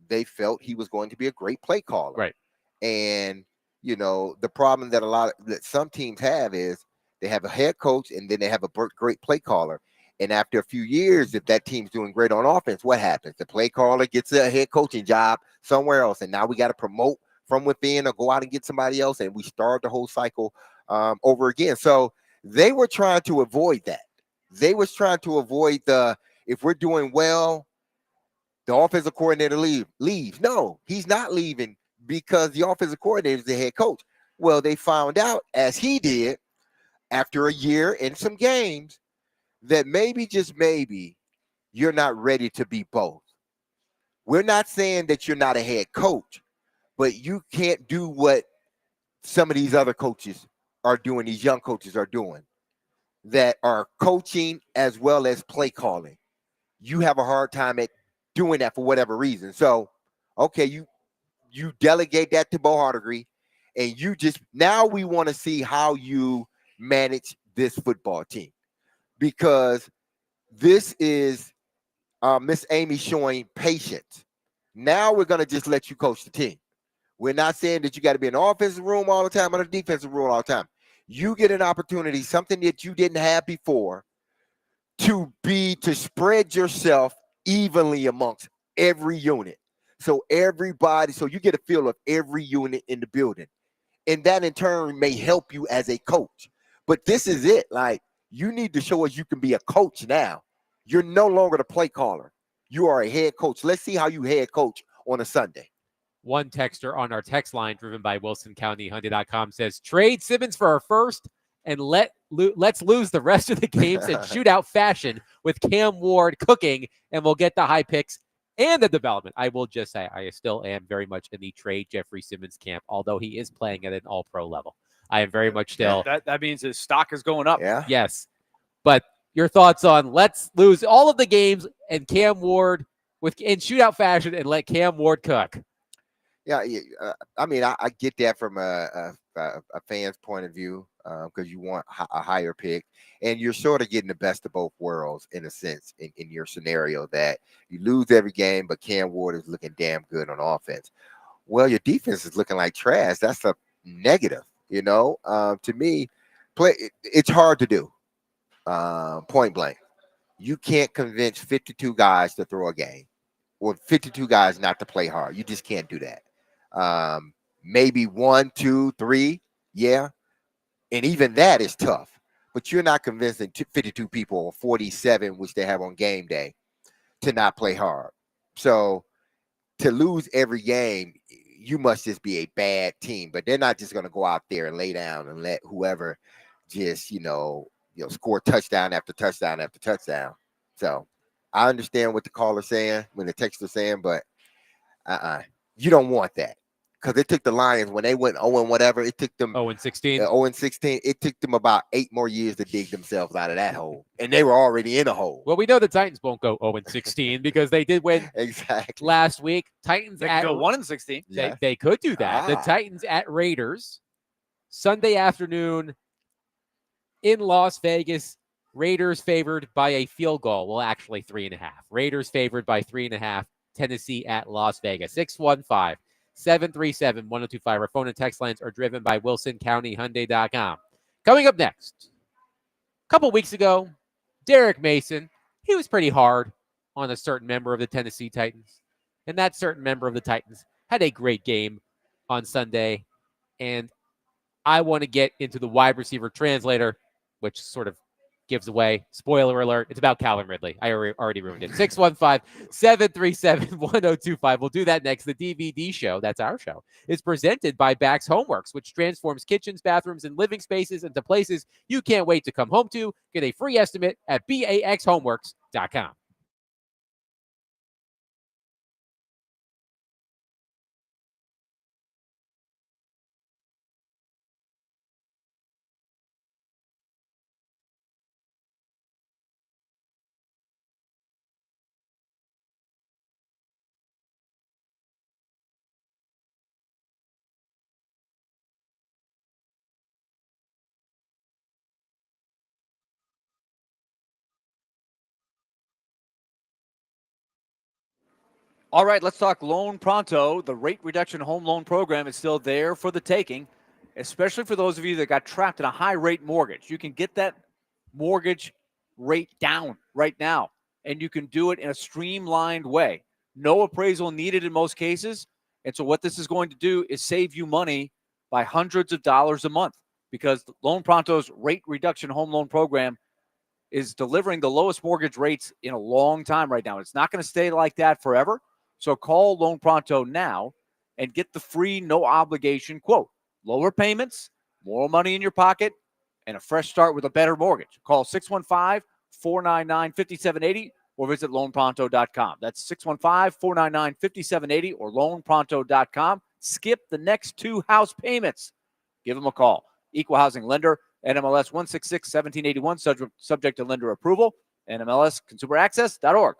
they felt he was going to be a great play caller. Right. And the problem that some teams have is they have a head coach and then they have a great play caller. And after a few years, if that team's doing great on offense, what happens? The play caller gets a head coaching job somewhere else, and now we got to promote from within or go out and get somebody else, and we start the whole cycle over again. So they were trying to avoid that. They was trying to avoid if we're doing well, the offensive coordinator leaves. No, he's not leaving because the offensive coordinator is the head coach. Well, they found out, as he did, after a year and some games, that maybe, just maybe, you're not ready to be both. We're not saying that you're not a head coach, but you can't do what some of these other coaches are doing, these young coaches are doing, that are coaching as well as play calling. You have a hard time at doing that for whatever reason. So, okay, you delegate that to Bo Hardegree, and now we want to see how you manage this football team, because this is Miss Amy showing patience. Now we're going to just let you coach the team. We're not saying that you got to be in the offensive room all the time or the defensive room all the time. You get an opportunity, something that you didn't have before, to spread yourself evenly amongst every unit. So you get a feel of every unit in the building. And that in turn may help you as a coach. But this is it. Like, you need to show us you can be a coach now. You're no longer the play caller. You are a head coach. Let's see how you head coach on a Sunday. One texter on our text line, driven by WilsonCountyHundy.com, says, trade Simmons for our first and let's lose the rest of the games in shootout fashion with Cam Ward cooking, and we'll get the high picks and the development. I will just say I still am very much in the trade Jeffrey Simmons camp, although he is playing at an all-pro level. I am very much still. That means his stock is going up. Yeah. Yes. But your thoughts on let's lose all of the games and Cam Ward in shootout fashion and let Cam Ward cook? Yeah, I mean, I get that from a fan's point of view, because you want a higher pick, and you're sort of getting the best of both worlds in a sense in your scenario, that you lose every game, but Cam Ward is looking damn good on offense. Well, your defense is looking like trash. That's a negative, To me, it's hard to do. Point blank, you can't convince 52 guys to throw a game, or 52 guys not to play hard. You just can't do that. Maybe 1, 2, 3, yeah, and even that is tough. But you're not convincing 52 people, or 47, which they have on game day, to not play hard. So to lose every game, you must just be a bad team. But they're not just going to go out there and lay down and let whoever just score touchdown after touchdown after touchdown. So I understand what the caller's saying, when the texter's saying, but you don't want that. Because it took the Lions, when they went 0 and whatever, it took them 0-16. 0-16. It took them about 8 more years to dig themselves out of that hole, and they were already in a hole. Well, we know the Titans won't go 0-16 because they did win exactly last week. Titans They could go 1-16. They could do that. The Titans at Raiders Sunday afternoon in Las Vegas. Raiders favored by a field goal. Well, actually 3.5. Raiders favored by 3.5. Tennessee at Las Vegas. 615-737-1025. Our phone and text lines are driven by WilsonCountyHunday.com. Coming up next, a couple weeks ago, Derek Mason, he was pretty hard on a certain member of the Tennessee Titans. And that certain member of the Titans had a great game on Sunday. And I want to get into the wide receiver translator, which sort of gives away, spoiler alert, it's about Calvin Ridley. I already ruined it. 615-737-1025. We'll do that next. The DVD show, that's our show, is presented by Bax Homeworks, which transforms kitchens, bathrooms, and living spaces into places you can't wait to come home to. Get a free estimate at baxhomeworks.com. All right, let's talk Loan Pronto. The rate reduction home loan program is still there for the taking, especially for those of you that got trapped in a high rate mortgage. You can get that mortgage rate down right now, and you can do it in a streamlined way. No appraisal needed in most cases. And so what this is going to do is save you money by hundreds of dollars a month, because Loan Pronto's rate reduction home loan program is delivering the lowest mortgage rates in a long time right now. It's not going to stay like that forever. So call Loan Pronto now and get the free, no obligation quote. Lower payments, more money in your pocket, and a fresh start with a better mortgage. Call 615-499-5780 or visit loanpronto.com. That's 615-499-5780 or loanpronto.com. Skip the next 2 house payments. Give them a call. Equal housing lender, NMLS 166-1781, subject to lender approval, NMLSconsumeraccess.org.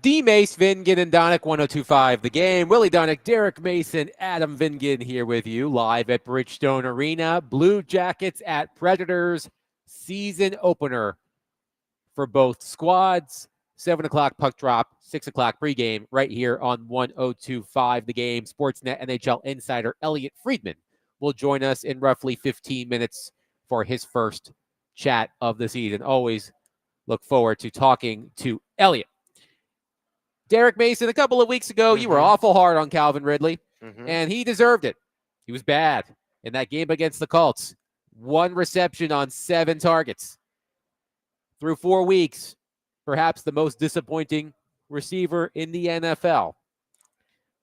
D. Mace, Vingan, and Donick, 102.5 The Game. Willie Donick, Derek Mason, Adam Vingan here with you live at Bridgestone Arena. Blue Jackets at Predators, season opener for both squads. 7 o'clock puck drop, 6 o'clock pregame right here on 102.5 The Game. Sportsnet NHL insider Elliot Friedman will join us in roughly 15 minutes for his first chat of the season. Always look forward to talking to Elliot. Derek Mason, a couple of weeks ago, you were awful hard on Calvin Ridley, and he deserved it. He was bad in that game against the Colts. 1 reception on 7 targets. Through 4 weeks, perhaps the most disappointing receiver in the NFL.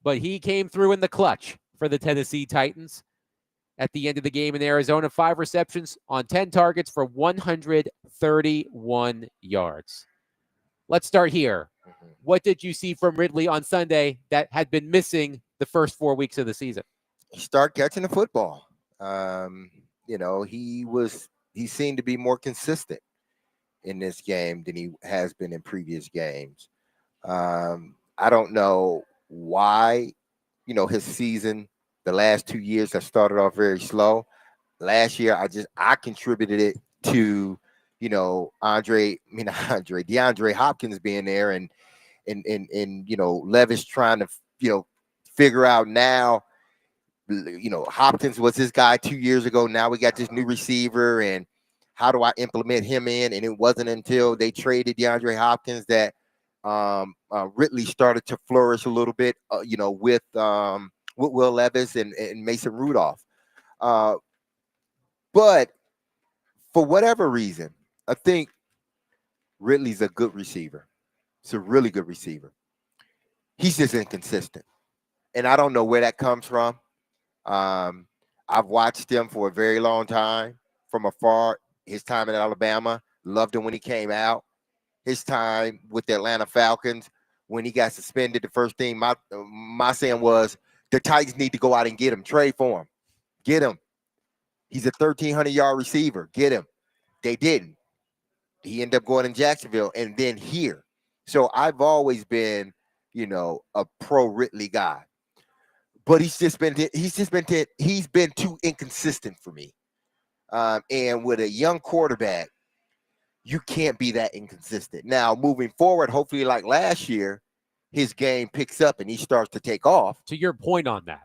But he came through in the clutch for the Tennessee Titans at the end of the game in Arizona. 5 receptions on 10 targets for 131 yards. Let's start here. What did you see from Ridley on Sunday that had been missing the first 4 weeks of the season? Start catching the football. He seemed to be more consistent. in this game than he has been in previous games. I don't know why, his season, the last 2 years have started off very slow. Last year, I contributed it to, DeAndre Hopkins being there and Levis trying to, figure out now, Hopkins was his guy 2 years ago. Now we got this new receiver, and how do I implement him in? And it wasn't until they traded DeAndre Hopkins that Ridley started to flourish a little bit, with Will Levis and Mason Rudolph. But for whatever reason, I think Ridley's a good receiver. It's a really good receiver. He's just inconsistent. And I don't know where that comes from. I've watched him for a very long time from afar. His time in Alabama, loved him when he came out. His time with the Atlanta Falcons, when he got suspended, the first thing my saying was, the Titans need to go out and get him, trade for him, get him. He's a 1,300-yard receiver. Get him. They didn't. He ended up going in Jacksonville and then here. So I've always been, a pro Ridley guy. But he's been too inconsistent for me. And with a young quarterback, you can't be that inconsistent. Now, moving forward, hopefully like last year, his game picks up and he starts to take off. To your point on that,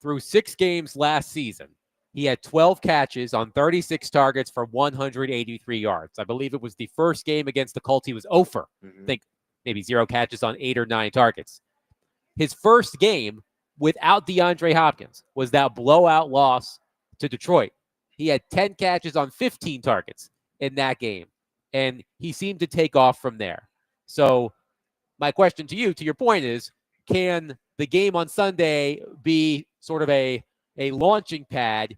through 6 games last season, he had 12 catches on 36 targets for 183 yards. I believe it was the first game against the Colts. He was 0 for, I think maybe 0 catches on 8 or 9 targets. His first game without DeAndre Hopkins was that blowout loss to Detroit. He had 10 catches on 15 targets in that game, and he seemed to take off from there. So my question to you, to your point is, can the game on Sunday be sort of a launching pad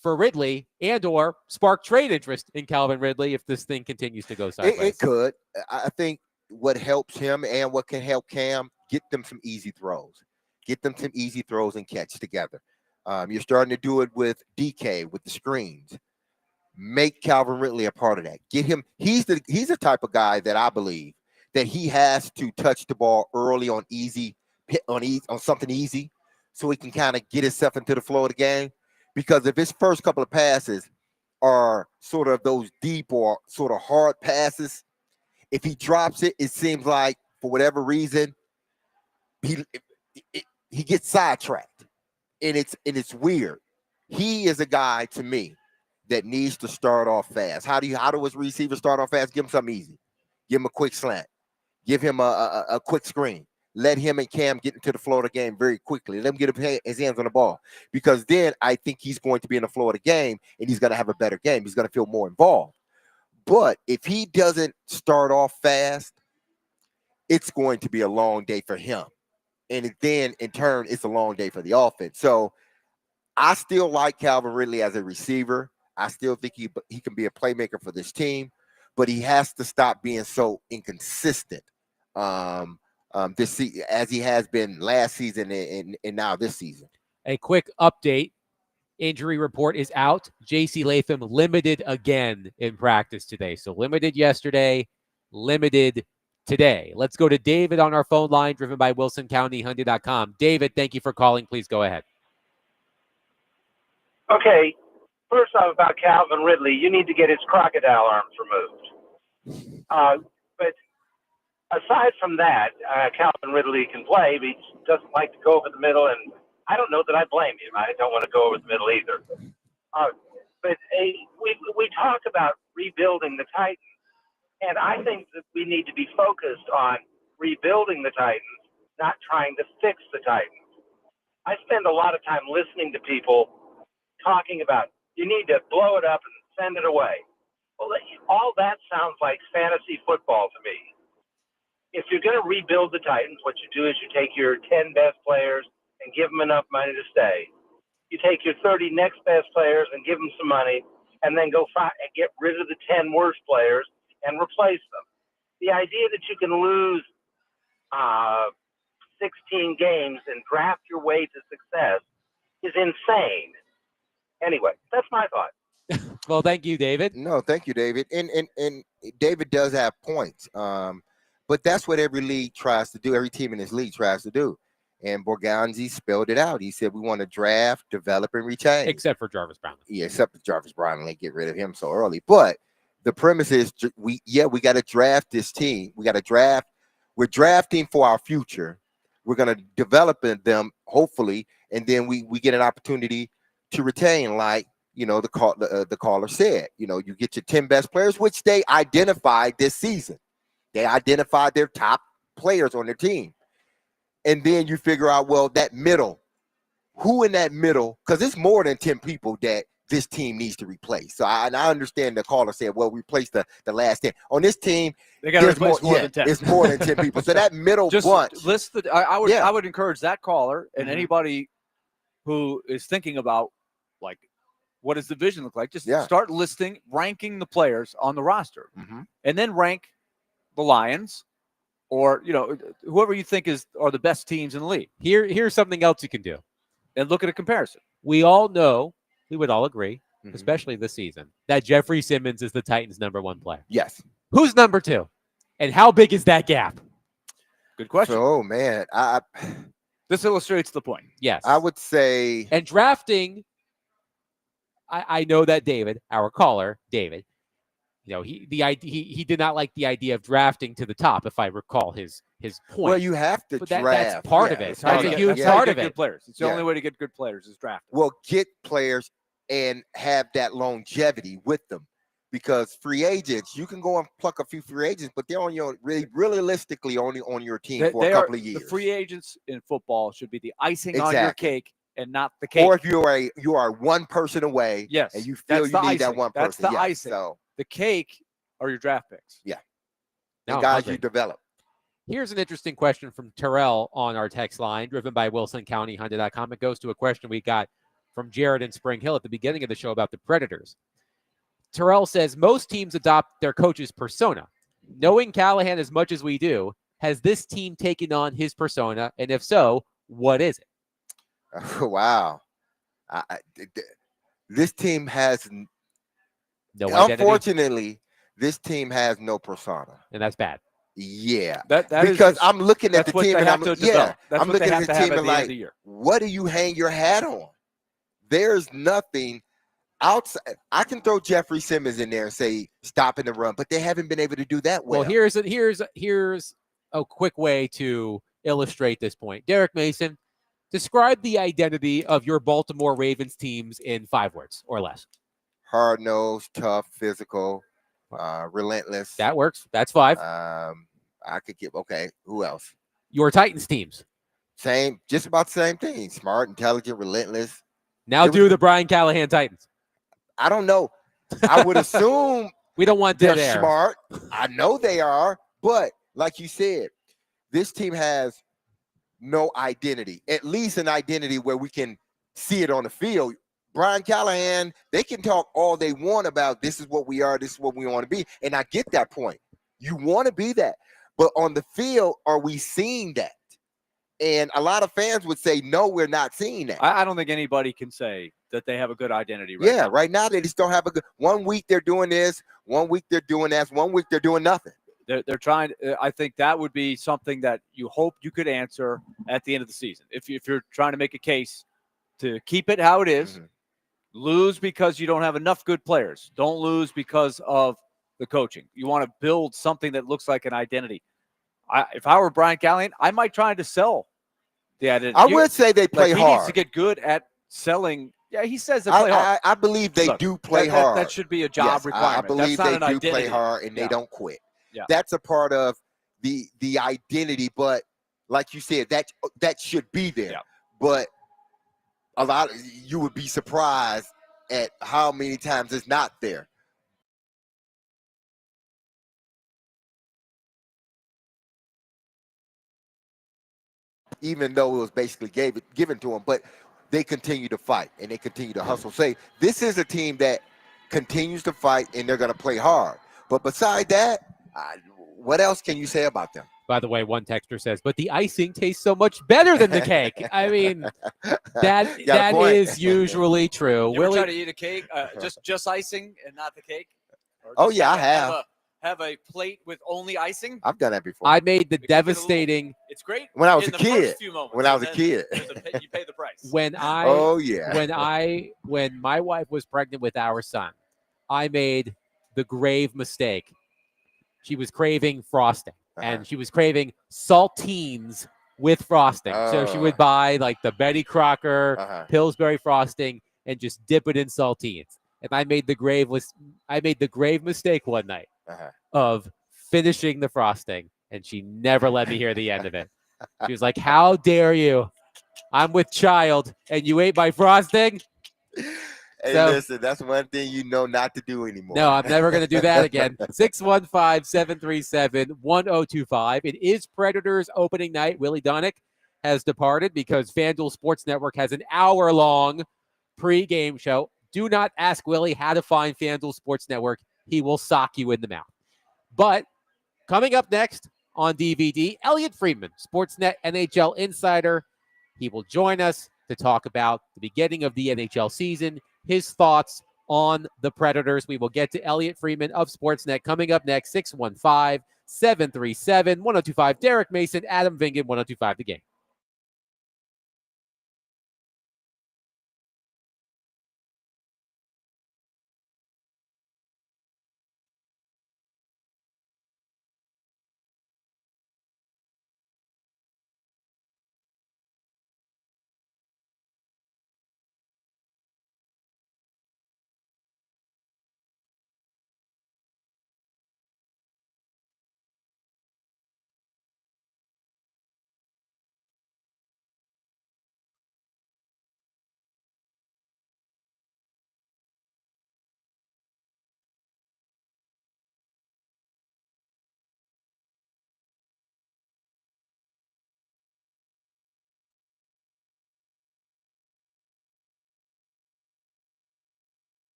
for Ridley and or spark trade interest in Calvin Ridley if this thing continues to go sideways? It could. I think what helps him and what can help Cam, get them some easy throws. Get them some easy throws and catch together. You're starting to do it with DK, with the screens. Make Calvin Ridley a part of that. Get him. He's the type of guy that I believe that he has to touch the ball early on something easy, so he can kind of get himself into the flow of the game. Because if his first couple of passes are sort of those deep or sort of hard passes, if he drops it, it seems like for whatever reason he gets sidetracked, and it's weird. He is a guy to me that needs to start off fast. How do his receivers start off fast? Give him something easy. Give him a quick slant. Give him a quick screen. Let him and Cam get into the flow of the game very quickly. Let him get his hands on the ball, because then I think he's going to be in the flow of the game and he's going to have a better game. He's going to feel more involved. But if he doesn't start off fast, it's going to be a long day for him. And then in turn, it's a long day for the offense. So I still like Calvin Ridley as a receiver. I still think he can be a playmaker for this team, but he has to stop being so inconsistent this season, as he has been last season and now this season. A quick update. Injury report is out. J.C. Latham limited again in practice today. So limited yesterday, limited today. Let's go to David on our phone line, driven by WilsonCountyHyundai.com. David, thank you for calling. Please go ahead. Okay. First off, about Calvin Ridley, you need to get his crocodile arms removed. But aside from that, Calvin Ridley can play, but he doesn't like to go over the middle, and I don't know that I blame him. I don't want to go over the middle either. But we talk about rebuilding the Titans, and I think that we need to be focused on rebuilding the Titans, not trying to fix the Titans. I spend a lot of time listening to people talking about, you need to blow it up and send it away. Well, all that sounds like fantasy football to me. If you're going to rebuild the Titans, what you do is you take your 10 best players and give them enough money to stay. You take your 30 next best players and give them some money, and then go find and get rid of the 10 worst players and replace them. The idea that you can lose 16 games and draft your way to success is insane. Anyway, that's my thought. Well, thank you, David. No, thank you, David. And David does have points. But that's what every league tries to do. Every team in this league tries to do. And Borganzi spelled it out. He said, we want to draft, develop, and retain. Except for Jarvis Brown. Yeah, except for Jarvis Brown, and they get rid of him so early. But the premise is we got to draft this team. We got to draft. We're drafting for our future. We're going to develop them, hopefully, and then we get an opportunity to retain, like, the caller said. You get your 10 best players, which they identified this season. They identified their top players on their team. And then you figure out, well, that middle, who in that middle, because it's more than 10 people that this team needs to replace. So I understand the caller said, well, replace the last 10. On this team, They got to replace more than 10. It's more than 10 people. So that middle Just bunch. list the. I would encourage that caller and anybody who is thinking about, like, what does the vision look like? Just start ranking the players on the roster, and then rank the Lions, or whoever you think are the best teams in the league. Here's something else you can do, and look at a comparison. We all know, we would all agree, especially this season, that Jeffrey Simmons is the Titans' #1 player. Yes. Who's number 2, and how big is that gap? Good question. Oh man, this illustrates the point. Yes, I would say. And drafting, I know that David, our caller, David, he did not like the idea of drafting to the top, if I recall his point. Well, you have to draft. That's part of it. It's That's a huge part of it. Good players. It's the only way to get good players is draft. Well, get players and have that longevity with them, because free agents, you can go and pluck a few free agents, but they're on your realistically only on your team for a couple of years. The free agents in football should be the icing on your cake and not the cake. Or if you are one person away, yes, and you feel you need that one person. That's the icing. So the cake are your draft picks. Yeah. Now, guys you develop. Here's an interesting question from Terrell on our text line, driven by WilsonCountyHonda.com. It goes to a question we got from Jared in Spring Hill at the beginning of the show about the Predators. Terrell says, most teams adopt their coach's persona. Knowing Callahan as much as we do, has this team taken on his persona? And if so, what is it? Wow. This team has no identity. Unfortunately, this team has no persona. And that's bad. Yeah. That because I'm looking at the team and I'm looking at the team and like, what do you hang your hat on? There's nothing outside. I can throw Jeffrey Simmons in there and say stop in the run, but they haven't been able to do that well. Well, here's a quick way to illustrate this point. Derek Mason, describe the identity of your Baltimore Ravens teams in 5 words or less. Hard-nosed, tough, physical, relentless. That works. That's 5. I could give. Okay, who else? Your Titans teams. Same, just about the same thing. Smart, intelligent, relentless. Now do the Brian Callahan Titans. I don't know. I would assume we don't want they're there. Smart. I know they are, but like you said, this team has no identity. At least an identity where we can see it on the field. Brian Callahan, they can talk all they want about this is what we are, this is what we want to be. And I get that point. You want to be that. But on the field, are we seeing that? And a lot of fans would say, no, we're not seeing that. I don't think anybody can say that they have a good identity right now. Right now they just don't have a good – 1 week they're doing this, 1 week they're doing that, 1 week they're doing nothing. They're trying – I think that would be something that you hope you could answer at the end of the season. If you're trying to make a case to keep it how it is, lose because you don't have enough good players. Don't lose because of the coaching. You want to build something that looks like an identity. If I were Brian Callahan, I might try to sell the identity. I would say they play hard. He needs to get good at selling. Yeah, he says they play hard. I believe they do play hard. That should be a job requirement. I believe That's they do play hard and they don't quit. Yeah. That's a part of the identity. But like you said, that should be there. Yeah. But you would be surprised at how many times it's not there. Even though it was basically given to them, but they continue to fight and they continue to hustle. Say, this is a team that continues to fight and they're going to play hard. But beside that, what else can you say about them? By the way, one texter says, but the icing tastes so much better than the cake. I mean, that You got a point. is usually true. You ever try Willie, to eat a cake, just icing and not the cake? Or Oh just yeah, I have have. have a plate with only icing. I've done that before. I made the Because you get a little- devastating It's great When I was in a the kid. first few moments. When I was a Then kid. you pay the price. when I Oh yeah. when my wife was pregnant with our son, I made the grave mistake. She was craving frosting, and she was craving saltines with frosting. So she would buy like the Betty Crocker Pillsbury frosting and just dip it in saltines. And I made the grave mistake one night of finishing the frosting, and she never let me hear the end of it. She was like, "How dare you? I'm with child, and you ate my frosting." Hey, So- listen, that's one thing you know not to do anymore. No, I'm never going to do that again. 615-737-1025. It is Predators opening night. Willie Donick has departed because FanDuel Sports Network has an hour-long pre-game show. Do not ask Willie how to find FanDuel Sports Network. He will sock you in the mouth. But coming up next on DVD, Elliot Friedman, Sportsnet NHL insider. He will join us to talk about the beginning of the NHL season, his thoughts on the Predators. We will get to Elliot Friedman of Sportsnet coming up next, 615-737-1025. Derek Mason, Adam Vingan, 1025 The Game.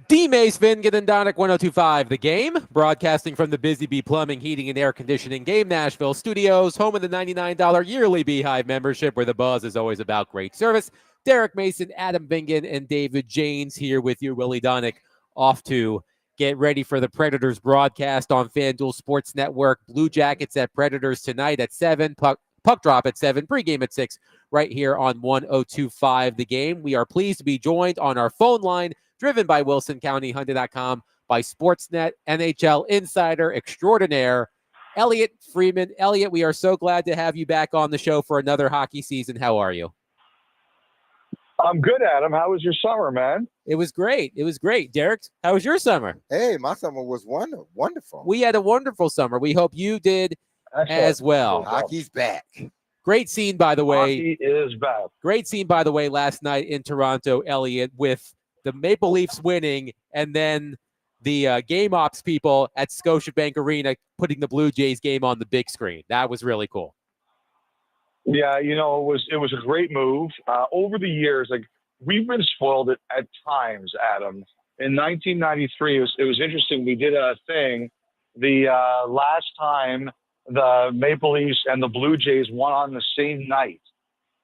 D. Mace, Vingan, and Donick 1025 The Game, broadcasting from the Busy Bee Plumbing, Heating, and Air Conditioning Game Nashville studios, home of the $99 yearly Beehive membership, where the buzz is always about great service. Derek Mason, Adam Vingan, and David Janes here with you. Willie Donick off to get ready for the Predators broadcast on FanDuel Sports Network. Blue Jackets at Predators tonight at 7, puck drop at 7, pregame at 6, right here on 1025 The Game. We are pleased to be joined on our phone line, driven by WilsonCountyHunter.com, by Sportsnet NHL insider extraordinaire, Elliot Freeman. Elliot, we are so glad to have you back on the show for another hockey season. How are you? I'm good, Adam. How was your summer, man? It was great. It was great. Derek, how was your summer? Hey, my summer was wonderful. We had a wonderful summer. We hope you did as well. Hockey's back. Great scene, by the way. Hockey is back. Great scene, by the way, last night in Toronto, Elliot, with the Maple Leafs winning and then the game ops people at Scotiabank Arena putting the Blue Jays game on the big screen. That was really cool. Yeah, it was a great move. Over the years, like we've been spoiled at times, Adam. In 1993, it was interesting. We did a thing the last time the Maple Leafs and the Blue Jays won on the same night,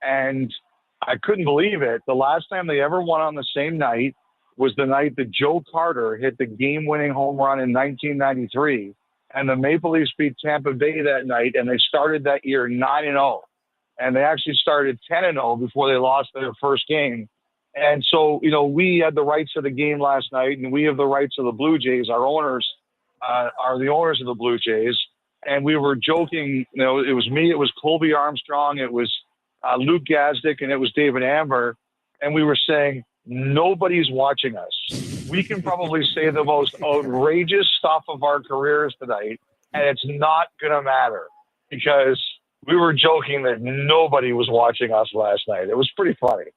and I couldn't believe it. The last time they ever won on the same night was the night that Joe Carter hit the game-winning home run in 1993, and the Maple Leafs beat Tampa Bay that night, and they started that year 9-0. And they actually started 10-0 before they lost their first game. And so, we had the rights to the game last night, and we have the rights to the Blue Jays. Our owners are the owners of the Blue Jays. And we were joking, it was me, it was Colby Armstrong, it was Luke Gazdick, and it was David Amber. And we were saying, nobody's watching us. We can probably say the most outrageous stuff of our careers tonight, and it's not going to matter because we were joking that nobody was watching us last night. It was pretty funny.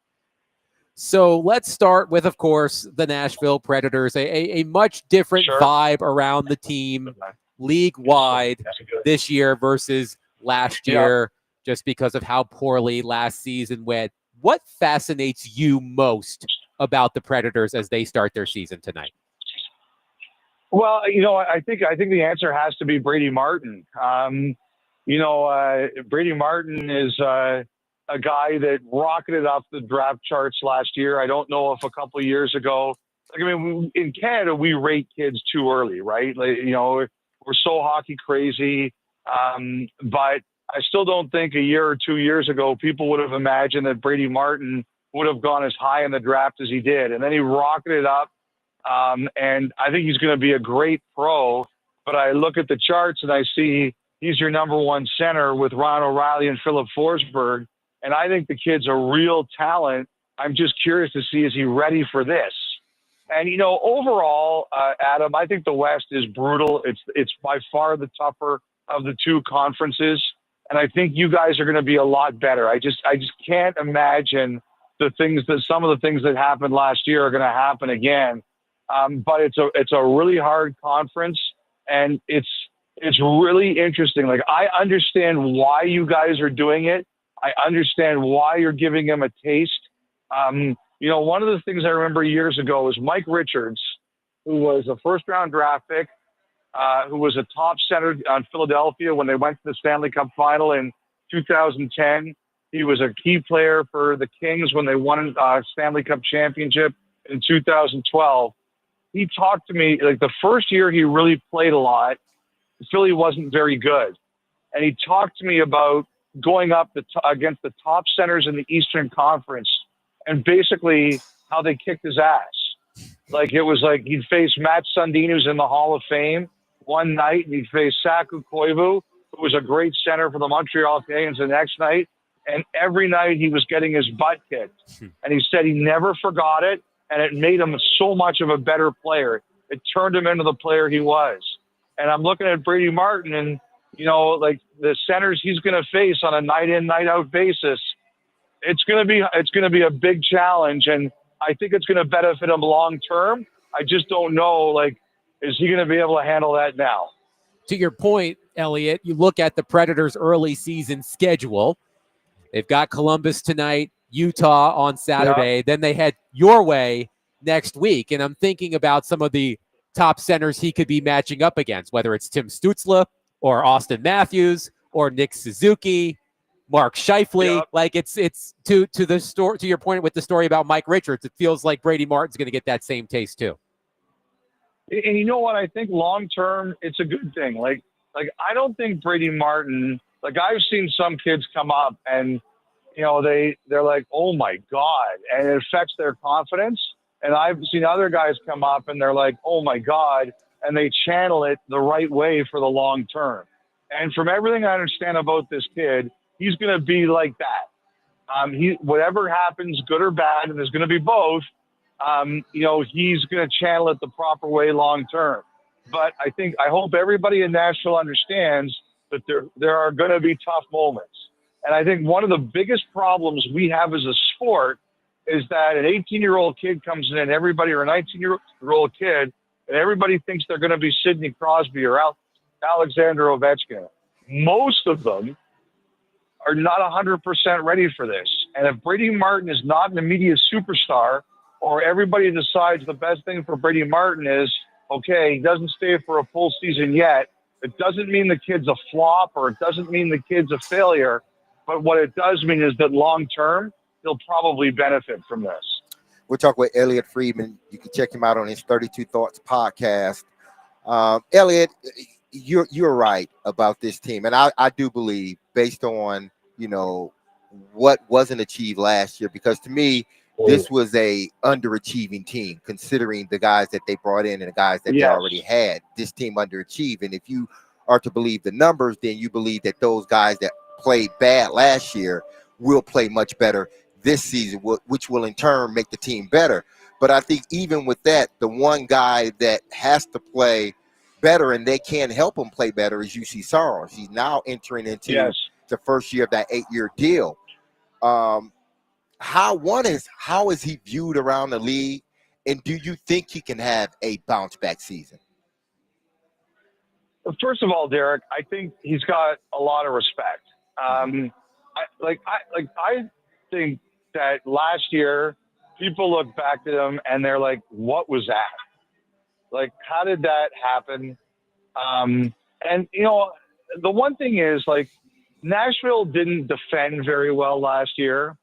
So let's start with, of course, the Nashville Predators, a much different vibe around the team league-wide this year versus last year, just because of how poorly last season went. What fascinates you most about the Predators as they start their season tonight? Well, I think the answer has to be Brady Martin. Brady Martin is a guy that rocketed up the draft charts last year. I don't know if a couple of years ago, in Canada, we rate kids too early, right? We're so hockey crazy. But I still don't think a year or 2 years ago, people would have imagined that Brady Martin would have gone as high in the draft as he did. And then he rocketed up. And I think he's going to be a great pro. But I look at the charts and I see he's your number one center with Ron O'Reilly and Philip Forsberg. And I think the kid's a real talent. I'm just curious to see, is he ready for this? And, overall, Adam, I think the West is brutal. It's by far the tougher of the two conferences. And I think you guys are going to be a lot better. I just can't imagine some of the things that happened last year are going to happen again. But it's a really hard conference, and it's really interesting. Like, I understand why you guys are doing it. I understand why you're giving them a taste. One of the things I remember years ago was Mike Richards, who was a first-round draft pick, who was a top center on Philadelphia when they went to the Stanley Cup final in 2010. He was a key player for the Kings when they won a Stanley Cup championship in 2012. He talked to me, like the first year he really played a lot, Philly wasn't very good. And he talked to me about going up against the top centers in the Eastern Conference and basically how they kicked his ass. Like, it was like he'd face Matt Sundin, who's in the Hall of Fame, one night, and he'd face Saku Koivu, who was a great center for the Montreal Canadiens, the next night. And every night he was getting his butt kicked. And he said he never forgot it, and it made him so much of a better player. It turned him into the player he was. And I'm looking at Brady Martin, and, like the centers he's going to face on a night in, night out basis, it's going to be a big challenge. And I think it's going to benefit him long term. I just don't know, like, is he going to be able to handle that now? To your point, Elliot, you look at the Predators' early season schedule. They've got Columbus tonight, Utah on Saturday. Then they head your way next week. And I'm thinking about some of the top centers he could be matching up against, whether it's Tim Stützle or Austin Matthews or Nick Suzuki, Mark Scheifele. Yep. Like it's to the story, to your point with the story about Mike Richards, it feels like Brady Martin's going to get that same taste too. And you know what? I think long term, it's a good thing. Like I don't think Brady Martin. Like I've seen some kids come up and they're like, oh my God, and it affects their confidence. And I've seen other guys come up and they're like, oh my God, and they channel it the right way for the long term. And from everything I understand about this kid, he's going to be like that. Whatever happens, good or bad, and there's going to be both. He's going to channel it the proper way long term. But I hope everybody in Nashville understands that there are going to be tough moments. And I think one of the biggest problems we have as a sport is that an 18-year-old kid comes in, or an 19-year-old kid, and everybody thinks they're going to be Sidney Crosby or Alexander Ovechkin. Most of them are not 100% ready for this. And if Brady Martin is not an immediate superstar, or everybody decides the best thing for Brady Martin is, okay, he doesn't stay for a full season yet, it doesn't mean the kid's a flop or it doesn't mean the kid's a failure. But what it does mean is that long term, he'll probably benefit from this. We'll talk with Elliot Friedman. You can check him out on his 32 Thoughts podcast. Elliot, you're right about this team. And I do believe, based on, what wasn't achieved last year, because to me, this was a underachieving team, considering the guys that they brought in and the guys that they already had. This team underachieved. And if you are to believe the numbers, then you believe that those guys that played bad last year will play much better this season, which will in turn make the team better. But I think even with that, the one guy that has to play better and they can't help him play better is UC Saros. He's now entering into the first year of that 8-year deal. How is he viewed around the league, and do you think he can have a bounce back season? First of all, Derek, I think he's got a lot of respect. I think that last year people look back at him and they're like, "What was that? Like, how did that happen?" The one thing is, like, Nashville didn't defend very well last year.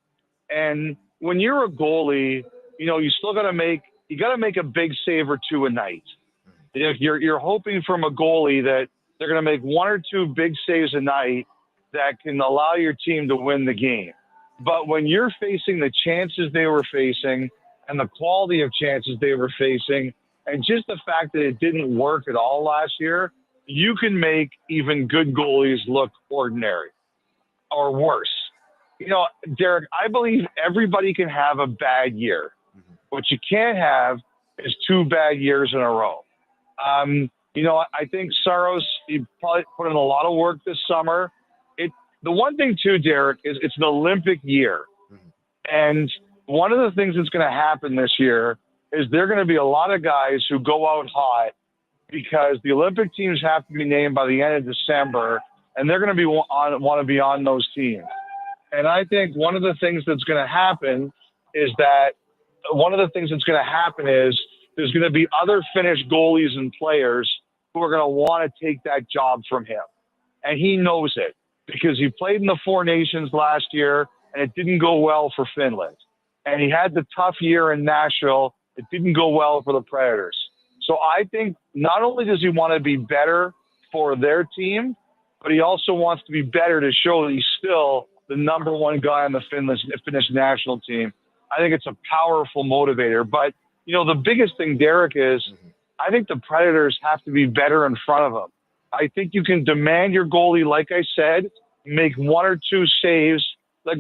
And when you're a goalie, you still got to make a big save or two a night. You're hoping from a goalie that they're going to make one or two big saves a night that can allow your team to win the game. But when you're facing the chances they were facing and the quality of chances they were facing, and just the fact that it didn't work at all last year, you can make even good goalies look ordinary or worse. Derek, I believe everybody can have a bad year. What you can't have is 2 bad years in a row. I think Saros, he probably put in a lot of work this summer. The one thing too, Derek, is it's an Olympic year. And one of the things that's going to happen this year is there are going to be a lot of guys who go out hot because the Olympic teams have to be named by the end of December, and they're going to want to be on those teams. And I think one of the things that's going to happen is there's going to be other Finnish goalies and players who are going to want to take that job from him. And he knows it because he played in the Four Nations last year and it didn't go well for Finland. And he had the tough year in Nashville. It didn't go well for the Predators. So I think not only does he want to be better for their team, but he also wants to be better to show that he's still the number one guy on the Finnish national team. I think it's a powerful motivator. But, the biggest thing, Derek, is I think the Predators have to be better in front of him. I think you can demand your goalie, like I said, make one or two saves that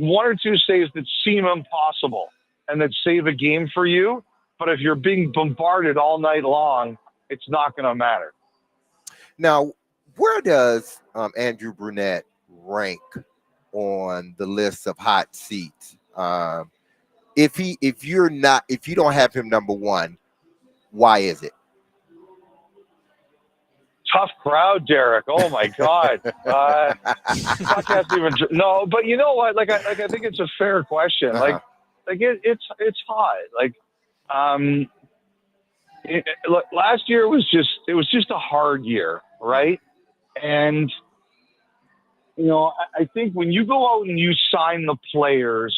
seem impossible and that save a game for you. But if you're being bombarded all night long, it's not going to matter. Now, where does Andrew Brunette rank on the list of hot seats? If you don't have him number one, why is it? Tough crowd, Derek. Oh my God. No, but you know what? I think it's a fair question. It's hot. Look, last year was just a hard year, right? And I think when you go out and you sign the players,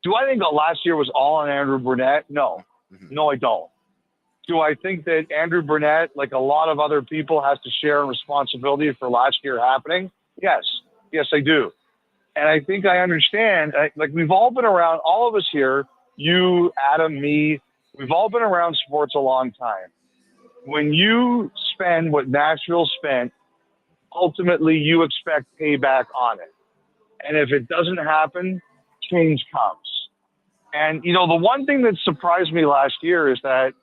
do I think that last year was all on Andrew Burnett? No, I don't. Do I think that Andrew Burnett, like a lot of other people, has to share responsibility for last year happening? Yes, I do. And I think I understand. Like we've all been around, all of us here, you, Adam, me, we've all been around sports a long time. When you spend what Nashville spent, ultimately you expect payback on it. And if it doesn't happen, change comes. And, the one thing that surprised me last year is that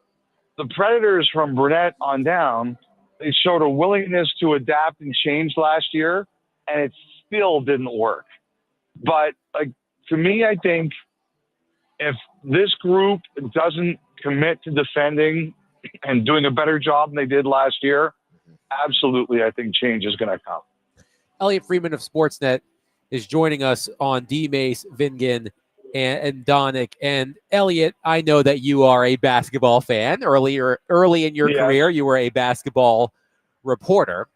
the Predators from Burnett on down, they showed a willingness to adapt and change last year, and it still didn't work. But, to me, I think if this group doesn't commit to defending and doing a better job than they did last year, absolutely, I think change is going to come. Elliot Freeman of Sportsnet is joining us on D. Mace, Vingan, and Donick. And Elliot, I know that you are a basketball fan. Early in your career, you were a basketball reporter.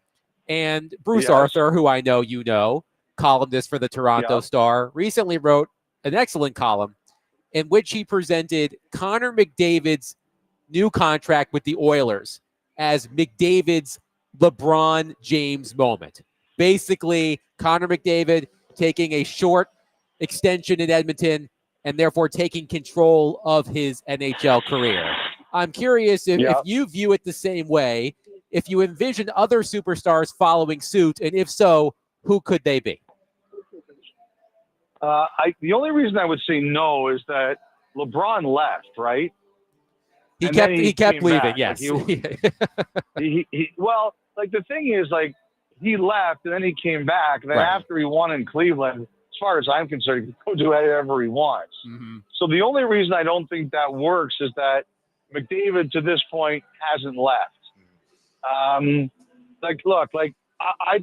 And Bruce Arthur, who I know you know, columnist for the Toronto Star, recently wrote an excellent column in which he presented Connor McDavid's new contract with the Oilers as McDavid's LeBron James moment. Basically, Connor McDavid taking a short extension in Edmonton and therefore taking control of his NHL career. I'm curious if you view it the same way, if you envision other superstars following suit, and if so, who could they be? The only reason I would say no is that LeBron left, right? He kept leaving, back. Yes. Well, the thing is, he left and then he came back. And then after he won in Cleveland, as far as I'm concerned, he can go do whatever he wants. Mm-hmm. So the only reason I don't think that works is that McDavid to this point hasn't left. I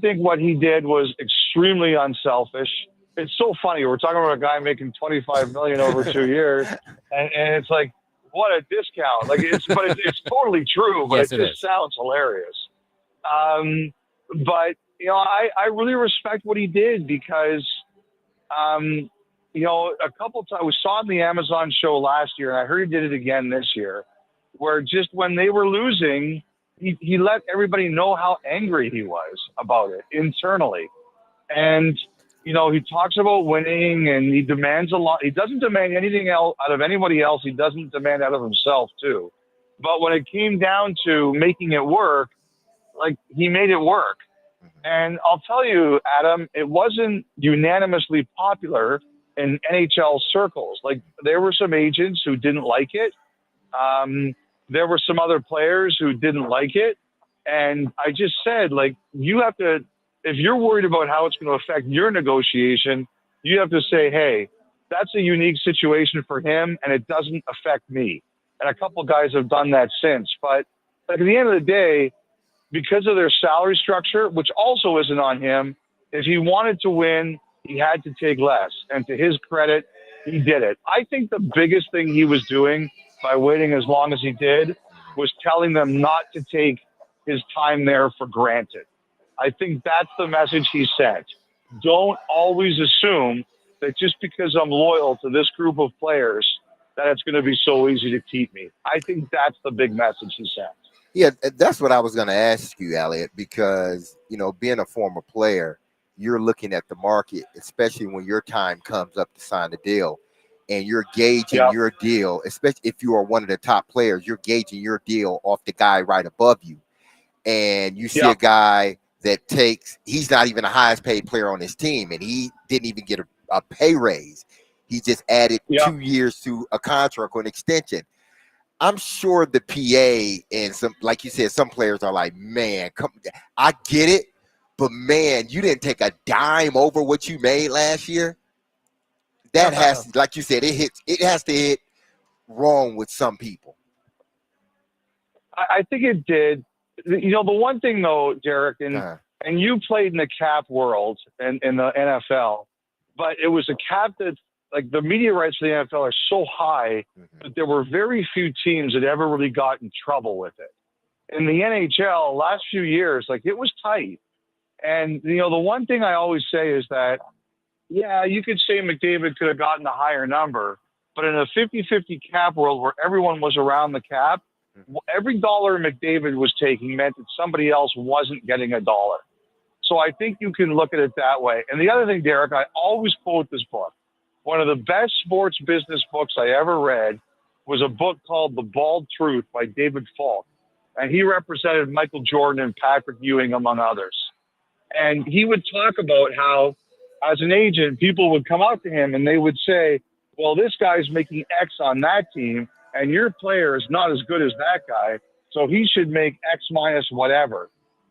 think what he did was extremely unselfish. It's so funny. We're talking about a guy making $25 million over 2 years, and it's like, what a discount! It's totally true, but it just sounds hilarious. But I really respect what he did because, a couple times we saw it in the Amazon show last year, and I heard he did it again this year, where just when they were losing, he let everybody know how angry he was about it internally, and. He talks about winning and he demands a lot. He doesn't demand anything else out of anybody else. He doesn't demand out of himself too. But when it came down to making it work, he made it work. And I'll tell you, Adam, it wasn't unanimously popular in NHL circles. There were some agents who didn't like it. There were some other players who didn't like it. And I just said, you have to, if you're worried about how it's going to affect your negotiation, you have to say, hey, that's a unique situation for him and it doesn't affect me. And a couple guys have done that since. But at the end of the day, because of their salary structure, which also isn't on him, if he wanted to win, he had to take less. And to his credit, he did it. I think the biggest thing he was doing by waiting as long as he did was telling them not to take his time there for granted. I think that's the message he sent. Don't always assume that just because I'm loyal to this group of players, that it's going to be so easy to keep me. I think that's the big message he sent. Yeah, that's what I was going to ask you, Elliot, because, being a former player, you're looking at the market, especially when your time comes up to sign the deal, and you're gauging your deal, especially if you are one of the top players, you're gauging your deal off the guy right above you. And you see a guy that he's not even the highest paid player on his team, and he didn't even get a pay raise. He just added 2 years to a contract or an extension. I'm sure the PA and some, like you said, some players are like, man, I get it, but man, you didn't take a dime over what you made last year. That has, like you said, it has to hit wrong with some people. I think it did. The one thing though, Derek, and you played in the cap world and in the NFL, but it was a cap that like the media rights for the NFL are so high that there were very few teams that ever really got in trouble with it. In the NHL, last few years, like it was tight. And, the one thing I always say is that, yeah, you could say McDavid could have gotten a higher number, but in a 50-50 cap world where everyone was around the cap, every dollar McDavid was taking meant that somebody else wasn't getting a dollar. So I think you can look at it that way. And the other thing, Derek, I always quote this book. One of the best sports business books I ever read was a book called The Bald Truth by David Falk. And he represented Michael Jordan and Patrick Ewing, among others. And he would talk about how, as an agent, people would come out to him and they would say, well, this guy's making X on that team, and your player is not as good as that guy, so he should make X minus whatever.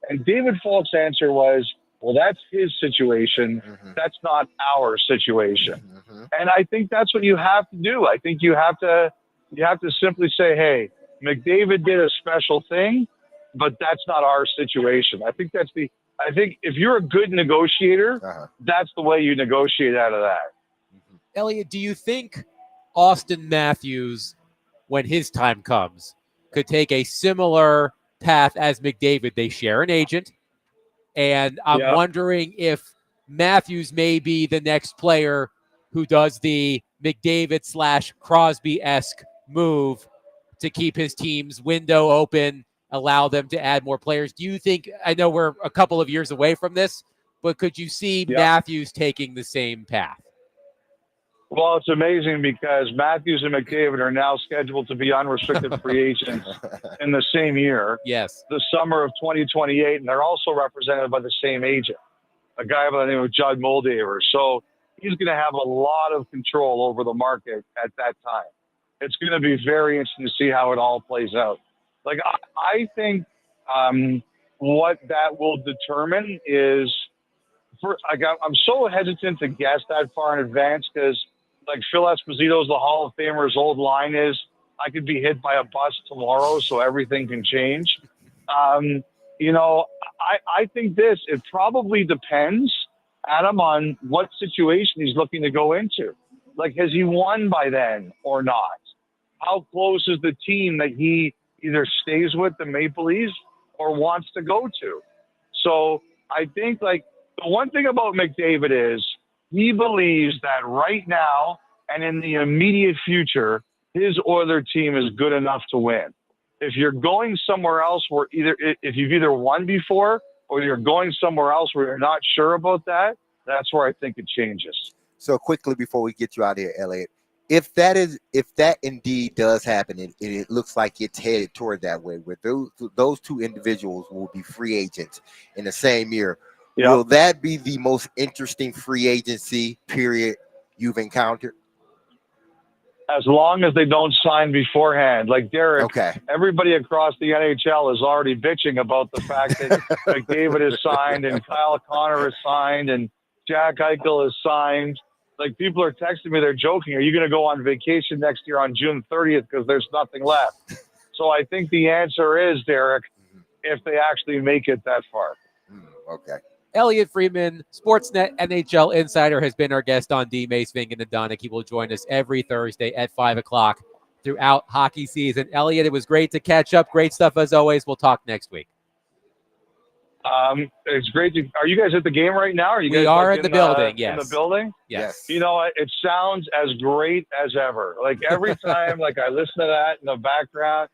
And David Falk's answer was, well, that's his situation. That's not our situation. And I think that's what you have to do. I think you have to simply say, hey, McDavid did a special thing, but that's not our situation. I think if you're a good negotiator, that's the way you negotiate out of that. Elliot, do you think Austin Matthews, when his time comes, could take a similar path as McDavid? They share an agent, and I'm wondering if Matthews may be the next player who does the McDavid / Crosby-esque move to keep his team's window open, allow them to add more players. Do you think, I know we're a couple of years away from this, but could you see Matthews taking the same path? Well, it's amazing because Matthews and McDavid are now scheduled to be unrestricted free agents in the same year. Yes. The summer of 2028, and they're also represented by the same agent, a guy by the name of Judd Moldaver. So he's going to have a lot of control over the market at that time. It's going to be very interesting to see how it all plays out. Like, I think what that will determine is, I'm so hesitant to guess that far in advance because, like Phil Esposito's the Hall of Famer's old line is, I could be hit by a bus tomorrow, so everything can change. I think it probably depends, Adam, on what situation he's looking to go into. Like, has he won by then or not? How close is the team that he either stays with, the Maple Leafs, or wants to go to? So I think, like, the one thing about McDavid is he believes that right now and in the immediate future, his Oilers team is good enough to win. If you're going somewhere else where if you've either won before or you're going somewhere else where you're not sure about that, that's where I think it changes. So quickly before we get you out of here, Elliot, if that indeed does happen, and it looks like it's headed toward that way, where those two individuals will be free agents in the same year, will that be the most interesting free agency period you've encountered? As long as they don't sign beforehand. Like Derek, everybody across the NHL is already bitching about the fact that McDavid is signed and Kyle Connor is signed and Jack Eichel is signed. Like, people are texting me, they're joking, are you going to go on vacation next year on June 30th because there's nothing left? So I think the answer is, Derek, if they actually make it that far. Okay. Elliot Friedman, Sportsnet NHL insider, has been our guest on D. Mace, Vingen, and Donick. He will join us every Thursday at 5 o'clock throughout hockey season. Elliot, it was great to catch up. Great stuff as always. We'll talk next week. It's great to. Are you guys at the game right now? We are in the building. Yes. In the building. Yes. You know, it sounds as great as ever. Like, every time, like, I listen to that in the background,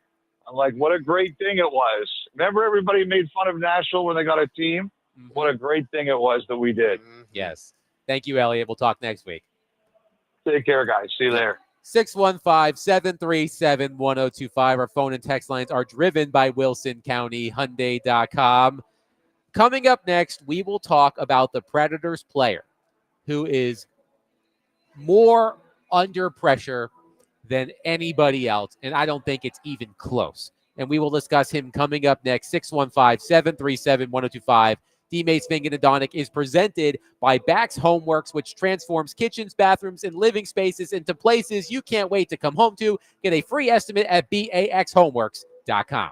I'm like, what a great thing it was. Remember, everybody made fun of Nashville when they got a team. What a great thing it was that we did. Yes. Thank you, Elliot. We'll talk next week. Take care, guys. See you there. 615-737-1025. Our phone and text lines are driven by WilsonCountyHyundai.com. Coming up next, we will talk about the Predators player who is more under pressure than anybody else, and I don't think it's even close. And we will discuss him coming up next. 615-737-1025. D-Mace, Vingen, and Donick is presented by Bax Homeworks, which transforms kitchens, bathrooms, and living spaces into places you can't wait to come home to. Get a free estimate at baxhomeworks.com.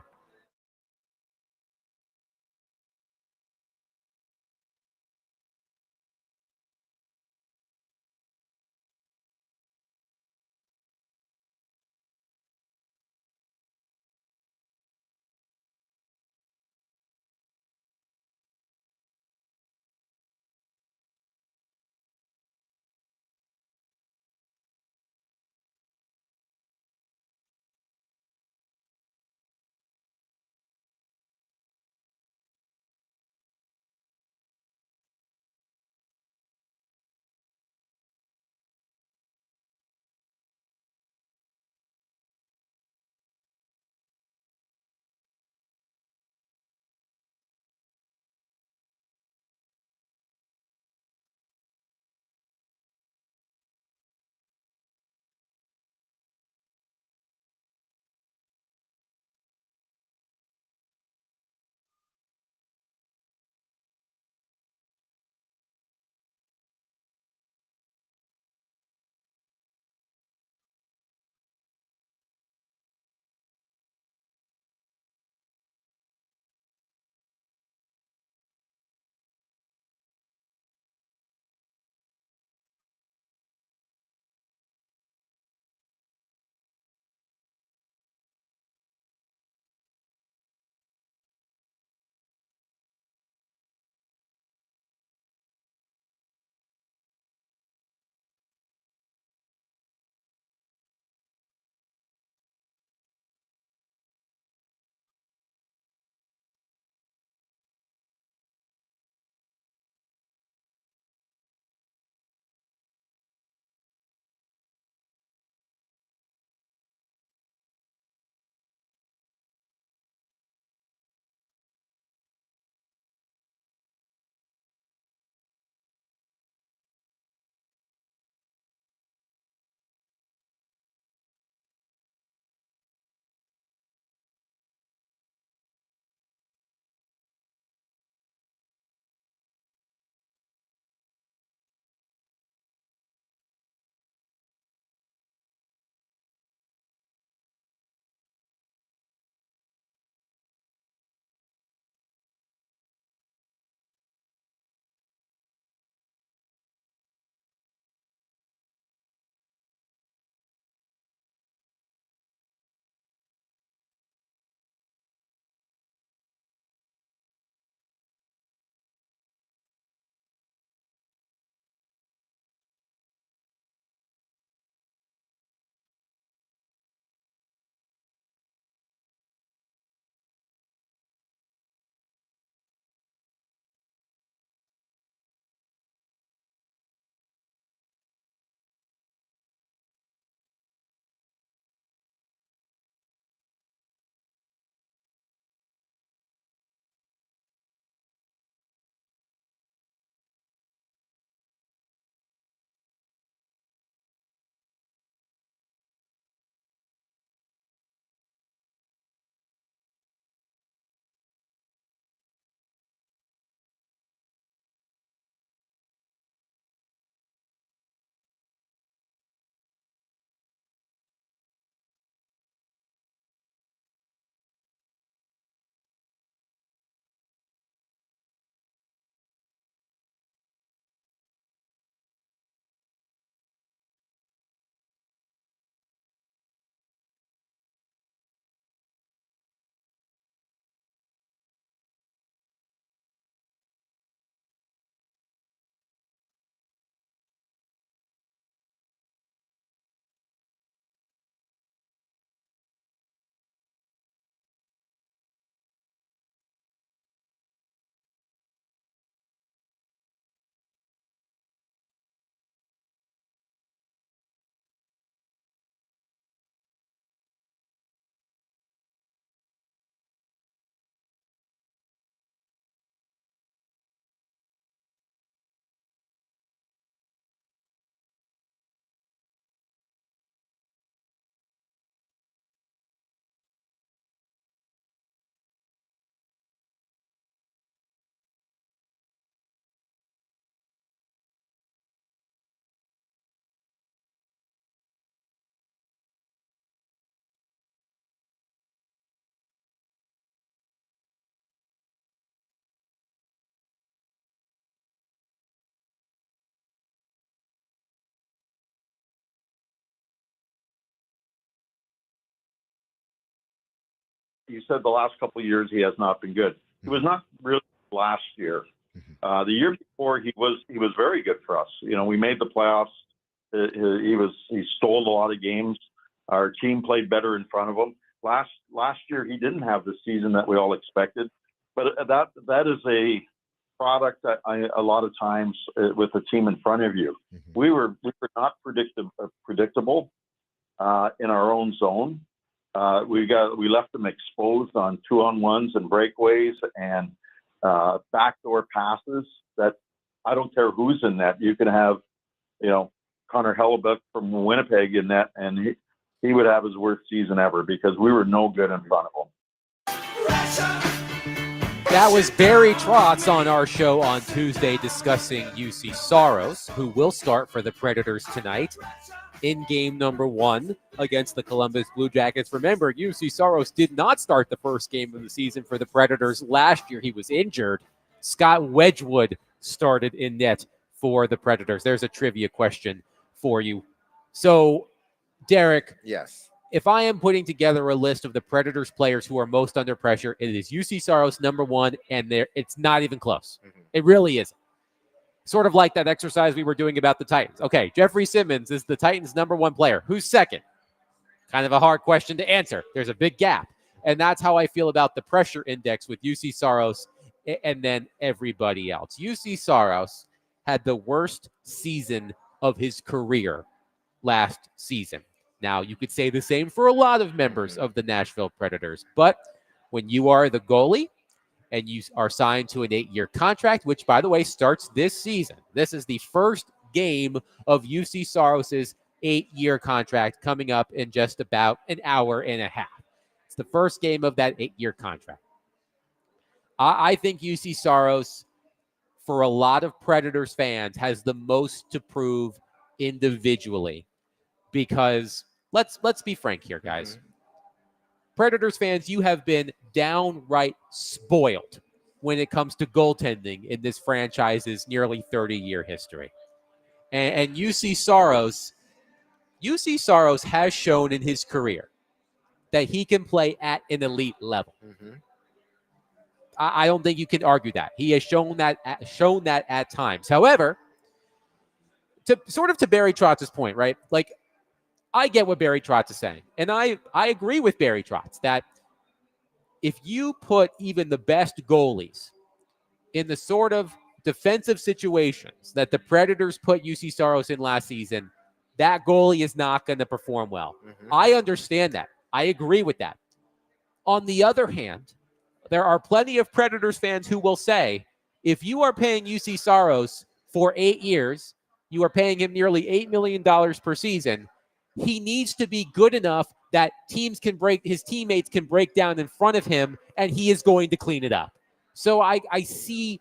you said the last couple of years he has not been good. He was not really last year. The year before he was very good for us. You know, we made the playoffs. He stole a lot of games. Our team played better in front of him. Last year he didn't have the season that we all expected. But that is a product that a lot of times with the team in front of you, we were not predictable in our own zone. We left them exposed on 2-on-1s and breakaways and backdoor passes that I don't care who's in net. You can have, you know, Connor Hellebuck from Winnipeg in net, and he would have his worst season ever because we were no good in front of him. That was Barry Trotz on our show on Tuesday discussing UC Saros, who will start for the Predators tonight in game number 1 against the Columbus Blue Jackets. Remember, UC Saros did not start the first game of the season for the Predators. Last year, he was injured. Scott Wedgwood started in net for the Predators. There's a trivia question for you. So, Derek. Yes. If I am putting together a list of the Predators players who are most under pressure, it is UC Saros number 1, and it's not even close. It really isn't. Sort of like that exercise we were doing about the Titans. Okay, Jeffrey Simmons is the Titans' number 1 player. Who's second? Kind of a hard question to answer. There's a big gap. And that's how I feel about the pressure index with UC Saros and then everybody else. UC Saros had the worst season of his career last season. Now, you could say the same for a lot of members of the Nashville Predators, but when you are the goalie and you are signed to an 8-year contract, which, by the way, starts this season. This is the first game of UC Saros' 8-year contract coming up in just about an hour and a half. It's the first game of that 8-year contract. I think UC Saros, for a lot of Predators fans, has the most to prove individually because let's be frank here, guys. Predators fans, you have been downright spoiled when it comes to goaltending in this franchise's nearly 30-year history. And UC Saros has shown in his career that he can play at an elite level. I don't think you can argue that. He has shown that at times. However, to Barry Trotz's point, right? Like, I get what Barry Trotz is saying. And I agree with Barry Trotz that if you put even the best goalies in the sort of defensive situations that the Predators put UC Saros in last season, that goalie is not going to perform well. I understand that. I agree with that. On the other hand, there are plenty of Predators fans who will say, if you are paying UC Saros for 8 years, you are paying him nearly $8 million per season, he needs to be good enough that his teammates can break down in front of him, and he is going to clean it up. So I see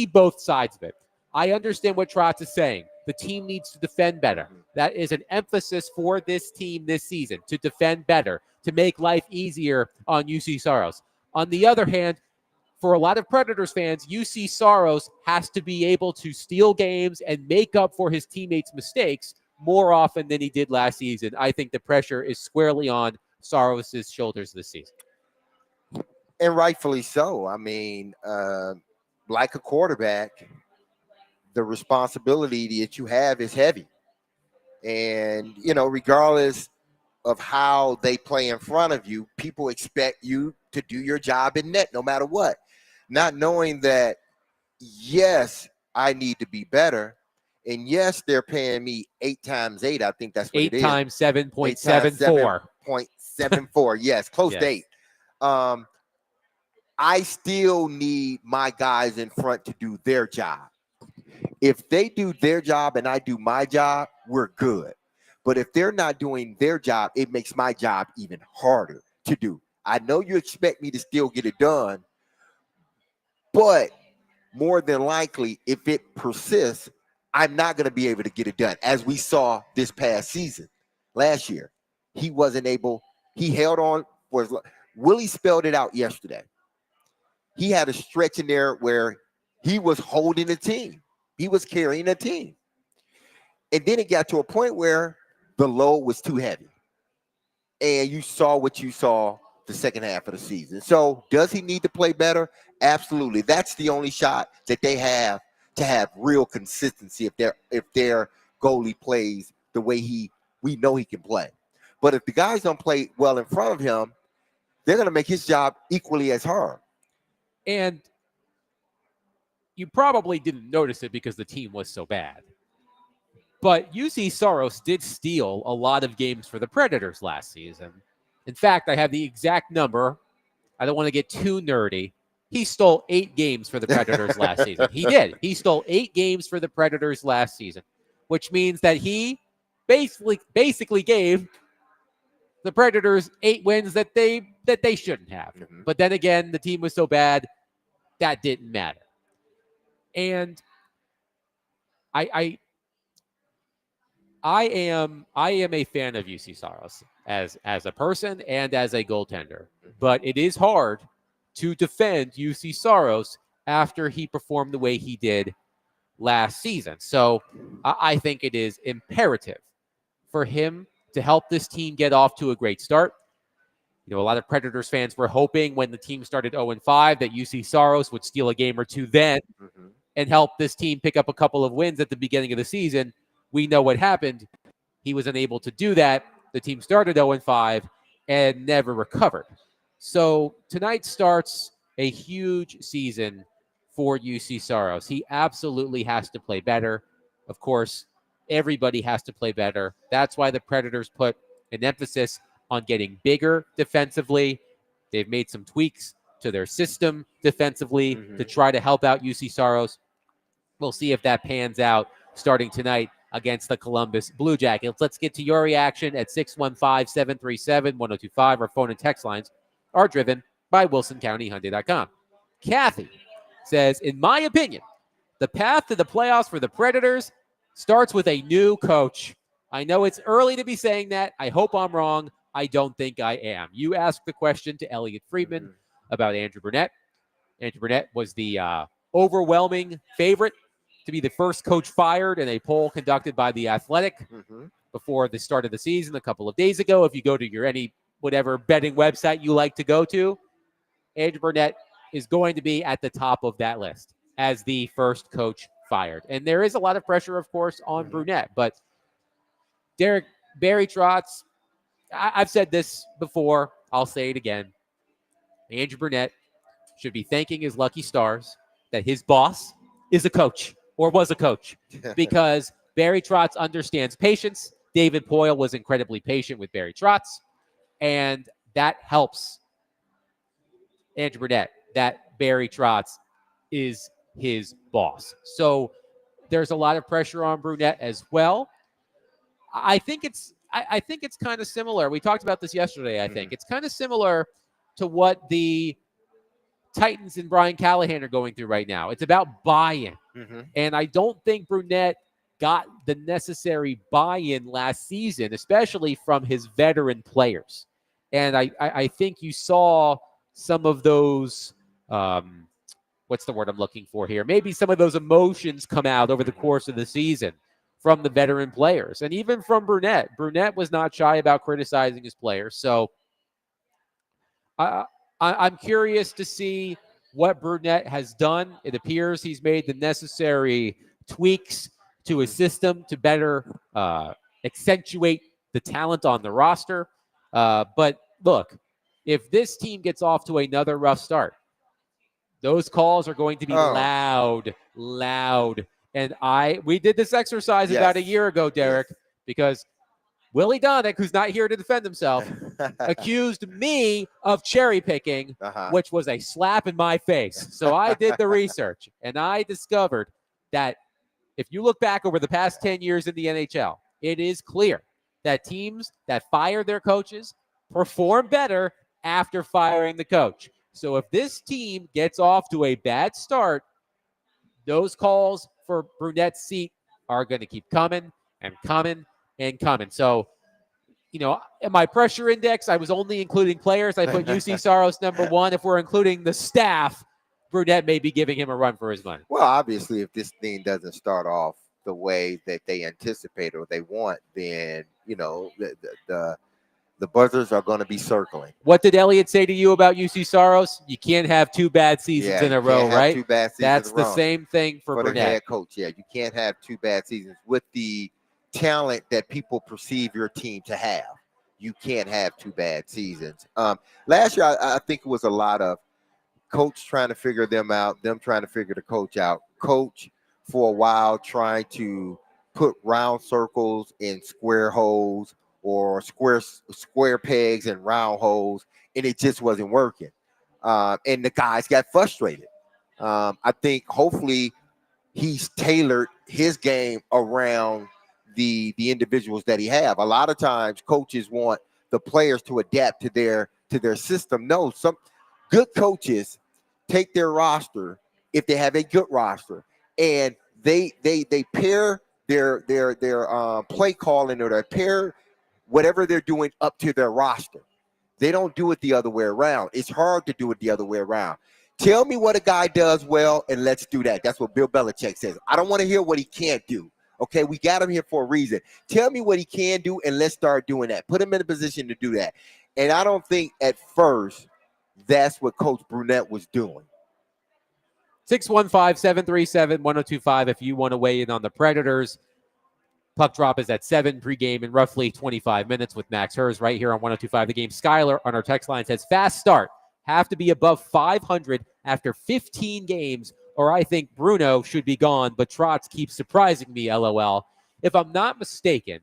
both sides of it. I understand what Trotz is saying. The team needs to defend better. That is an emphasis for this team this season, to defend better, to make life easier on UC Saros. On the other hand, for a lot of Predators fans, UC Saros has to be able to steal games and make up for his teammates' mistakes more often than he did last season. I think the pressure is squarely on Saros' shoulders this season. And rightfully so. I mean, like a quarterback, the responsibility that you have is heavy. And, you know, regardless of how they play in front of you, people expect you to do your job in net no matter what. Not knowing that, yes, I need to be better. And yes, they're paying me 8 times 8. I think that's what it is. 8 times 7.74. 7.74. Yes, close Yes. to 8. I still need my guys in front to do their job. If they do their job and I do my job, we're good. But if they're not doing their job, it makes my job even harder to do. I know you expect me to still get it done, but more than likely, if it persists, I'm not going to be able to get it done. As we saw this past season, last year, he wasn't able. He held on. Willie spelled it out yesterday. He had a stretch in there where he was holding a team. He was carrying a team. And then it got to a point where the load was too heavy. And you saw what you saw the second half of the season. So does he need to play better? Absolutely. That's the only shot that they have to have real consistency if their goalie plays the way we know he can play. But if the guys don't play well in front of him, they're going to make his job equally as hard. And you probably didn't notice it because the team was so bad. But UC Saros did steal a lot of games for the Predators last season. In fact, I have the exact number. I don't want to get too nerdy. He stole 8 games for the Predators last season. He did. He stole 8 games for the Predators last season, which means that he basically gave the Predators 8 wins that they shouldn't have. Mm-hmm. But then again, the team was so bad that didn't matter. And I am a fan of UC Saros as a person and as a goaltender, but it is hard to defend UC Saros after he performed the way he did last season. So I think it is imperative for him to help this team get off to a great start. You know, a lot of Predators fans were hoping when the team started 0-5 that UC Saros would steal a game or two then and help this team pick up a couple of wins at the beginning of the season. We know what happened. He was unable to do that. The team started 0-5 and never recovered. So tonight starts a huge season for UC Saros. He absolutely has to play better. Of course, everybody has to play better. That's why the Predators put an emphasis on getting bigger defensively. They've made some tweaks to their system defensively to try to help out UC Saros. We'll see if that pans out starting tonight against the Columbus Blue Jackets. Let's get to your reaction at 615-737-1025. Our phone and text lines are driven by WilsonCountyHyundai.com. Kathy says, in my opinion, the path to the playoffs for the Predators starts with a new coach. I know it's early to be saying that. I hope I'm wrong. I don't think I am. You asked the question to Elliot Friedman about Andrew Burnett. Andrew Burnett was the overwhelming favorite to be the first coach fired in a poll conducted by The Athletic before the start of the season a couple of days ago. If you go to your whatever betting website you like to go to, Andrew Burnett is going to be at the top of that list as the first coach fired. And there is a lot of pressure, of course, on Burnett. But Barry Trotz, I've said this before. I'll say it again. Andrew Burnett should be thanking his lucky stars that his boss is a coach or was a coach because Barry Trotz understands patience. David Poyle was incredibly patient with Barry Trotz, and that helps Andrew Burnett that Barry Trotz is his boss. So there's a lot of pressure on Burnett as well. I think it's kind of similar. We talked about this yesterday, I think. It's kind of similar to what the Titans and Brian Callahan are going through right now. It's about buy-in. And I don't think Burnett got the necessary buy-in last season, especially from his veteran players. And I think you saw some of those, what's the word I'm looking for here? Maybe some of those emotions come out over the course of the season from the veteran players. And even from Burnett. Burnett was not shy about criticizing his players. So I'm curious to see what Burnett has done. It appears he's made the necessary tweaks to his system to better accentuate the talent on the roster. But look, if this team gets off to another rough start, those calls are going to be loud. And we did this exercise about a year ago, Derek, because Willie Donick, who's not here to defend himself, accused me of cherry picking, which was a slap in my face. So I did the research, and I discovered that if you look back over the past 10 years in the NHL, it is clear that teams that fire their coaches perform better after firing the coach. So if this team gets off to a bad start, those calls for Burnett's seat are going to keep coming and coming and coming. So, you know, in my pressure index, I was only including players. I put UC Saros number 1. If we're including the staff, Burnett may be giving him a run for his money. Well, obviously, if this thing doesn't start off the way that they anticipate or they want, then, you know, The buzzers are going to be circling. What did Elliott say to you about UC Soros? You can't have 2 bad seasons Yeah, in a you row, can't have right? 2 bad seasons That's in a the row. same thing for the Burnett. head coach. Yeah, you can't have 2 bad seasons with the talent that people perceive your team to have. You can't have 2 bad seasons. Last year, I think it was a lot of coach trying to figure them out, them trying to figure the coach out. Coach for a while trying to put round circles in square holes or square pegs in round holes, and it just wasn't working. And the guys got frustrated. I think hopefully he's tailored his game around the individuals that he have. A lot of times coaches want the players to adapt to their system. No, some good coaches take their roster if they have a good roster and they pair their play calling or they pair whatever they're doing up to their roster. They don't do it the other way around. It's hard to do it the other way around. Tell me what a guy does well, and let's do that. That's what Bill Belichick says. I don't want to hear what he can't do. Okay, we got him here for a reason. Tell me what he can do, and let's start doing that. Put him in a position to do that. And I don't think at first that's what Coach Brunette was doing. 615-737-1025 if you want to weigh in on the Predators. Puck drop is at 7 pregame in roughly 25 minutes with Max Hers right here on 1025 The Game. Skylar on our text line says, fast start. Have to be above 500 after 15 games, or I think Bruno should be gone, but Trotz keeps surprising me, LOL. If I'm not mistaken,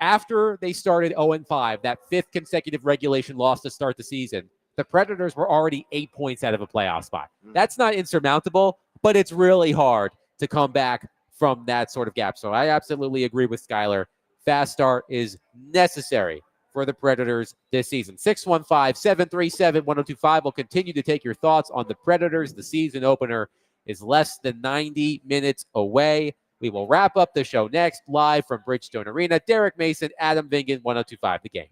after they started 0-5, that 5th consecutive regulation loss to start the season, the Predators were already 8 points out of a playoff spot. That's not insurmountable, but it's really hard to come back from that sort of gap. So I absolutely agree with Skylar. Fast start is necessary for the Predators this season. 615-737-1025 will continue to take your thoughts on the Predators. The season opener is less than 90 minutes away. We will wrap up the show next, live from Bridgestone Arena. Derek Mason, Adam Vingan, 1025 The Game.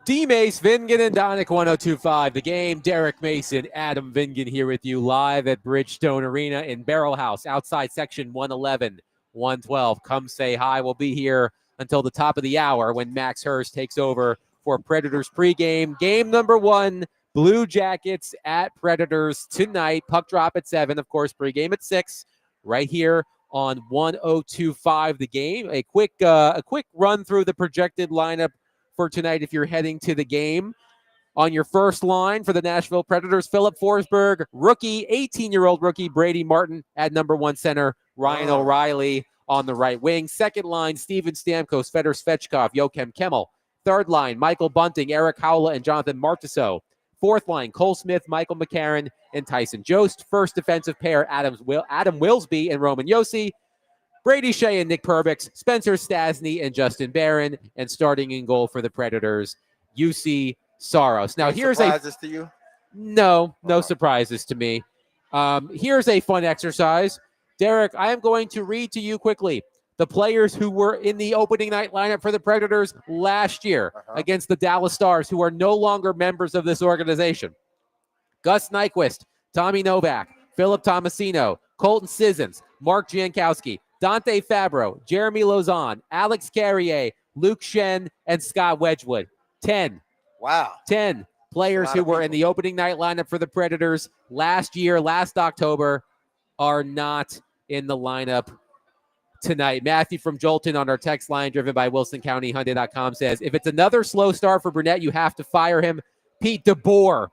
D-Mace, Vingan, and Donick 102.5. The Game. Derek Mason, Adam Vingan here with you live at Bridgestone Arena in Barrel House, outside section 111, 112. Come say hi. We'll be here until the top of the hour when Max Hurst takes over for Predators pregame. Game number 1, Blue Jackets at Predators tonight. Puck drop at 7. Of course, pregame at 6. Right here on 102.5. The Game. A quick run through the projected lineup for tonight if you're heading to the game. On your first line for the Nashville Predators, Philip Forsberg, rookie, 18-year-old rookie, Brady Martin at number 1 center, Ryan O'Reilly on the right wing. Second line, Steven Stamkos, Fedor Svechkov, Joakim Kemmel. Third line, Michael Bunting, Eric Howla, and Jonathan Marchessault. Fourth line, Cole Smith, Michael McCarron, and Tyson Jost. First defensive pair, Adam Wilsby and Roman Josi. Brady Shea and Nick Perbix, Spencer Stasny and Justin Barron, and starting in goal for the Predators, UC Saros. Now, here's surprises to you? No surprises to me. Here's a fun exercise. Derek, I am going to read to you quickly the players who were in the opening night lineup for the Predators last year against the Dallas Stars, who are no longer members of this organization. Gus Nyquist, Tommy Novak, Philip Tomasino, Colton Sissons, Mark Jankowski, Dante Fabro, Jeremy Lauzon, Alex Carrier, Luke Shen, and Scott Wedgwood. 10. Wow. 10 players who were in the opening night lineup for the Predators last October, are not in the lineup tonight. Matthew from Jolton on our text line, driven by WilsonCountyHyundai.com, says, if it's another slow start for Burnett, you have to fire him. Pete DeBoer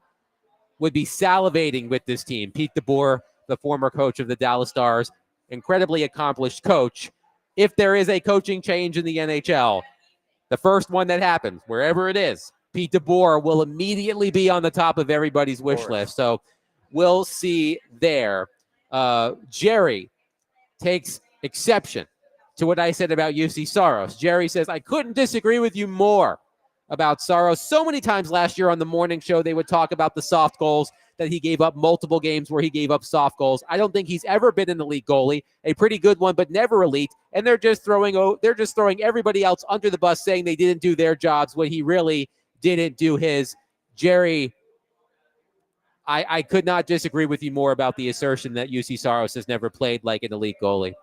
would be salivating with this team. Pete DeBoer, the former coach of the Dallas Stars, incredibly accomplished coach. If there is a coaching change in the NHL, the first one that happens, wherever it is, Pete DeBoer will immediately be on the top of everybody's wish list. So we'll see there. Jerry takes exception to what I said about UC Saros. Jerry says, I couldn't disagree with you more about Saros. So many times last year on the morning show, they would talk about the soft goals, that he gave up multiple games where he gave up soft goals. I don't think he's ever been an elite goalie, a pretty good one, but never elite. And they're just throwing everybody else under the bus, saying they didn't do their jobs when he really didn't do his. Jerry, I could not disagree with you more about the assertion that UC Saros has never played like an elite goalie.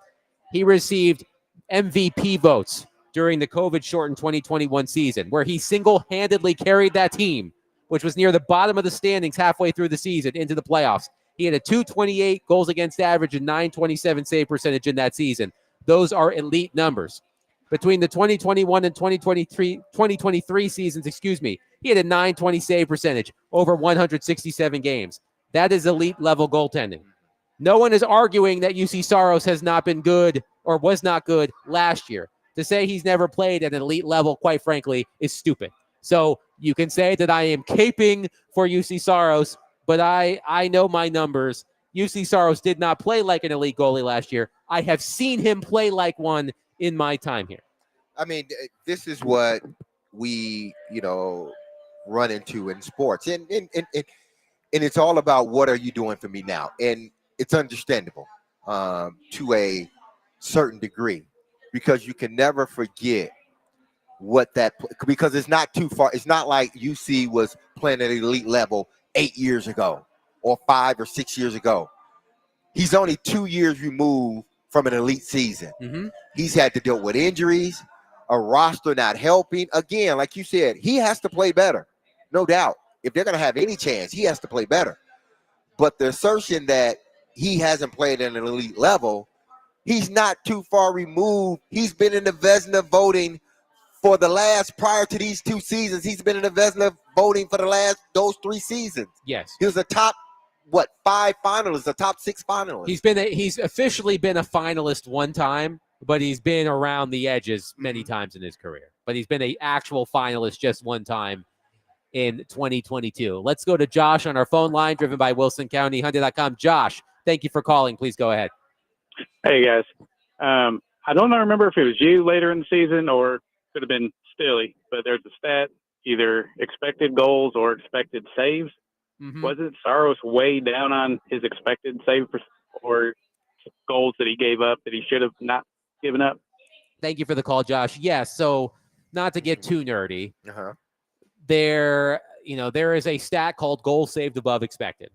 He received MVP votes during the COVID-shortened 2021 season, where he single-handedly carried that team, which was near the bottom of the standings halfway through the season, into the playoffs. He had a .228 goals against average and .927 save percentage in that season. Those are elite numbers. Between the 2021 and 2023 seasons, he had a .920 save percentage over 167 games. That is elite level goaltending. No one is arguing that UC Saros has not been good or was not good last year. To say he's never played at an elite level, quite frankly, is stupid. So you can say that I am caping for UC Saros, but I know my numbers. UC Saros did not play like an elite goalie last year. I have seen him play like one in my time here. I mean, this is what we, run into in sports. And it's all about, what are you doing for me now? And it's understandable to a certain degree, because you can never forget because it's not too far. It's not like UC was playing at elite level 8 years ago or 5 or 6 years ago. He's only 2 years removed from an elite season. Mm-hmm. He's had to deal with injuries, a roster not helping. Again, like you said, he has to play better, no doubt. If they're going to have any chance, he has to play better. But the assertion that he hasn't played at an elite level, he's not too far removed. He's been in the Vezina voting for prior to these 2 seasons. He's been in the Vezina voting for those 3 seasons. Yes. He was a top, 5 finalist, a top 6 finalist. He's officially been a finalist one time, but he's been around the edges many times in his career. But he's been an actual finalist just one time in 2022. Let's go to Josh on our phone line, driven by WilsonCountyHyundai.com. Josh, thank you for calling. Please go ahead. Hey, guys. I don't remember if it was you later in the season or could have been Stilly, but there's a stat, either expected goals or expected saves. Mm-hmm. Wasn't Saros way down on his expected save or goals that he gave up that he should have not given up? Thank you for the call, Josh. Yes, so not to get too nerdy, there is a stat called goals saved above expected,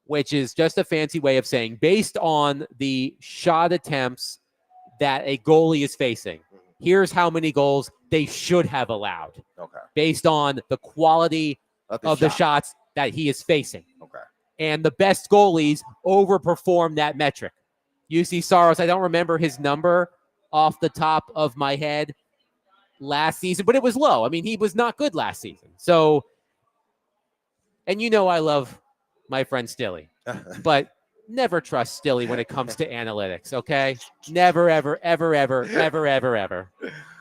which is just a fancy way of saying based on the shot attempts that a goalie is facing, here's how many goals they should have allowed. Okay. Based on the quality of the shots that he is facing. Okay. And the best goalies overperform that metric. UC Saros, I don't remember his number off the top of my head last season, but it was low. I mean, he was not good last season. So, and I love my friend Stilly, but never trust Stilly when it comes to analytics, okay? Never, ever, ever, ever, ever, ever, ever,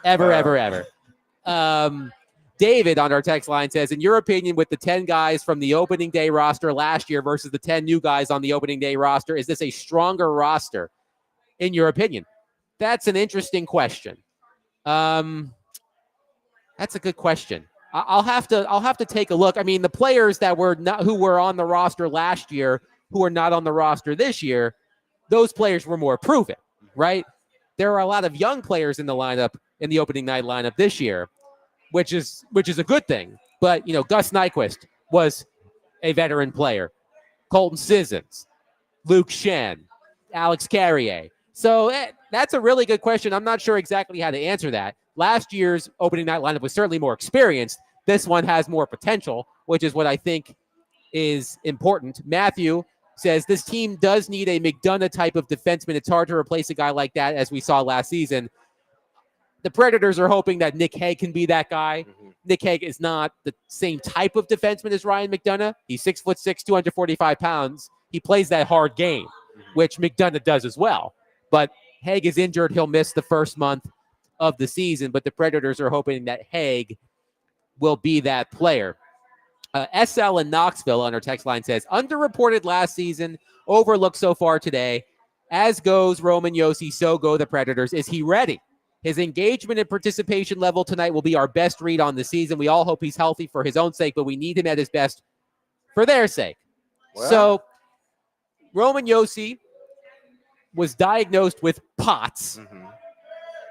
ever, ever, ever. David on our text line says, in your opinion, with the 10 guys from the opening day roster last year versus the 10 new guys on the opening day roster, is this a stronger roster in your opinion? That's an interesting question. That's a good question. I'll have to take a look. I mean, the players that who were on the roster last year, who are not on the roster this year, those players were more proven, right? There are a lot of young players in the lineup, in the opening night lineup this year, which is a good thing. But, Gus Nyquist was a veteran player. Colton Sissons, Luke Shen, Alex Carrier. So that's a really good question. I'm not sure exactly how to answer that. Last year's opening night lineup was certainly more experienced. This one has more potential, which is what I think is important. Matthew says this team does need a McDonough type of defenseman. It's hard to replace a guy like that, as we saw last season. The Predators are hoping that Nick Hague can be that guy. Mm-hmm. Nick Hague is not the same type of defenseman as Ryan McDonough. He's 6'6", 245 pounds. He plays that hard game, which McDonough does as well. But Hague is injured. He'll miss the first month of the season, but the Predators are hoping that Hague will be that player. SL in Knoxville on our text line says, underreported last season, overlooked so far today. As goes Roman Josi, so go the Predators. Is he ready? His engagement and participation level tonight will be our best read on the season. We all hope he's healthy for his own sake, but we need him at his best for their sake. Well, so Roman Josi was diagnosed with POTS. Mm-hmm.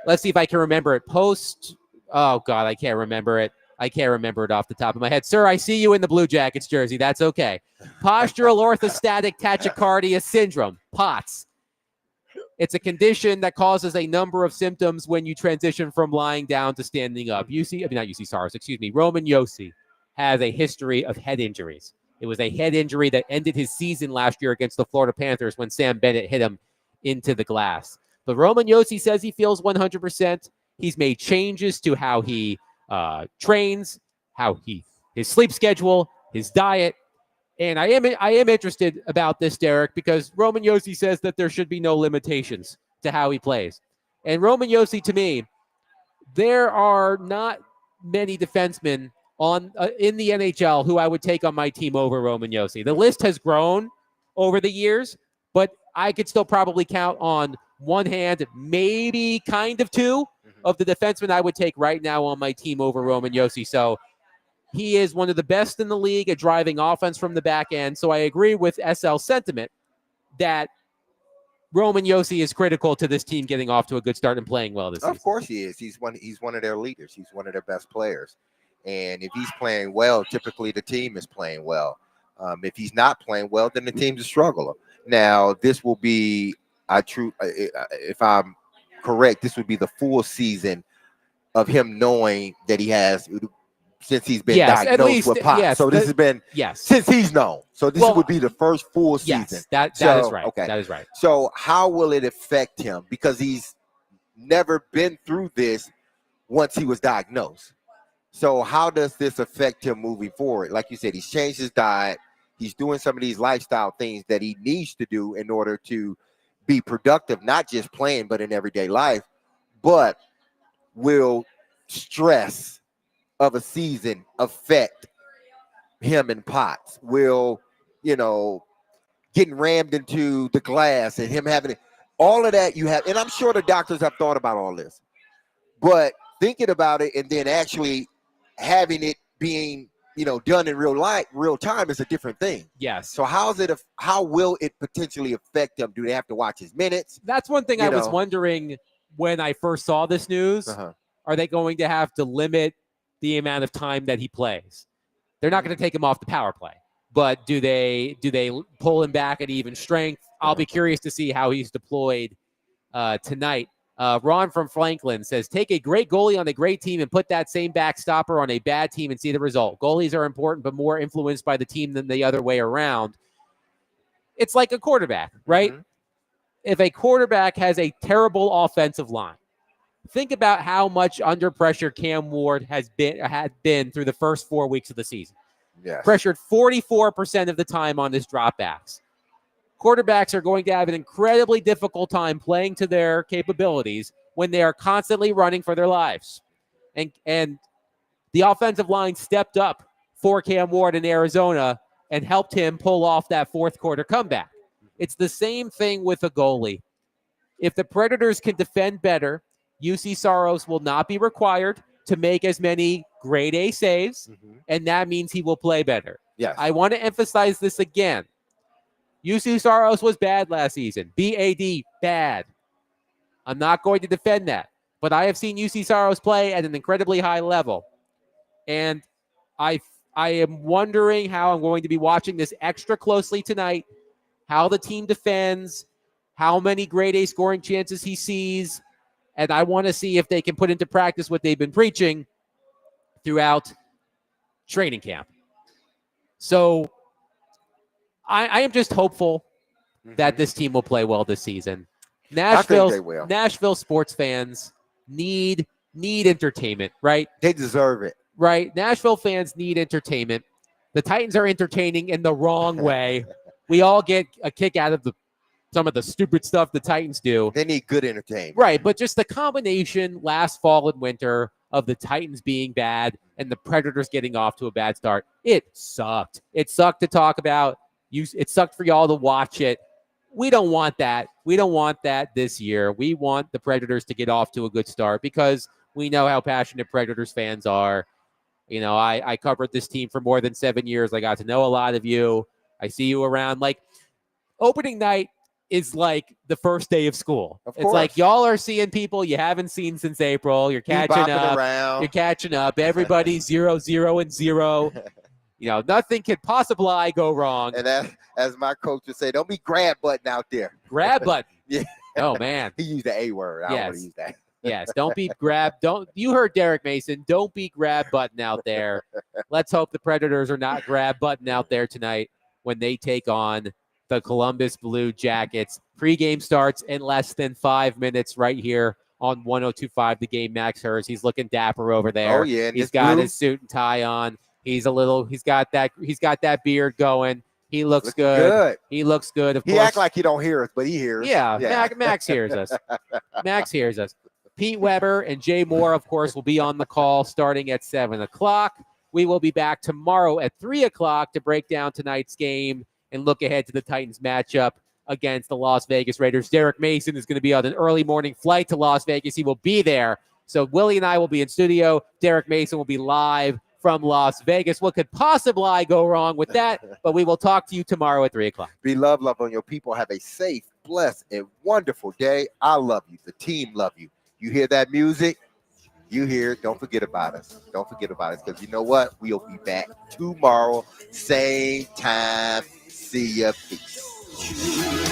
Let's see if I can remember it. Oh, God, I can't remember it. I can't remember it off the top of my head. Sir, I see you in the Blue Jackets jersey. That's okay. Postural orthostatic tachycardia syndrome, POTS. It's a condition that causes a number of symptoms when you transition from lying down to standing up. Roman Josi has a history of head injuries. It was a head injury that ended his season last year against the Florida Panthers when Sam Bennett hit him into the glass. But Roman Josi says he feels 100%. He's made changes to how he trains, his sleep schedule, his diet. And I am interested about this, Derek, because Roman Josi says that there should be no limitations to how he plays. And Roman Josi, to me, there are not many defensemen in the NHL who I would take on my team over Roman Josi. The list has grown over the years, but I could still probably count on one hand, maybe kind of two, of the defensemen I would take right now on my team over Roman Josi. So he is one of the best in the league at driving offense from the back end. So I agree with SL's sentiment that Roman Josi is critical to this team getting off to a good start and playing well this season. Of course he is. He's one of their leaders. He's one of their best players. And if he's playing well, typically the team is playing well. If he's not playing well, then the team's a struggler. Now, this will be, if I'm correct, this would be the full season of him knowing that he has, since he's been diagnosed with POTS. Yes, so this has been since he's known. So this would be the first full season. Yes, that is right. Okay. That is right. So how will it affect him? Because he's never been through this once he was diagnosed. So how does this affect him moving forward? Like you said, he's changed his diet. He's doing some of these lifestyle things that he needs to do in order to be productive, not just playing, but in everyday life. But will stress of a season affect him in POTS? Will, getting rammed into the glass and him having all of that you have, and I'm sure the doctors have thought about all this, but thinking about it and then actually having it being, done in real time is a different thing. Yes. So how will it potentially affect him? Do they have to watch his minutes? That's one thing I was wondering when I first saw this news. Are they going to have to limit the amount of time that he plays. They're not going to take him off the power play, but do they pull him back at even strength? I'll be curious to see how he's deployed tonight. Ron from Franklin says, take a great goalie on a great team and put that same backstopper on a bad team and see the result. Goalies are important, but more influenced by the team than the other way around. It's like a quarterback, right? Mm-hmm. If a quarterback has a terrible offensive line, think about how much under pressure Cam Ward had been through the first 4 weeks of the season. Yes. Pressured 44% of the time on his dropbacks. Quarterbacks are going to have an incredibly difficult time playing to their capabilities when they are constantly running for their lives. And the offensive line stepped up for Cam Ward in Arizona and helped him pull off that fourth quarter comeback. It's the same thing with a goalie. If the Predators can defend better, UC Saros will not be required to make as many grade A saves, and that means he will play better. Yes. I want to emphasize this again. UC Saros was bad last season. BAD, bad. I'm not going to defend that. But I have seen UC Saros play at an incredibly high level. And I am wondering how I'm going to be watching this extra closely tonight, how the team defends, how many grade A scoring chances he sees. And I want to see if they can put into practice what they've been preaching throughout training camp. So I am just hopeful that this team will play well this season. Nashville sports fans need entertainment, right? They deserve it. Right? Nashville fans need entertainment. The Titans are entertaining in the wrong way. We all get a kick out of some of the stupid stuff the Titans do. They need good entertainment. Right, but just the combination last fall and winter of the Titans being bad and the Predators getting off to a bad start, it sucked. It sucked to talk about. It sucked for y'all to watch it. We don't want that. We don't want that this year. We want the Predators to get off to a good start because we know how passionate Predators fans are. You know, I covered this team for more than 7 years. I got to know a lot of you. I see you around. Like, opening night is like the first day of school. It's like y'all are seeing people you haven't seen since April. You're catching up. You're catching up. Everybody's 0-0-0. You know, nothing could possibly go wrong. And as my coach would say, don't be grab button out there. Grab button. Yeah. Oh, man. He used the A word. I don't want to use that. Yes, don't be grab. You heard Derek Mason. Don't be grab button out there. Let's hope the Predators are not grab button out there tonight when they take on the Columbus Blue Jackets. Pre-game starts in less than 5 minutes right here on 102.5 The Game. Max Hurst. He's looking dapper over there. Oh yeah, he's got his suit and tie on. He's got that beard going. He looks good. He looks good. Of course. He acts like he don't hear us, but he hears. Yeah. Max hears us. Max hears us. Pete Weber and Jay Moore, of course, will be on the call starting at 7 o'clock. We will be back tomorrow at 3 o'clock to break down tonight's game and look ahead to the Titans matchup against the Las Vegas Raiders. Derek Mason is going to be on an early morning flight to Las Vegas. He will be there. So Willie and I will be in studio. Derek Mason will be live from Las Vegas. What could possibly go wrong with that? But we will talk to you tomorrow at 3 o'clock. Be love on your people. Have a safe, blessed, and wonderful day. I love you. The team love you. You hear that music? You hear it. Don't forget about us. Don't forget about us because you know what? We'll be back tomorrow, same time. See ya. Peace.